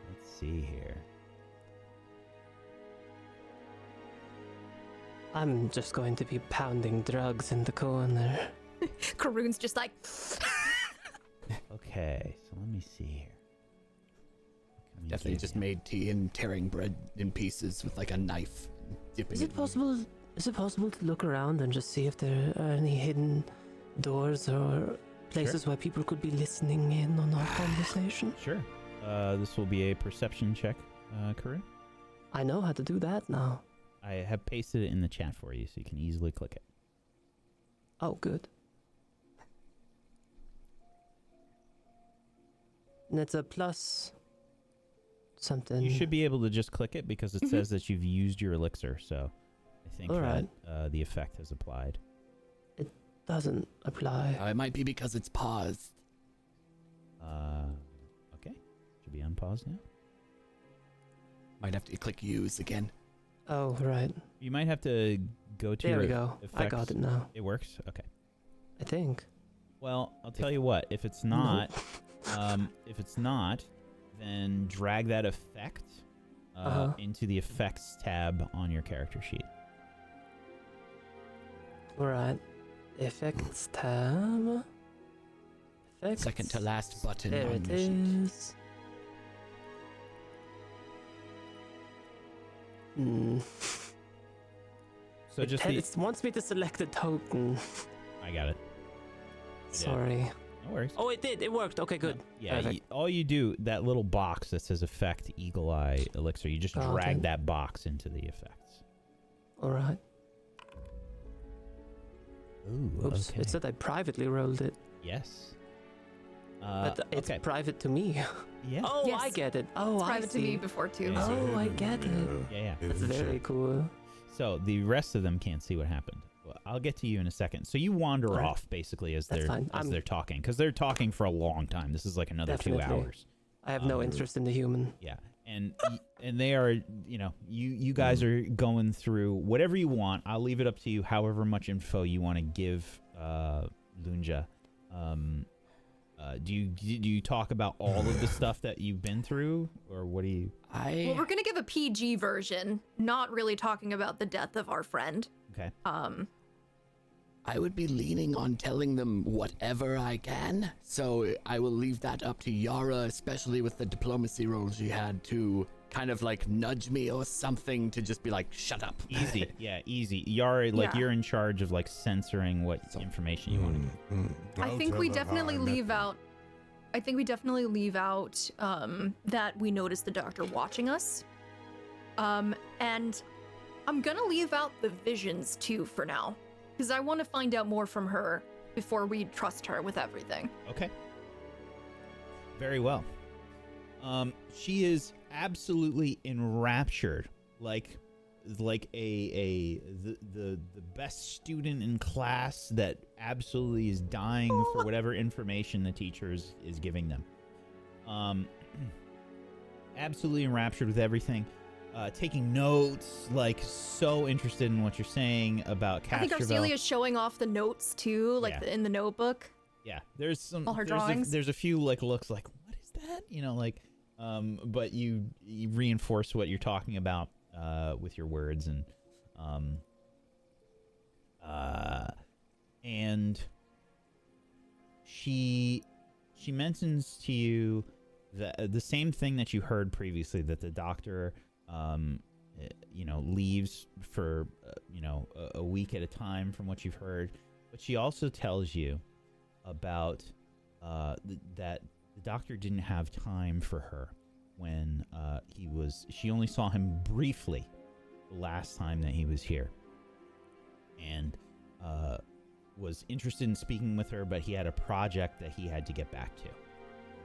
Let's see here. I'm just going to be pounding drugs in the corner. Karoon's just like, Okay, so let me see here. What can we Definitely give just you? made tea and tearing bread in pieces with like a knife. Dipping Is it in- possible? Is it possible to look around and just see if there are any hidden doors or places where people could be listening in on our conversation? Sure. This will be a perception check, Karun. I know how to do that now. I have pasted it in the chat for you, so you can easily click it. Oh, good. And it's a plus something. You should be able to just click it because it Mhm. says that you've used your elixir, so I think Alright. that the effect has applied. Doesn't apply. It might be because it's paused. Okay. Should be unpaused now. Might have to click use again. Oh, right. You might have to go to There your we go. I effects. got it now. It works? Okay. I think. Well, I'll tell you what. If it's No. not, then drag that effect into the effects tab on your character sheet. Alright. Effects tab. Effects. Second to last button There on it your sheet. is. Hmm. So just It wants me to select a token. I got it. Sorry. No worries. Oh, it did. It worked. Okay, good. Yeah, Perfect. all you do, that little box that says effect Eagle Eye Elixir, you just Got drag it. that box into the effects. Alright. Ooh, Oops. okay. It said I privately rolled it. Yes. But it's okay. private to me. Yeah. Oh, Yes. I get it. Oh, it's I private to see. me before too. Yeah. Oh, I get it. Yeah. That's very cool. So the rest of them can't see what happened. Well, I'll get to you in a second. So you wander Alright. off basically as That's fine. they're talking, because they're talking for a long time. This is like another Definitely. 2 hours. I have no Um, interest in the human. Yeah. and they are, you guys are going through whatever you want. I'll leave it up to you, however much info you want to give Lunja. Do you talk about all of the stuff that you've been through, or what do you? Well, we're gonna give a PG version, not really talking about the death of our friend. Okay. I would be leaning on telling them whatever I can, so I will leave that up to Yara, especially with the diplomacy role she had, to kind of like nudge me or something to just be like, shut up. Easy, yeah, easy. Yara, you're in charge of like censoring what information you want to give. I think we definitely leave out. I think we definitely leave out that we noticed the doctor watching us, and I'm gonna leave out the visions too for now. Because I want to find out more from her before we trust her with everything. Okay. Very well. She is absolutely enraptured, like the best student in class that absolutely is dying for whatever information the teacher is giving them. Absolutely enraptured with everything. Taking notes, like so interested in what you're saying about Castroville. I think Arcelia's showing off the notes too, like in the notebook. Yeah, there's some all her drawings. There's a few like looks like, what is that? But you reinforce what you're talking about with your words, and she mentions to you the same thing that you heard previously, that the doctor leaves for a week at a time from what you've heard, but she also tells you about that the doctor didn't have time for her when she only saw him briefly the last time that he was here, and was interested in speaking with her, but he had a project that he had to get back to,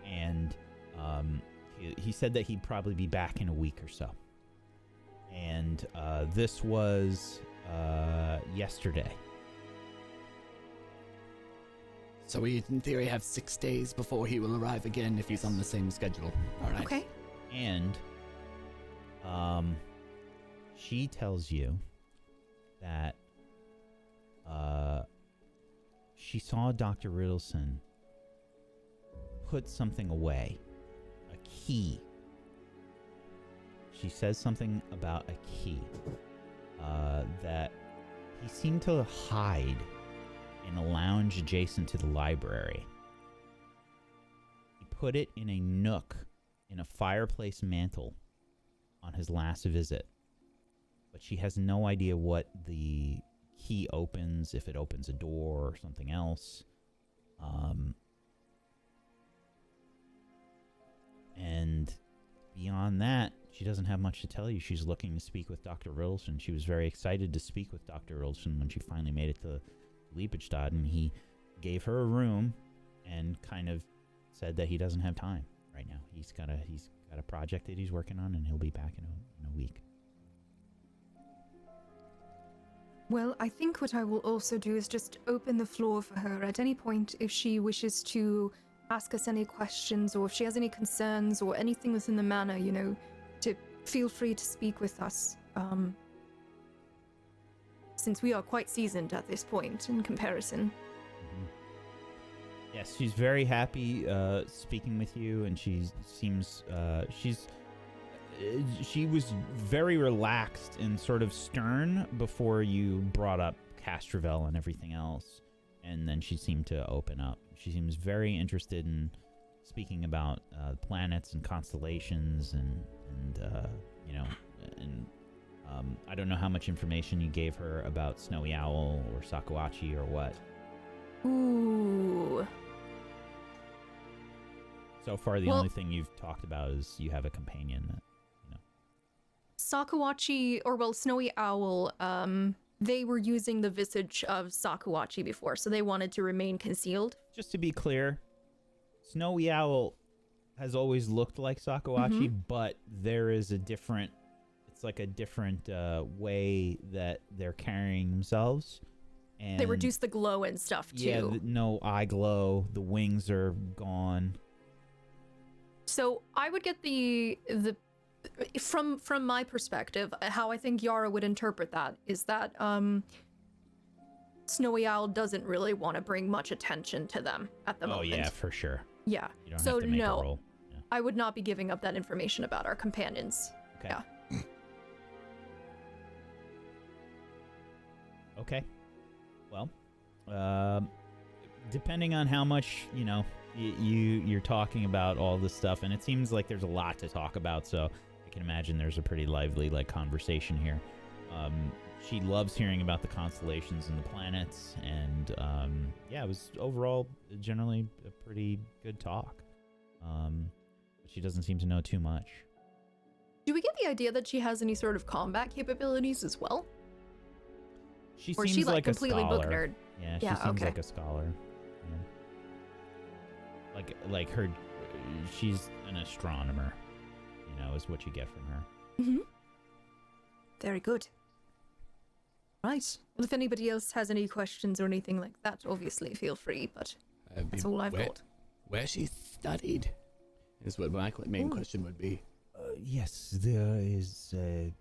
and he said that he'd probably be back in a week or so. And this was yesterday. So we, in theory, have 6 days before he will arrive again if he's on the same schedule. All right. Okay. And she tells you that she saw Dr. Ritalson put something away, a key. She says something about a key that he seemed to hide in a lounge adjacent to the library. He put it in a nook in a fireplace mantle on his last visit, but she has no idea what the key opens, if it opens a door or something else. And beyond that, she doesn't have much to tell you. She's looking to speak with Dr. Ritalson. She was very excited to speak with Dr. Ritalson when she finally made it to Liebestad, and he gave her a room and kind of said that he doesn't have time right now. He's got a project that he's working on, and he'll be back in a week. Well, I think what I will also do is just open the floor for her at any point if she wishes to ask us any questions, or if she has any concerns or anything within the manor, to feel free to speak with us. Since we are quite seasoned at this point in comparison. Mm-hmm. Yes, she's very happy speaking with you, and she seems she was very relaxed and sort of stern before you brought up Castroville and everything else, and then she seemed to open up. She seems very interested in speaking about planets and constellations, and I don't know how much information you gave her about Snowy Owl or Sakuachi or what. Ooh. So far, the only thing you've talked about is you have a companion that, Sakuachi, Snowy Owl, they were using the visage of Sakuachi before, so they wanted to remain concealed. Just to be clear, Snowy Owl has always looked like Sakuachi, but there is a different way that they're carrying themselves. And they reduce the glow and stuff too. Yeah, no eye glow. The wings are gone. So I would get the from my perspective, how I think Yara would interpret that is that Snowy Owl doesn't really want to bring much attention to them at the moment. Oh yeah, for sure. Yeah. You don't So have to make a no, roll. Yeah. I would not be giving up that information about our companions. Okay. Yeah. Okay. Well, depending on how much you're talking about all this stuff, and it seems like there's a lot to talk about, so I can imagine there's a pretty lively conversation here. She loves hearing about the constellations and the planets, and it was overall generally a pretty good talk. But she doesn't seem to know too much. Do we get the idea that she has any sort of combat capabilities as well? She Or is seems she like completely a book scholar. nerd? Yeah, she Yeah, seems okay. like a scholar. Yeah. Like her, she's an astronomer. Is what you get from her. Mm-hmm. Very good. Right. Well, if anybody else has any questions or anything like that, obviously feel free, but that's all I've got. Where she studied is what my main question would be. Yes, there is a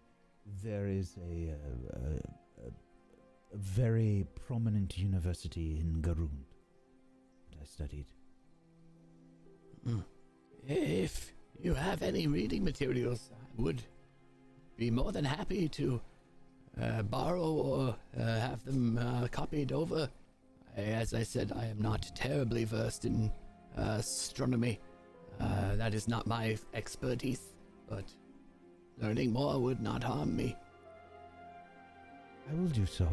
very prominent university in Garoon that I studied. If you have any reading materials, I would be more than happy to borrow or have them copied over. As I said, I am not terribly versed in astronomy. That is not my expertise, but learning more would not harm me. I will do so.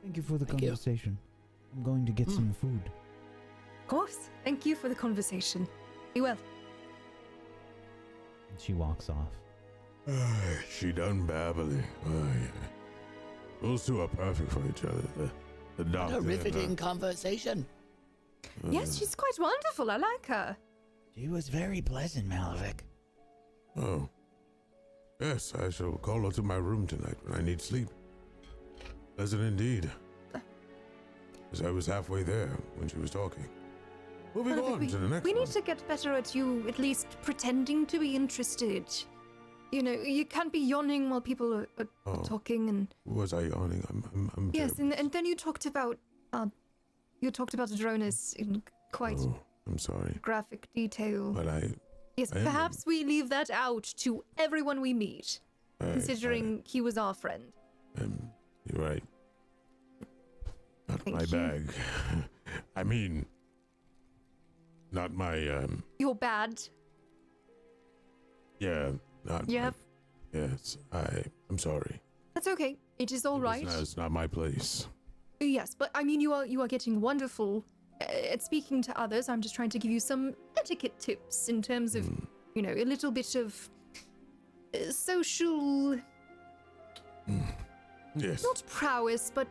Thank you for the Thank you. conversation. I'm going to get some food. Of course. Thank you for the conversation. Be well. And she walks off. She done babbling. Those two are perfect for each other. The What doctor. a riveting conversation. Yes, she's quite wonderful. I like her. She was very pleasant, Malevich. Oh. Yes, I shall call her to my room tonight when I need sleep. Pleasant indeed. As I was halfway there when she was talking. Moving Well, on to the next we one. need to get better at you at least pretending to be interested. You can't be yawning while people are talking and... Was I yawning? I'm Yes, terrible. and then you talked about Adronis in quite Oh, I'm sorry. graphic detail. But Yes, I am- perhaps we leave that out to everyone we meet, considering he was our friend. You're right. Not Thank my you. bag. I mean, not my, You're bad. yeah, not Yeah, my, yes, I'm sorry. that's okay. It is all right. It's not my place. Yes, but I mean, you are getting wonderful at speaking to others. I'm just trying to give you some etiquette tips in terms of, a little bit of social, Yes. not prowess, but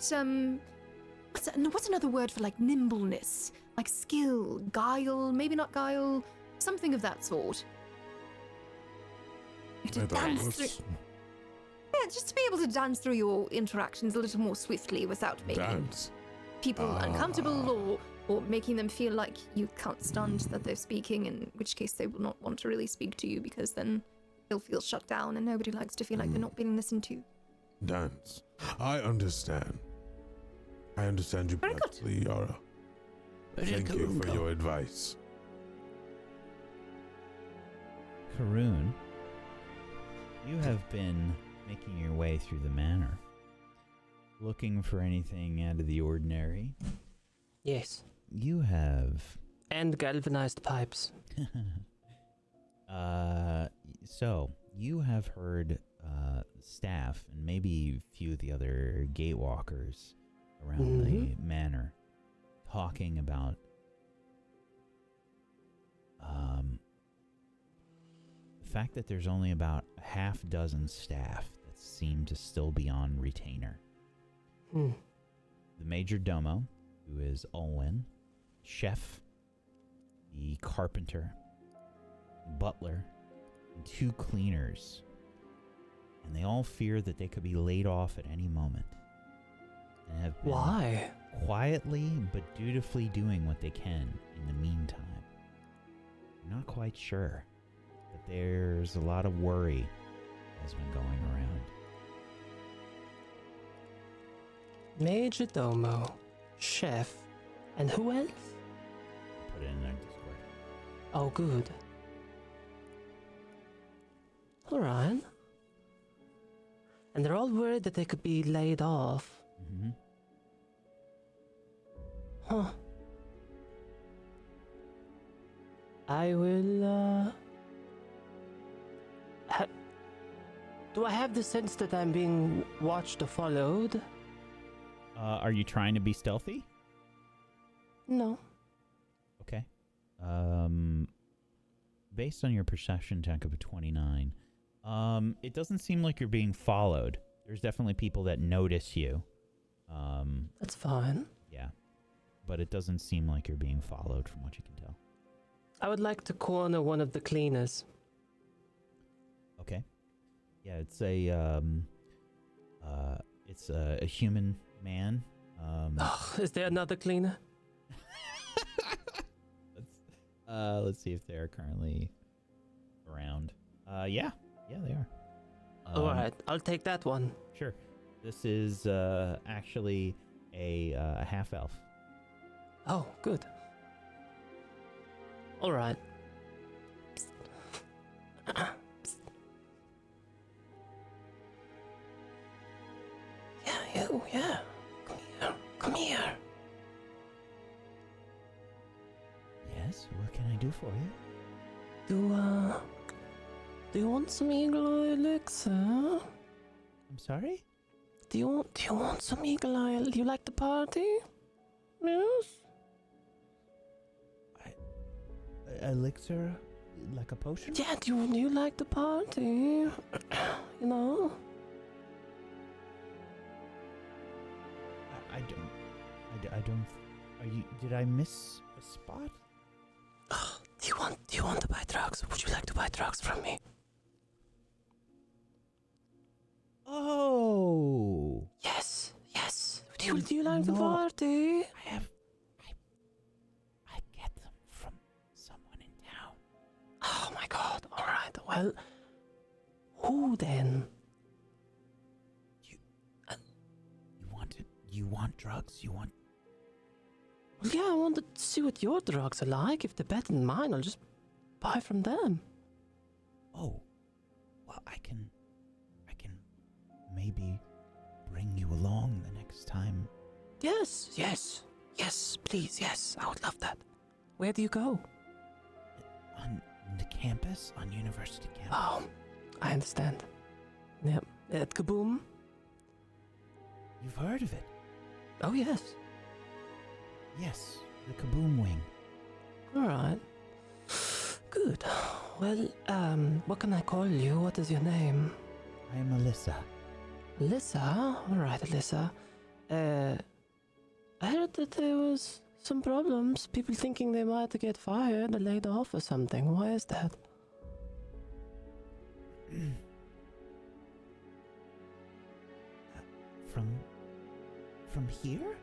what's another word for like nimbleness, like skill, guile, maybe not guile, something of that sort. To I thought it dance was- through, yeah, just to be able to dance through your interactions a little more swiftly without making Dance. people uncomfortable or making them feel like you can't stand that they're speaking, in which case they will not want to really speak to you because then they'll feel shut down and nobody likes to feel like they're not being listened to. Dance. I understand. I understand you Very good. perfectly, Yara. Where did Thank you Karoon for go? your advice. Karoon, you have been making your way through the manor, looking for anything out of the ordinary. Yes. You have... And galvanized pipes. So, you have heard staff and maybe a few of the other Gatewalkers around the manor talking about the fact that there's only about a half dozen staff that seem to still be on retainer. Hmm. The major domo, who is Olwen, chef, the carpenter, butler, and 2 cleaners. And they all fear that they could be laid off at any moment. And have been Why? quietly but dutifully doing what they can in the meantime. You're not quite sure. But there's a lot of worry has been going around. Major Domo, Chef, and who else? Put it in their Discord. Oh, good. Alright. And they're all worried that they could be laid off. Mm-hmm. Huh. I will, do I have the sense that I'm being watched or followed? Are you trying to be stealthy? No. Okay. Based on your perception check of a 29, it doesn't seem like you're being followed. There's definitely people that notice you. That's fine. Yeah. But it doesn't seem like you're being followed from what you can tell. I would like to corner one of the cleaners. Okay. Yeah, it's a human man. Is there another cleaner? Let's see if they're currently around. Yeah, they are. Alright, I'll take that one. Sure. This is actually a half elf. Oh, good. Alright. Yeah, you, yeah. Come here. Yes, what can I do for you? Do you want some eagle eye elixir? I'm sorry? Do you want some eagle eye? Do you like the party? Yes? Elixir? Like a potion? Yeah, do you like the party? You know? I don't. Did I miss a spot? Do you want to buy drugs? Would you like to buy drugs from me? Oh! Yes. Do you like the party? I get them from someone in town. Oh my god, alright. Well, who then? You want drugs? You want... Well, yeah, I wanted to see what your drugs are like. If they're better than mine, I'll just buy from them. Oh, well, I can maybe bring you along the next time. Yes, please, yes. I would love that. Where do you go? On the campus, on university campus. Oh, I understand. Yep. At Kaboom? You've heard of it? Oh, yes. Yes, the Kaboom Wing. Alright. Good. Well, what can I call you? What is your name? I am Alyssa. Alyssa? Alright, Alyssa. I heard that there was some problems. People thinking they might get fired or laid off or something. Why is that? From here?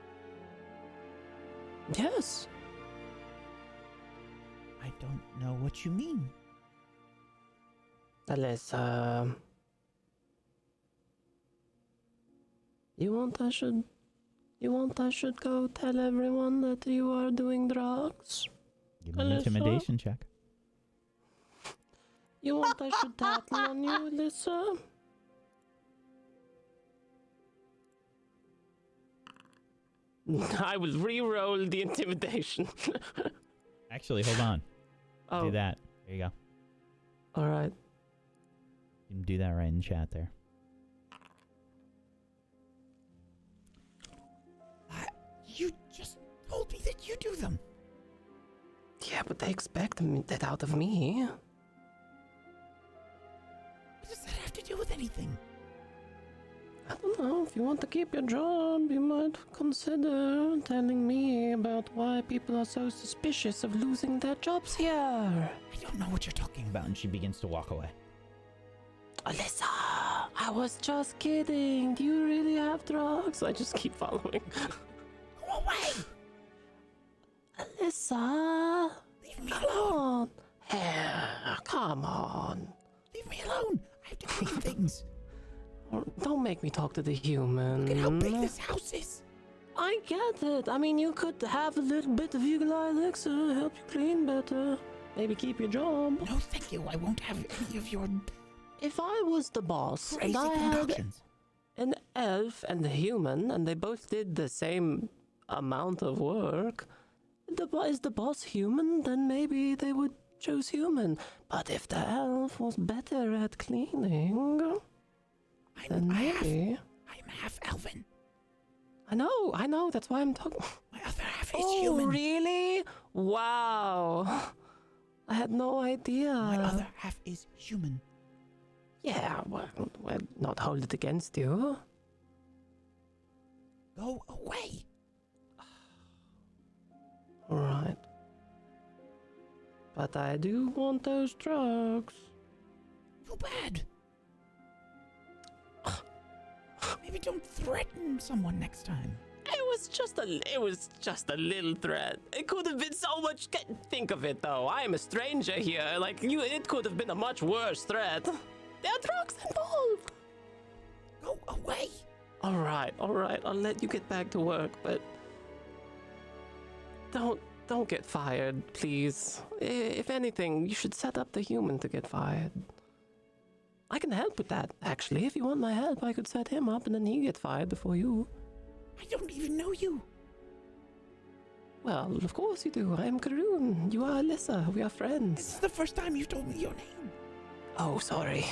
Yes. I don't know what you mean. Alyssa. You want I should go tell everyone that you are doing drugs? Give me an Alyssa? intimidation check. You want I should tattle on you, Alyssa? I will re-roll the intimidation. Actually, hold on. Oh, Do that. There you go. alright. You can do that right in chat there. You just told me that you do them. Yeah, but they expect that out of me. What does that have to do with anything? I don't know, if you want to keep your job, you might consider telling me about why people are so suspicious of losing their jobs here. I don't know what you're talking about. And she begins to walk away. Alyssa, I was just kidding. Do you really have drugs? I just keep following. Go away! Alyssa, Leave me come alone. on. Come on. Leave me alone. I have to clean things. Don't make me talk to the human. Look at how big this house is. I get it. I mean, you could have a little bit of eagle eye elixir, help you clean better. Maybe keep your job. No, thank you. I won't have any of your If I was the boss crazy and I had concoctions. an elf and a human and they both did the same amount of work, is the boss human? Then maybe they would choose human. But if the elf was better at cleaning, then maybe. I'm half elven. I know, that's why I'm talking. My other half is Oh, human. really? Wow. I had no idea. My other half is human. Yeah, well, not hold it against you. Go away. Alright. But I do want those drugs. Too bad. Maybe don't threaten someone next time. It was just a little threat. It could have been so much. Think of it though. I am a stranger here. Like you, it could have been a much worse threat. There are drugs involved. Go away. All right. I'll let you get back to work, but don't get fired, please. If anything, you should set up the human to get fired. I can help with that, actually. If you want my help, I could set him up and then he get fired before you. I don't even know you. Well, of course you do. I am Karoon. You are Alyssa. We are This is friends. the first time you've told me your name. Oh, sorry.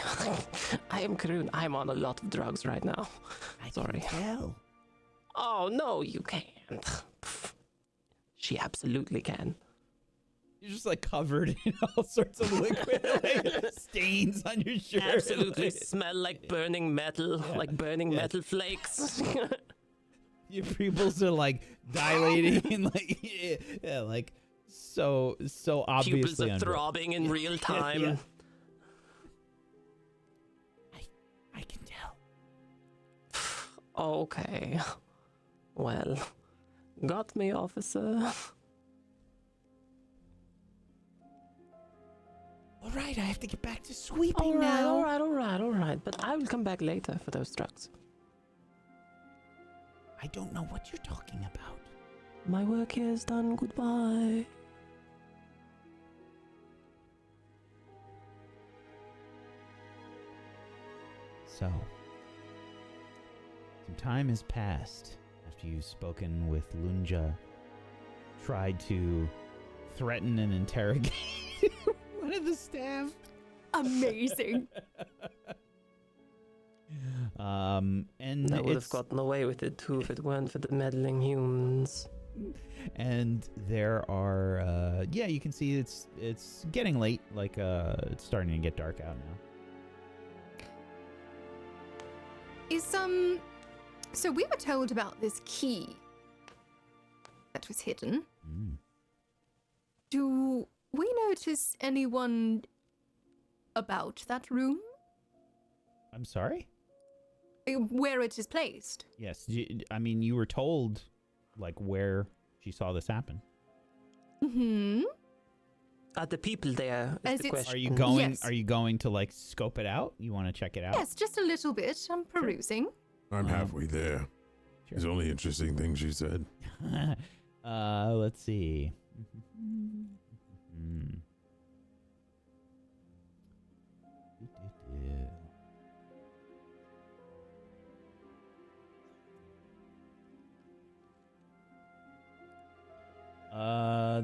I am Karoon. I'm on a lot of drugs right now. Sorry. Can tell. Oh, no, you can't. She absolutely can. You're just like covered in all sorts of liquid, like stains on your shirt. Absolutely like, smell like burning metal, like burning metal flakes. your pupils are like dilating and like yeah, like so obviously. Pupils are under- throbbing in real time. yeah. I can tell. Okay. Well, got me, officer. All right, I have to get back to sweeping All now. right. But I will come back later for those drugs. I don't know what you're talking about. My work here is done. Goodbye. So, some time has passed after you've spoken with Lunja, tried to threaten and interrogate one of the staff. Amazing. And I would it's have gotten away with it too if it weren't for the meddling humans. and there are you can see it's getting late, like it's starting to get dark out now. Is so we were told about this key that was hidden. Do we notice anyone about that room? I'm sorry? Where it is placed? Yes, I mean, you were told like where she saw this happen. Mm-hmm. Are the people there? Is As the it's- question. Are you going? Yes. Are you going to like scope it out? You want to check it out? Yes, just a little bit. I'm perusing. I'm halfway there. Sure. There's only interesting things she said. Let's see.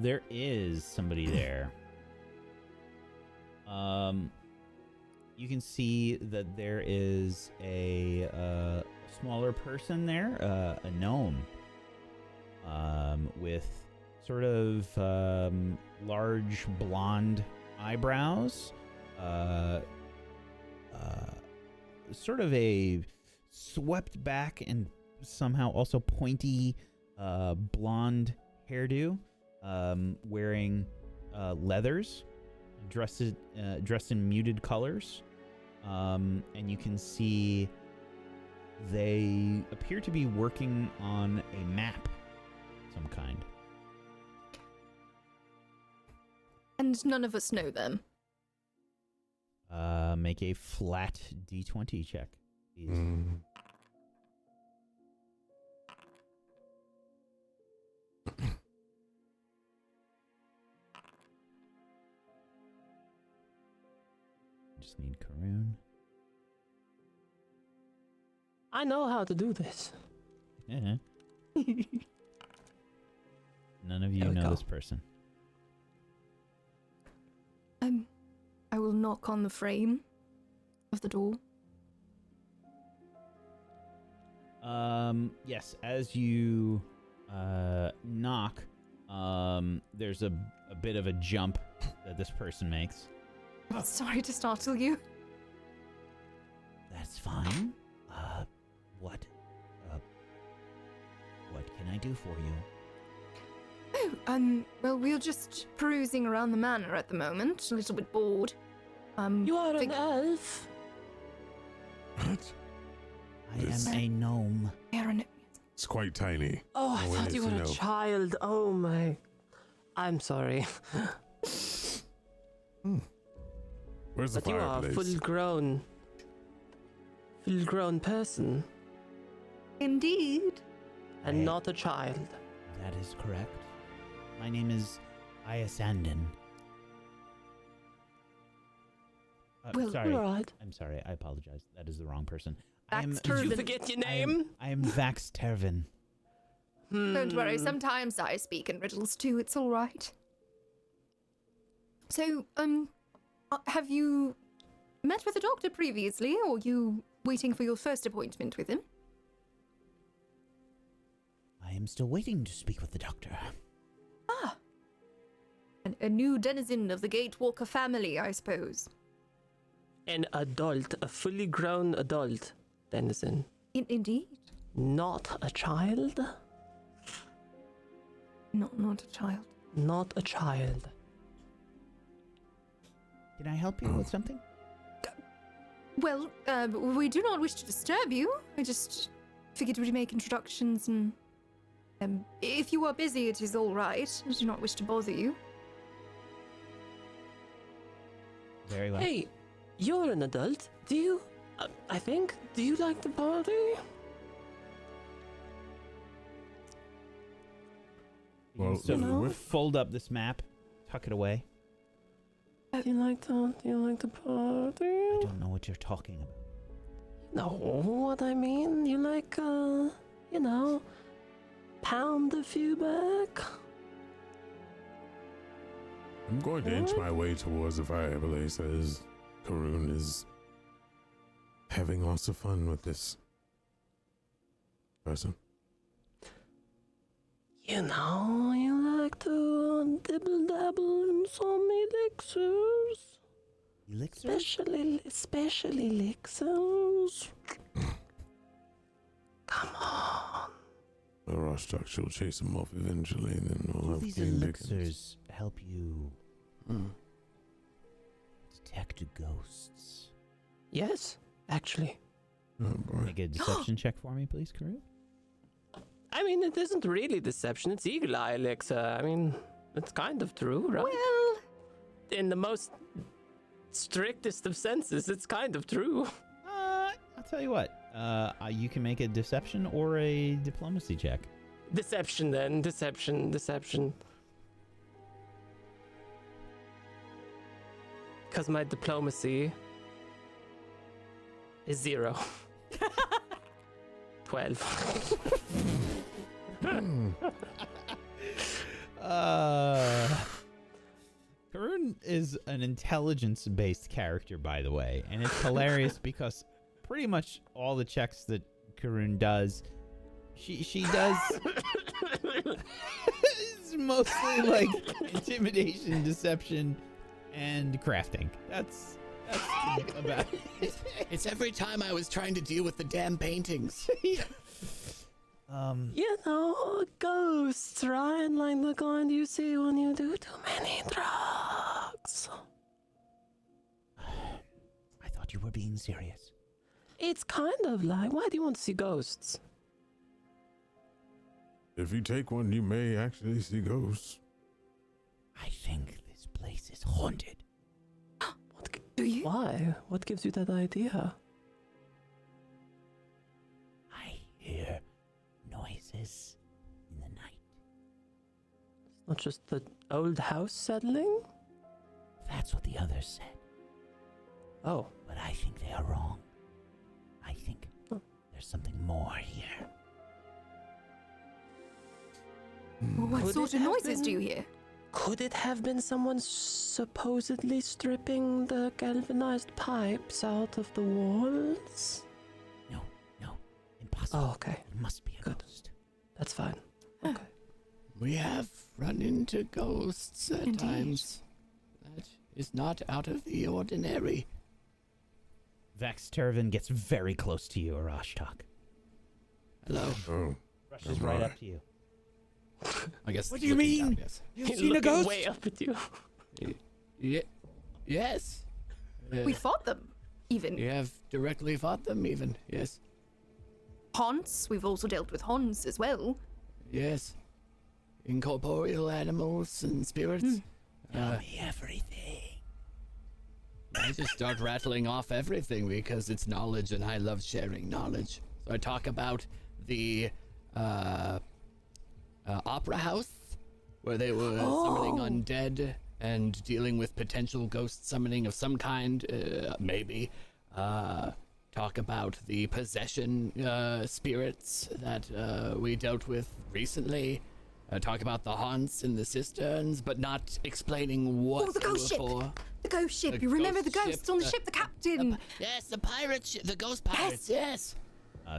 There is somebody there. You can see that there is a smaller person there, a gnome, with sort of large blonde eyebrows, sort of a swept back and somehow also pointy blonde hairdo, wearing leathers, dressed in muted colors, and you can see they appear to be working on a map of some kind. And none of us know them. Make a flat D20 check, please. Just need Karun. I know how to do this. Yeah. None of you There we know go. this person. I will knock on the frame of the door. Yes, as you knock, there's a bit of a jump that this person makes. Sorry to startle you. That's fine. What can I do for you? Oh, well, we're just perusing around the manor at the moment, a little bit bored. You are an think- elf. What? I am a gnome. It's quite tiny. Oh, I Oh, thought it you is were an a elf. child. Oh my. I'm sorry. Where's the But you are a fireplace? full-grown person, Indeed. and Hey. not a child. That is correct. My name is Ayasandin. Well, sorry. All right. I'm sorry. I apologize. That is the wrong person. Baxter- Did you Tervin. forget your name? I am Wacksteven. Don't worry, Hmm. sometimes I speak in riddles too, it's alright. So, have you met with the doctor previously, or you waiting for your first appointment with him? I am still waiting to speak with the doctor. Ah. A new denizen of the Gatewalker family, I suppose. An adult, a fully grown adult, Denizen. Indeed. Not a child? Not a child. Not a child. Can I help you with something? Well, we do not wish to disturb you. I just figured we'd make introductions and... if you are busy, it is all right. I do not wish to bother you. Very well. Hey, you're an adult. Do you... do you like to party? Well, so no. fold up this map, tuck it away. Do you like to party? I don't know what you're talking about. No, what I mean, you like, pound a few back? I'm going to inch my way towards the fireplace as Karun is having lots of fun with this person. You like to dibble-dabble in some elixirs. Elixir? Especially elixirs. Come on. The Rostock will chase him off eventually, and then we'll Do have these clean pickings. elixirs help you detect ghosts? Yes, actually. Oh boy. Make a deception check for me, please, Karun. I mean, it isn't really deception, it's eagle eye elixir. I mean, it's kind of true, right? Well, In the most strictest of senses, it's kind of true. I'll tell you what. You can make a deception or a diplomacy check. Deception, then. Deception. Because my diplomacy is 0. 12. Karun is an intelligence-based character, by the way, and it's hilarious because pretty much all the checks that Karun does, she does. It's mostly like intimidation, deception, and crafting. That's about it. It's every time I was trying to deal with the damn paintings. Ghosts, right? Like the kind you see when you do too many drugs. I thought you were being serious. It's kind of like, why do you want to see ghosts? If you take one, you may actually see ghosts. I think this place place is haunted. Do you? Why? What gives you that idea? I hear noises in the night. Not just the old house settling? That's what the others said. Oh. But I think they are wrong. I think there's something more here. What Could sort it of have noises do you been- hear? Could it have been someone supposedly stripping the galvanized pipes out of the walls? No, impossible. Oh, okay. It must be a Good. ghost. That's fine. Okay. We have run into ghosts at Indeed. times. That is not out of the ordinary. Vaxtervin gets very close to you, Arashtak. Hello. Oh, Rushes Am right I? up to you. I guess. What do you looking mean? down, yes. You've He's seen a looking ghost? way up at you. Yes. We fought them, even. You have directly fought them, even. Yes. Haunts. We've also dealt with haunts as well. Yes. Incorporeal animals and spirits. Tell me everything. I just start rattling off everything because it's knowledge and I love sharing knowledge. So I talk about the opera house where they were summoning undead and dealing with potential ghost summoning of some kind, maybe. Talk about the possession spirits that we dealt with recently. Talk about the haunts and the cisterns, but not explaining what the they were ghost ship. for. The ghost ship. The You remember the ghost ghosts ship, on the ship, the captain. Yes, the pirate ship, the ghost pirates, yes.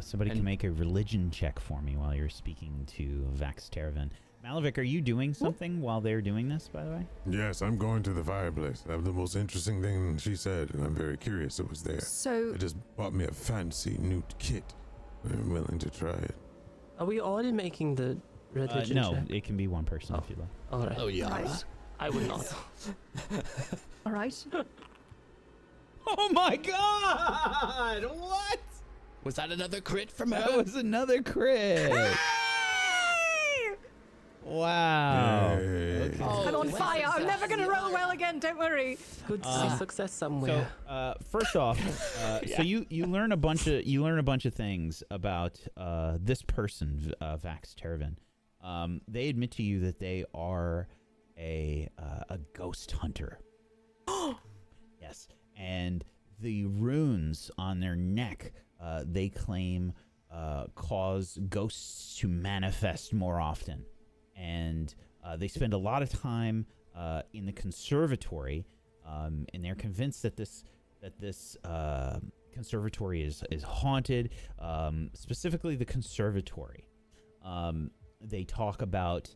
Somebody can make a religion check for me while you're speaking to Vaxtervin. Malavik, are you doing something while they're doing this, by the way? yes, I'm going to the fireplace. That was the most interesting thing she said, and I'm very curious it was there. So, I just bought me a fancy new kit. I'm willing to try it. Are we all making the religion No, check? it can be one person if you like. All right. Oh, Yara. Right. I would not. all right. Oh my god! What? Was that another crit from her? That was another crit. Wow. Yay. I'm on fire. I'm never going to roll well again. Don't worry. Good to see success somewhere. So, first off, so you learn a bunch of things about this person, Vaxtervin. They admit to you that they are a ghost hunter. Yes, and the runes on their neck, they claim, cause ghosts to manifest more often, and they spend a lot of time in the conservatory, and they're convinced that this conservatory is haunted. Specifically, the conservatory. They talk about.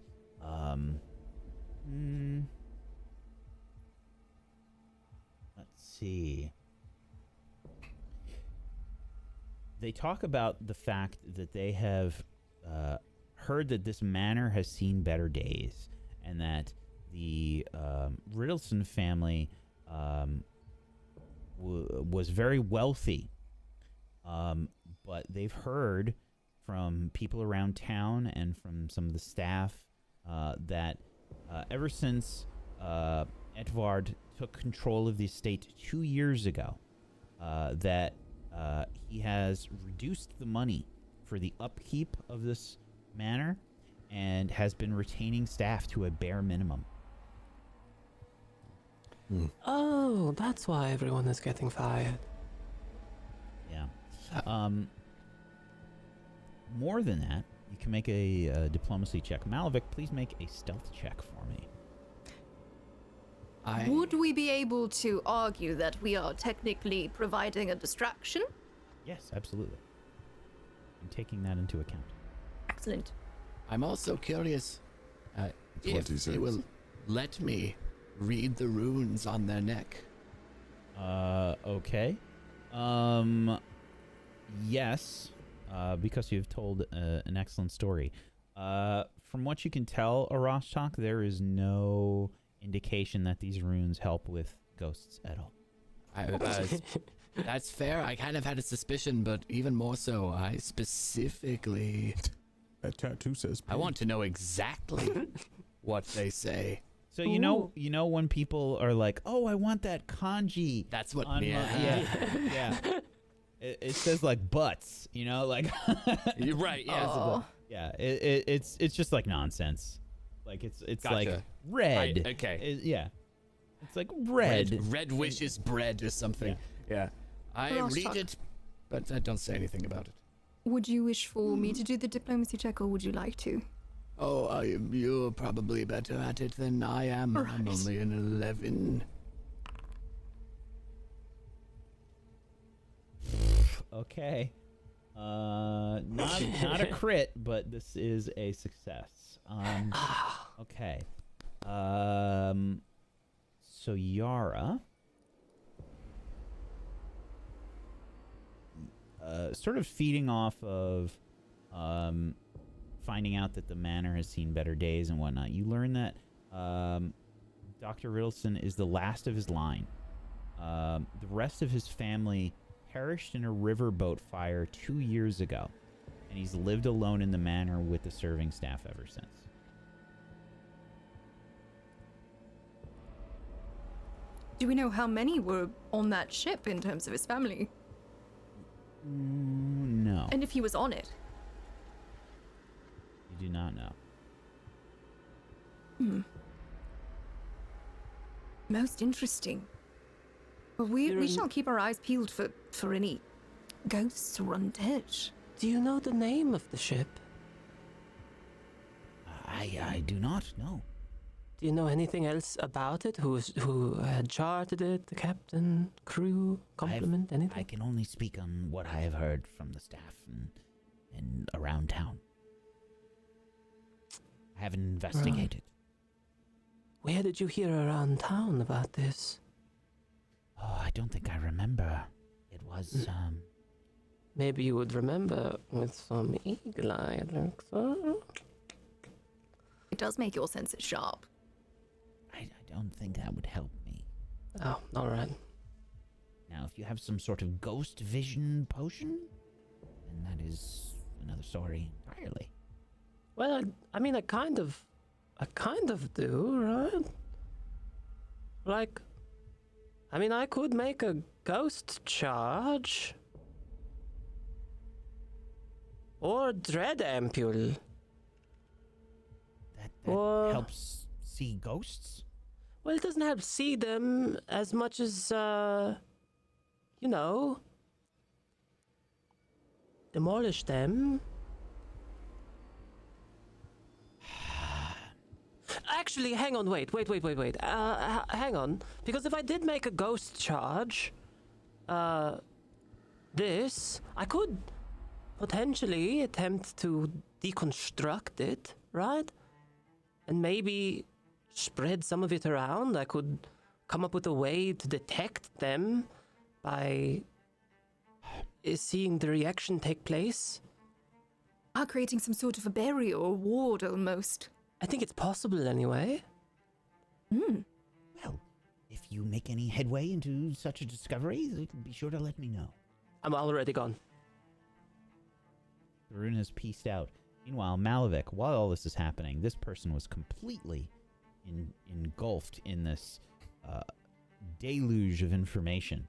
Let's see. They talk about the fact that they have heard that this manor has seen better days, and that the Ritalson family was very wealthy, but they've heard from people around town and from some of the staff that ever since Edvard took control of the estate 2 years ago, that he has reduced the money for the upkeep of this manor and has been retaining staff to a bare minimum. Oh, that's why everyone is getting fired. Yeah. More than that, you can make a diplomacy check. Malavik, please make a stealth check for me. Would we be able to argue that we are technically providing a distraction? Yes, absolutely. I'm taking that into account. Excellent. I'm also curious if 26. they will let me read the runes on their neck. Okay. Yes, because you've told an excellent story. From what you can tell, Arashtak, there is no indication that these runes help with ghosts at all. That's fair. I kind of had a suspicion, but even more so, I specifically... That tattoo says. I want to know exactly what they say. So you know when people are like, "Oh, I want that kanji." That's what. on Yeah. yeah. It says like butts, like. You're right. Yeah. Oh. Yeah. It's just like nonsense. Like it's Gotcha. like red. Okay. Yeah. It's like red. Red wishes bread or something. Yeah. I Last read talk. it, but I don't say anything about it. Would you wish for me to do the diplomacy check, or would you like to? Oh, you're probably better at it than I am. I'm Right. only an 11. Okay. Not a crit, but this is a success. Okay. So Yara, sort of feeding off of finding out that the manor has seen better days and whatnot, you learn that Dr. Ritalson is the last of his line. The rest of his family perished in a riverboat fire 2 years ago, and he's lived alone in the manor with the serving staff ever since. Do we know how many were on that ship in terms of his family? No, And if he was on it? you do not know. Most interesting. But we shall keep our eyes peeled for any ghosts or undead. Do you know the name of the ship? I do not know. Do you know anything else about it? Who had chartered it? The captain, crew, complement, anything? I can only speak on what I have heard from the staff and around town. I haven't investigated. Where did you hear around town about this? Oh, I don't think I remember. It was, Maybe you would remember with some eagle eye, Alexa. It does make your senses sharp. I don't think that would help me. Oh, all right. Now, if you have some sort of ghost vision potion, then that is another story entirely. Well, I mean, I kind of do, right? Like, I mean, I could make a ghost charge. Or dread ampule. That Or- helps see ghosts? Well, it doesn't help see them as much as, demolish them. Actually, hang on, wait. Hang on. Because if I did make a ghost charge, I could potentially attempt to deconstruct it, right? And maybe spread some of it around. I could come up with a way to detect them by seeing the reaction take place. Creating some sort of a barrier or ward almost. I think it's possible anyway. Well, if you make any headway into such a discovery, be sure to let me know. I'm already gone. The rune has pieced out. Meanwhile, Malavik, while all this is happening, this person was completely engulfed in this deluge of information.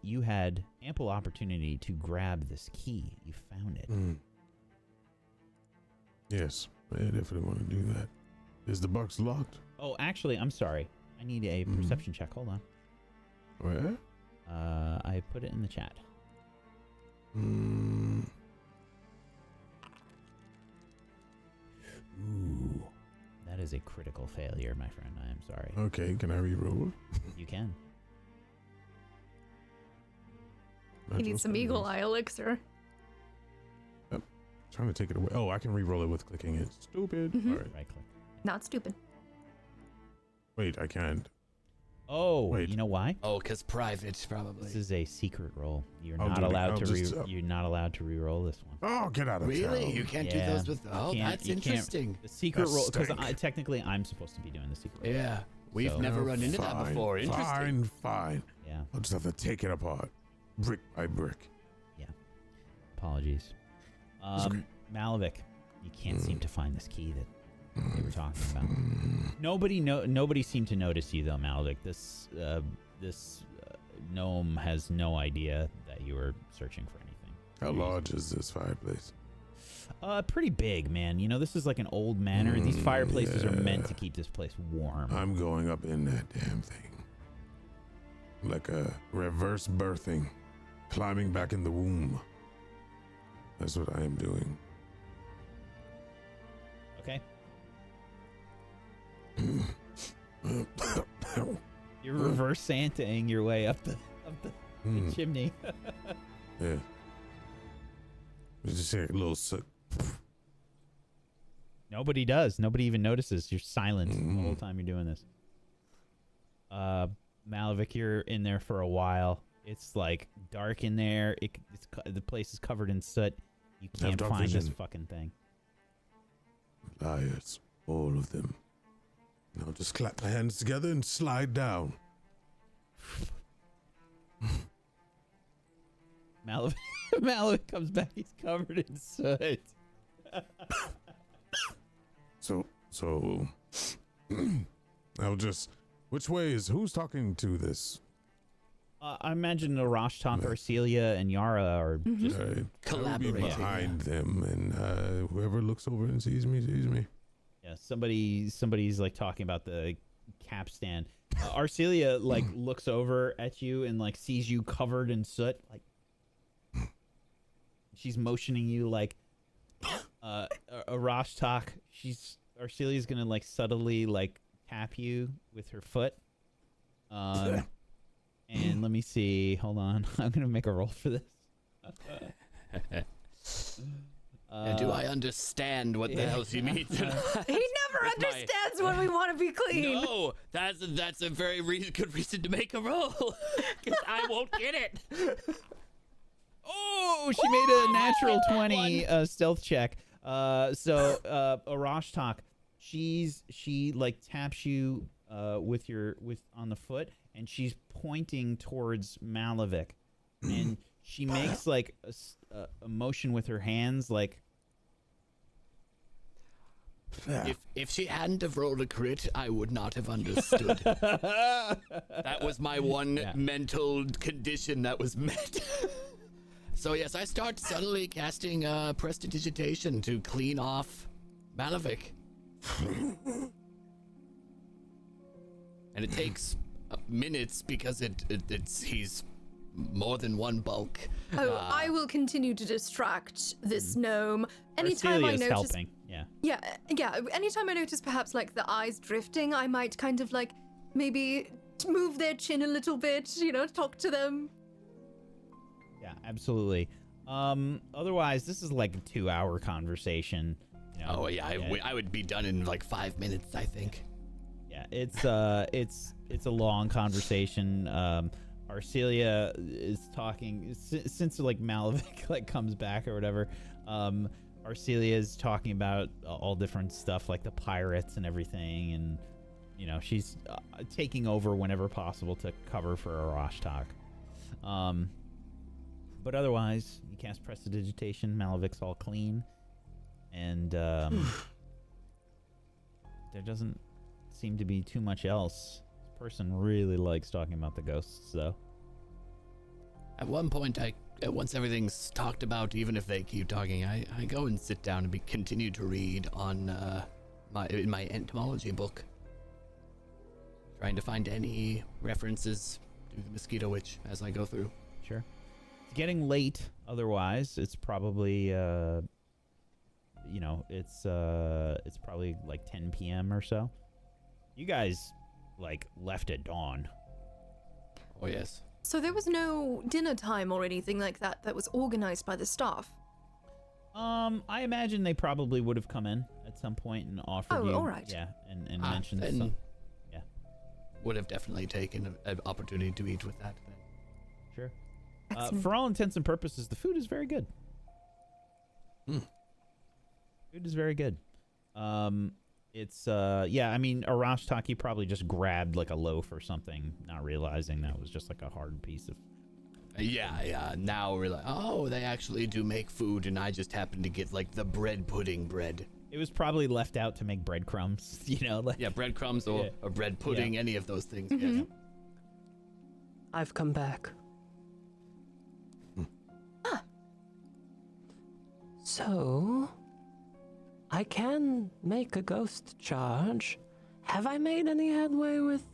You had ample opportunity to grab this key. You found it. Yes, I definitely want to do that. Is the box locked? Oh, actually, I'm sorry. I need a perception check. Hold on. Where? I put it in the chat. Ooh. That is a critical failure, my friend. I am sorry. Okay, can I re-roll? You can. You need some eagle eye elixir. Trying to take it away. Oh, I can re-roll it with clicking it. Stupid. Mhm. All right. Right click. Not stupid. Wait, I can't. Oh, Wait. you know why? Oh, because private, probably. This is a secret roll. You're I'll not do it. allowed I'll to just, you're not allowed to re-roll this one. Oh, get out of Really? town. You can't Yeah. do those with... Oh, can't- that's you can't- interesting. The secret That roll, because stank. technically I'm supposed to be doing the secret roll. Yeah. We've So- never Oh, run into that fine, before. Interesting. Fine. Yeah. I'll just have to take it apart, brick by brick. Apologies. It's okay. Malavik, you can't seem to find this key that they were talking about. Nobody seemed to notice you though, Malvik. This gnome has no idea that you were searching for anything. How large is this fireplace? Pretty big, man. You know, this is like an old manor. These fireplaces are meant yeah. to keep this place warm. I'm going up in that damn thing. Like a reverse birthing. Climbing back in the womb. That's what I am doing. Okay. You're reverse Santaing your way up the chimney. Yeah. Just hear a little suck. Nobody does. Nobody even notices. You're silent the whole time you're doing this. Malvik, you're in there for a while. It's like dark in there. The place is covered in soot. You can't find this fucking thing. Liars. All of them. And I'll just clap my hands together and slide down. Malvik comes back. He's covered in soot. So I'll just. Which way is who's talking to this? I imagine Arashtak, Arcelia, and Yara are just Collaborating. Behind them, and whoever looks over and sees me, sees me. yeah. Somebody's like talking about the capstan. Arcelia like looks over at you and like sees you covered in soot. Like she's motioning you like Arashtak. Arcelia's gonna like subtly like tap you with her foot. And let me see. Hold on. I'm going to make a roll for this. Do I understand what the hell she means? He never understands when we want to be clean. No, that's a very good reason to make a roll. Because I won't get it. Oh, she made a natural 20 stealth check. So Arashtak, she like taps you with on the foot, and she's pointing towards Malvik, and she makes like a motion with her hands, like. If she hadn't have rolled a crit, I would not have understood. That was my one mental condition that was met. So yes, I start subtly casting prestidigitation to clean off Malvik. And it takes minutes because he's more than one bulk. Oh, I will continue to distract this gnome. Anytime I Arcelia's notice, helping. Yeah. Yeah. Anytime I notice perhaps like the eyes drifting, I might kind of like maybe move their chin a little bit. You know, talk to them. Yeah, absolutely. Otherwise, this is like a 2-hour conversation. You know? Oh yeah, I would be done in like 5 minutes, I think. Yeah, it's a long conversation. Arcelia is talking since like Malvik like comes back or whatever. Arcelia is talking about all different stuff like the pirates and everything, and you know she's taking over whenever possible to cover for Arashtak. But otherwise, you cast prestidigitation. Malvik's all clean, and there doesn't seem to be too much else. This person really likes talking about the ghosts, though. At one point, once everything's talked about, even if they keep talking, I go and sit down and continue to read on in my entomology book, trying to find any references to the mosquito witch as I go through. Sure. It's getting late. Otherwise, it's probably it's probably like 10 p.m. or so. You guys like left at dawn. Oh yes. So there was no dinner time or anything like that was organized by the staff? I imagine they probably would have come in at some point and offered you. Oh, all right. Yeah, and mentioned then some. Yeah. Would have definitely taken an opportunity to eat with that then. Sure. Excellent. For all intents and purposes, the food is very good. Food is very good. It's I mean, Arashtak probably just grabbed like a loaf or something, not realizing that was just like a hard piece of. Yeah. Now we're like, oh, they actually do make food, and I just happen to get like the bread pudding bread. It was probably left out to make breadcrumbs, you know? Like, Yeah, breadcrumbs or bread pudding, any of those things. Mhm. Yes. I've come back. So, I can make a ghost charge. Have I made any headway with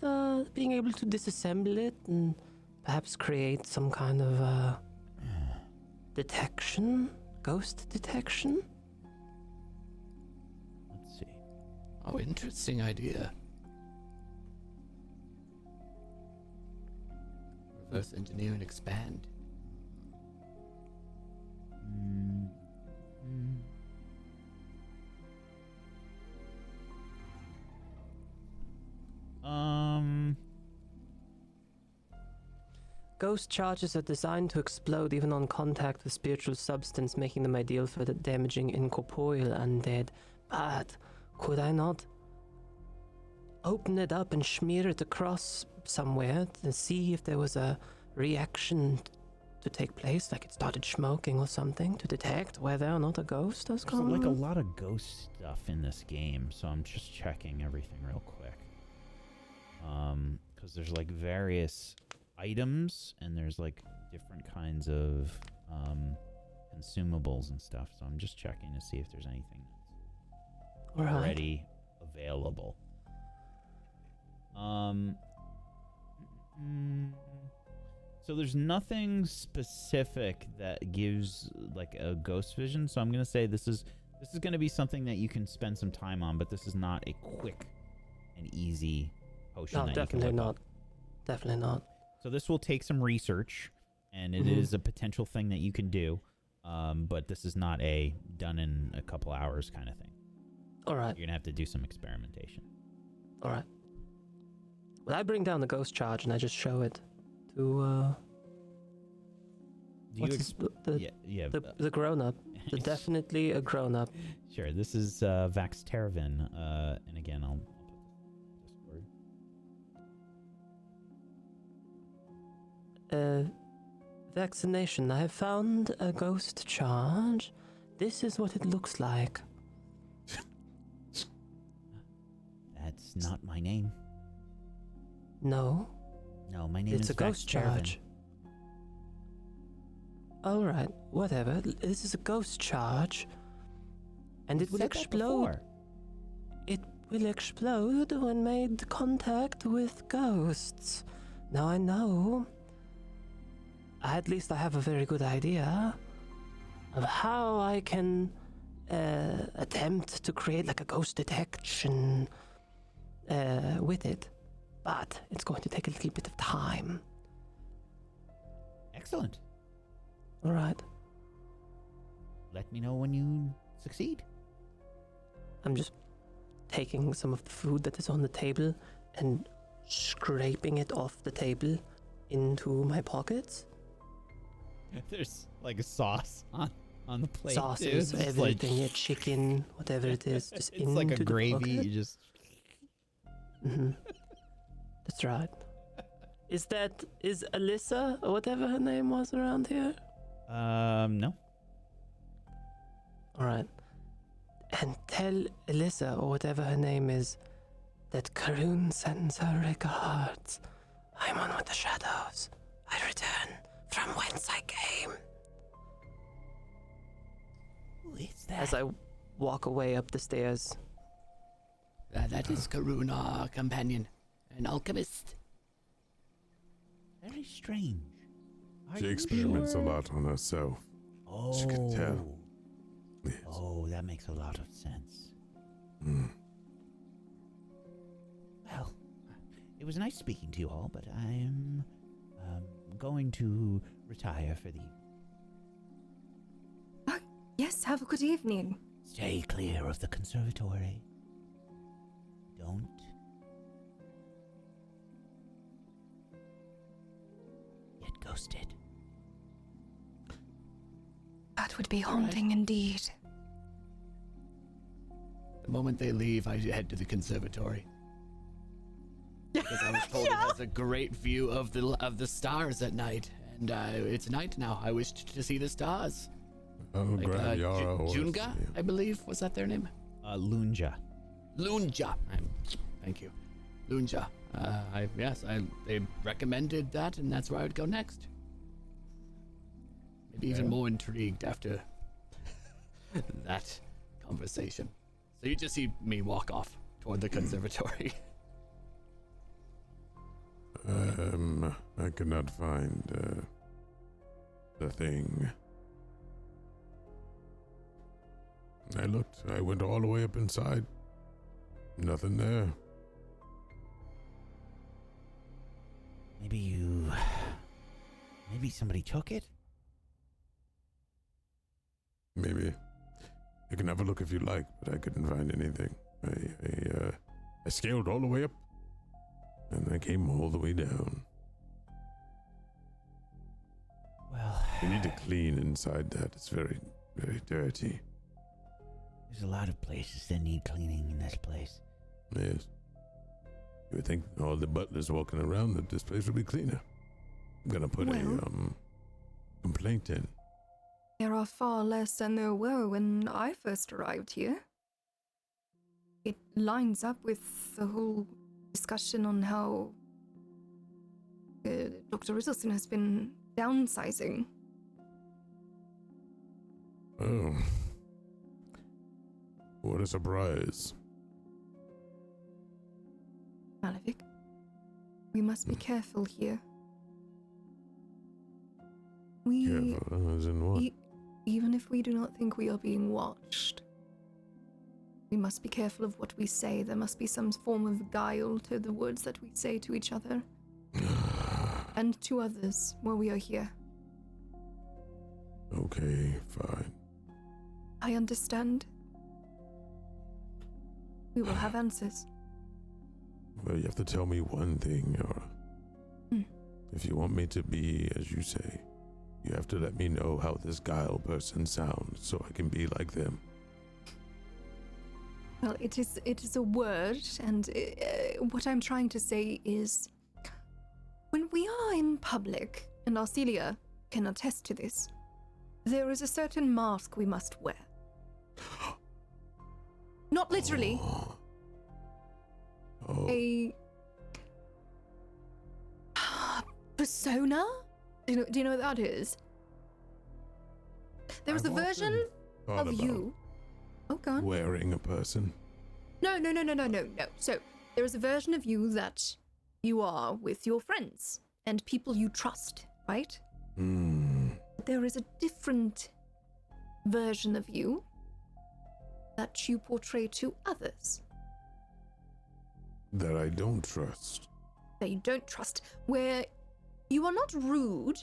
being able to disassemble it and perhaps create some kind of detection? Ghost detection? let's see. Oh, interesting idea. Reverse engineer and expand. Mm, mm. Ghost charges are designed to explode even on contact with spiritual substance, making them ideal for the damaging incorporeal undead. But could I not open it up and smear it across somewhere to see if there was a reaction to take place, like it started smoking or something, to detect whether or not a ghost has There's come? like a lot of ghost stuff in this game, so I'm just checking everything real quick. Because there's like various items and there's like different kinds of consumables and stuff, so I'm just checking to see if there's anything that's Alright. already available. So there's nothing specific that gives like a ghost vision, so I'm gonna say this is gonna be something that you can spend some time on, but this is not a quick and easy potion. No, that definitely you can whip not. up. Definitely not. So this will take some research, and it Mhm. is a potential thing that you can do, but this is not a done in a couple hours kind of thing. Alright, You're gonna have to do some experimentation. alright. Well, I bring down the ghost charge and I just show it to Do what's you his, the, yeah, the grown up. So definitely a grown up. sure. This is Wacksteven, and again, I'll put this in Discord. Vaccination. I have found a ghost charge. This is what it looks like. That's not my name. No, No, my name it's is a ghost Wacksteven. charge. Alright, whatever. This is a ghost charge. And You it will said that explode. before. It will explode when made contact with ghosts. Now I know. At least I have a very good idea of how I can attempt to create like a ghost detection with it. But it's going to take a little bit of time. Excellent. All right. Let me know when you succeed. I'm just taking some of the food that is on the table and scraping it off the table into my pockets. There's like a sauce on the plate. Sauces, too. It's everything, yeah, chicken, whatever it is, just it's like a into the gravy. pocket. You just Mm-hmm. That's right. Is Alyssa or whatever her name was around here? no. All right. And tell Alyssa or whatever her name is that Karun sends her regards. I'm on with the shadows. I return from whence I came. Who is that? As I walk away up the stairs. That is Karun, our companion, an alchemist. Very strange. Are She you experiments sure? a lot on herself. Oh. You can tell. Yes. Oh, that makes a lot of sense. Mm. Well, it was nice speaking to you all, but I am going to retire for the evening. Yes, have a good evening. Stay clear of the conservatory. Don't get ghosted. That would be haunting indeed. The moment they leave, I head to the conservatory. Because I was told it has a great view of the stars at night, and it's night now. I wished to see the stars. Oh, Like Grand Yara or Junga, I believe, was that their name? Lunja. Lunja. Thank you. Lunja. They recommended that, and that's where I would go next. Maybe even more intrigued after that conversation. So you just see me walk off toward the conservatory. I could not find the thing. I went all the way up inside. Nothing there. Maybe somebody took it? Maybe. You can have a look if you like, but I couldn't find anything. I scaled all the way up, and I came all the way down. Well, You need to clean inside that. It's very, very dirty. there's a lot of places that need cleaning in this place. Yes. You would think all the butlers walking around that this place would be cleaner. I'm gonna put a complaint in. There are far less than there were when I first arrived here. It lines up with the whole discussion on how Dr. Ritalson has been downsizing. Oh. What a surprise. Malevich, we must be careful here. Careful, as in what? Even if we do not think we are being watched, we must be careful of what we say. There must be some form of guile to the words that we say to each other and to others while we are here. Okay, fine. I understand. We will have answers. Well, you have to tell me one thing, Yara. If you want me to be, as you say, you have to let me know how this guile person sounds so I can be like them. Well, it is a word, and what I'm trying to say is, when we are in public, and Arcelia can attest to this, there is a certain mask we must wear. Not literally. Oh. A persona? Do you know what that is? There is a I've version often of thought you. Oh, go on. wearing a person. No. So there is a version of you that you are with your friends and people you trust, right? There is a different version of you that you portray to others That I don't trust. that you don't trust, where you are not rude,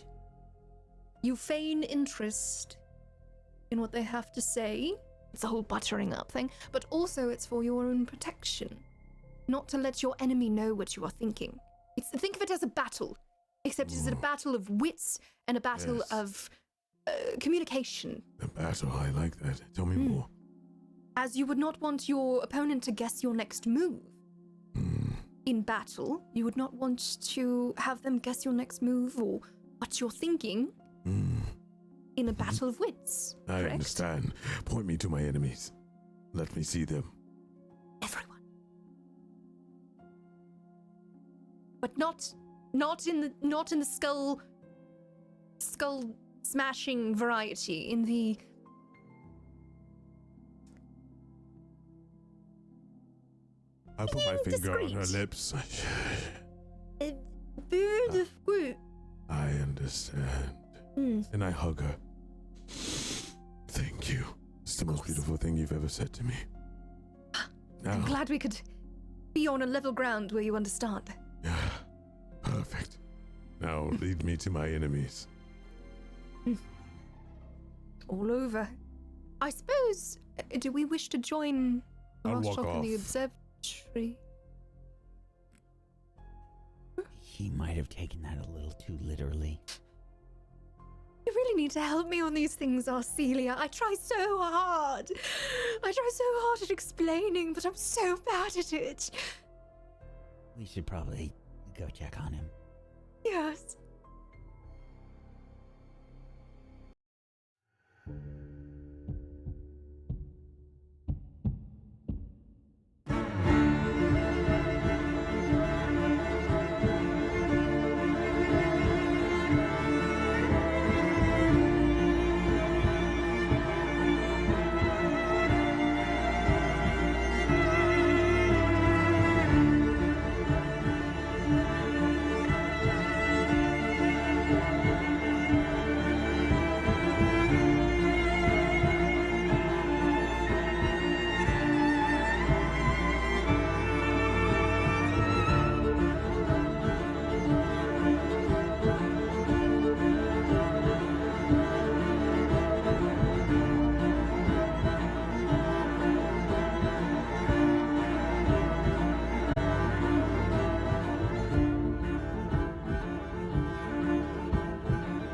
you feign interest in what they have to say. It's a whole buttering up thing, but also it's for your own protection, not to let your enemy know what you are thinking. Think of it as a battle, except it is a battle of wits and a battle Yes. of communication. A battle, I like that. Tell me more. As you would not want your opponent to guess your next move. In battle, you would not want to have them guess your next move or what you're thinking in a battle of wits. I correct? understand. Point me to my enemies. Let me see them. Everyone. But not in the skull smashing variety, in the I put my finger on her discreet. lips. bird of fruit. I understand. And I hug her. Thank you. It's the most course. beautiful thing you've ever said to me. I'm Now, glad we could be on a level ground where you understand. perfect. Now lead me to my enemies. All over. I suppose, do we wish to join I'll walk Rothschild in the off. observatory? He might have taken that a little too literally. You really need to help me on these things, Arcelia. I try so hard. At explaining, but I'm so bad at it. We should probably go check on him. Yes.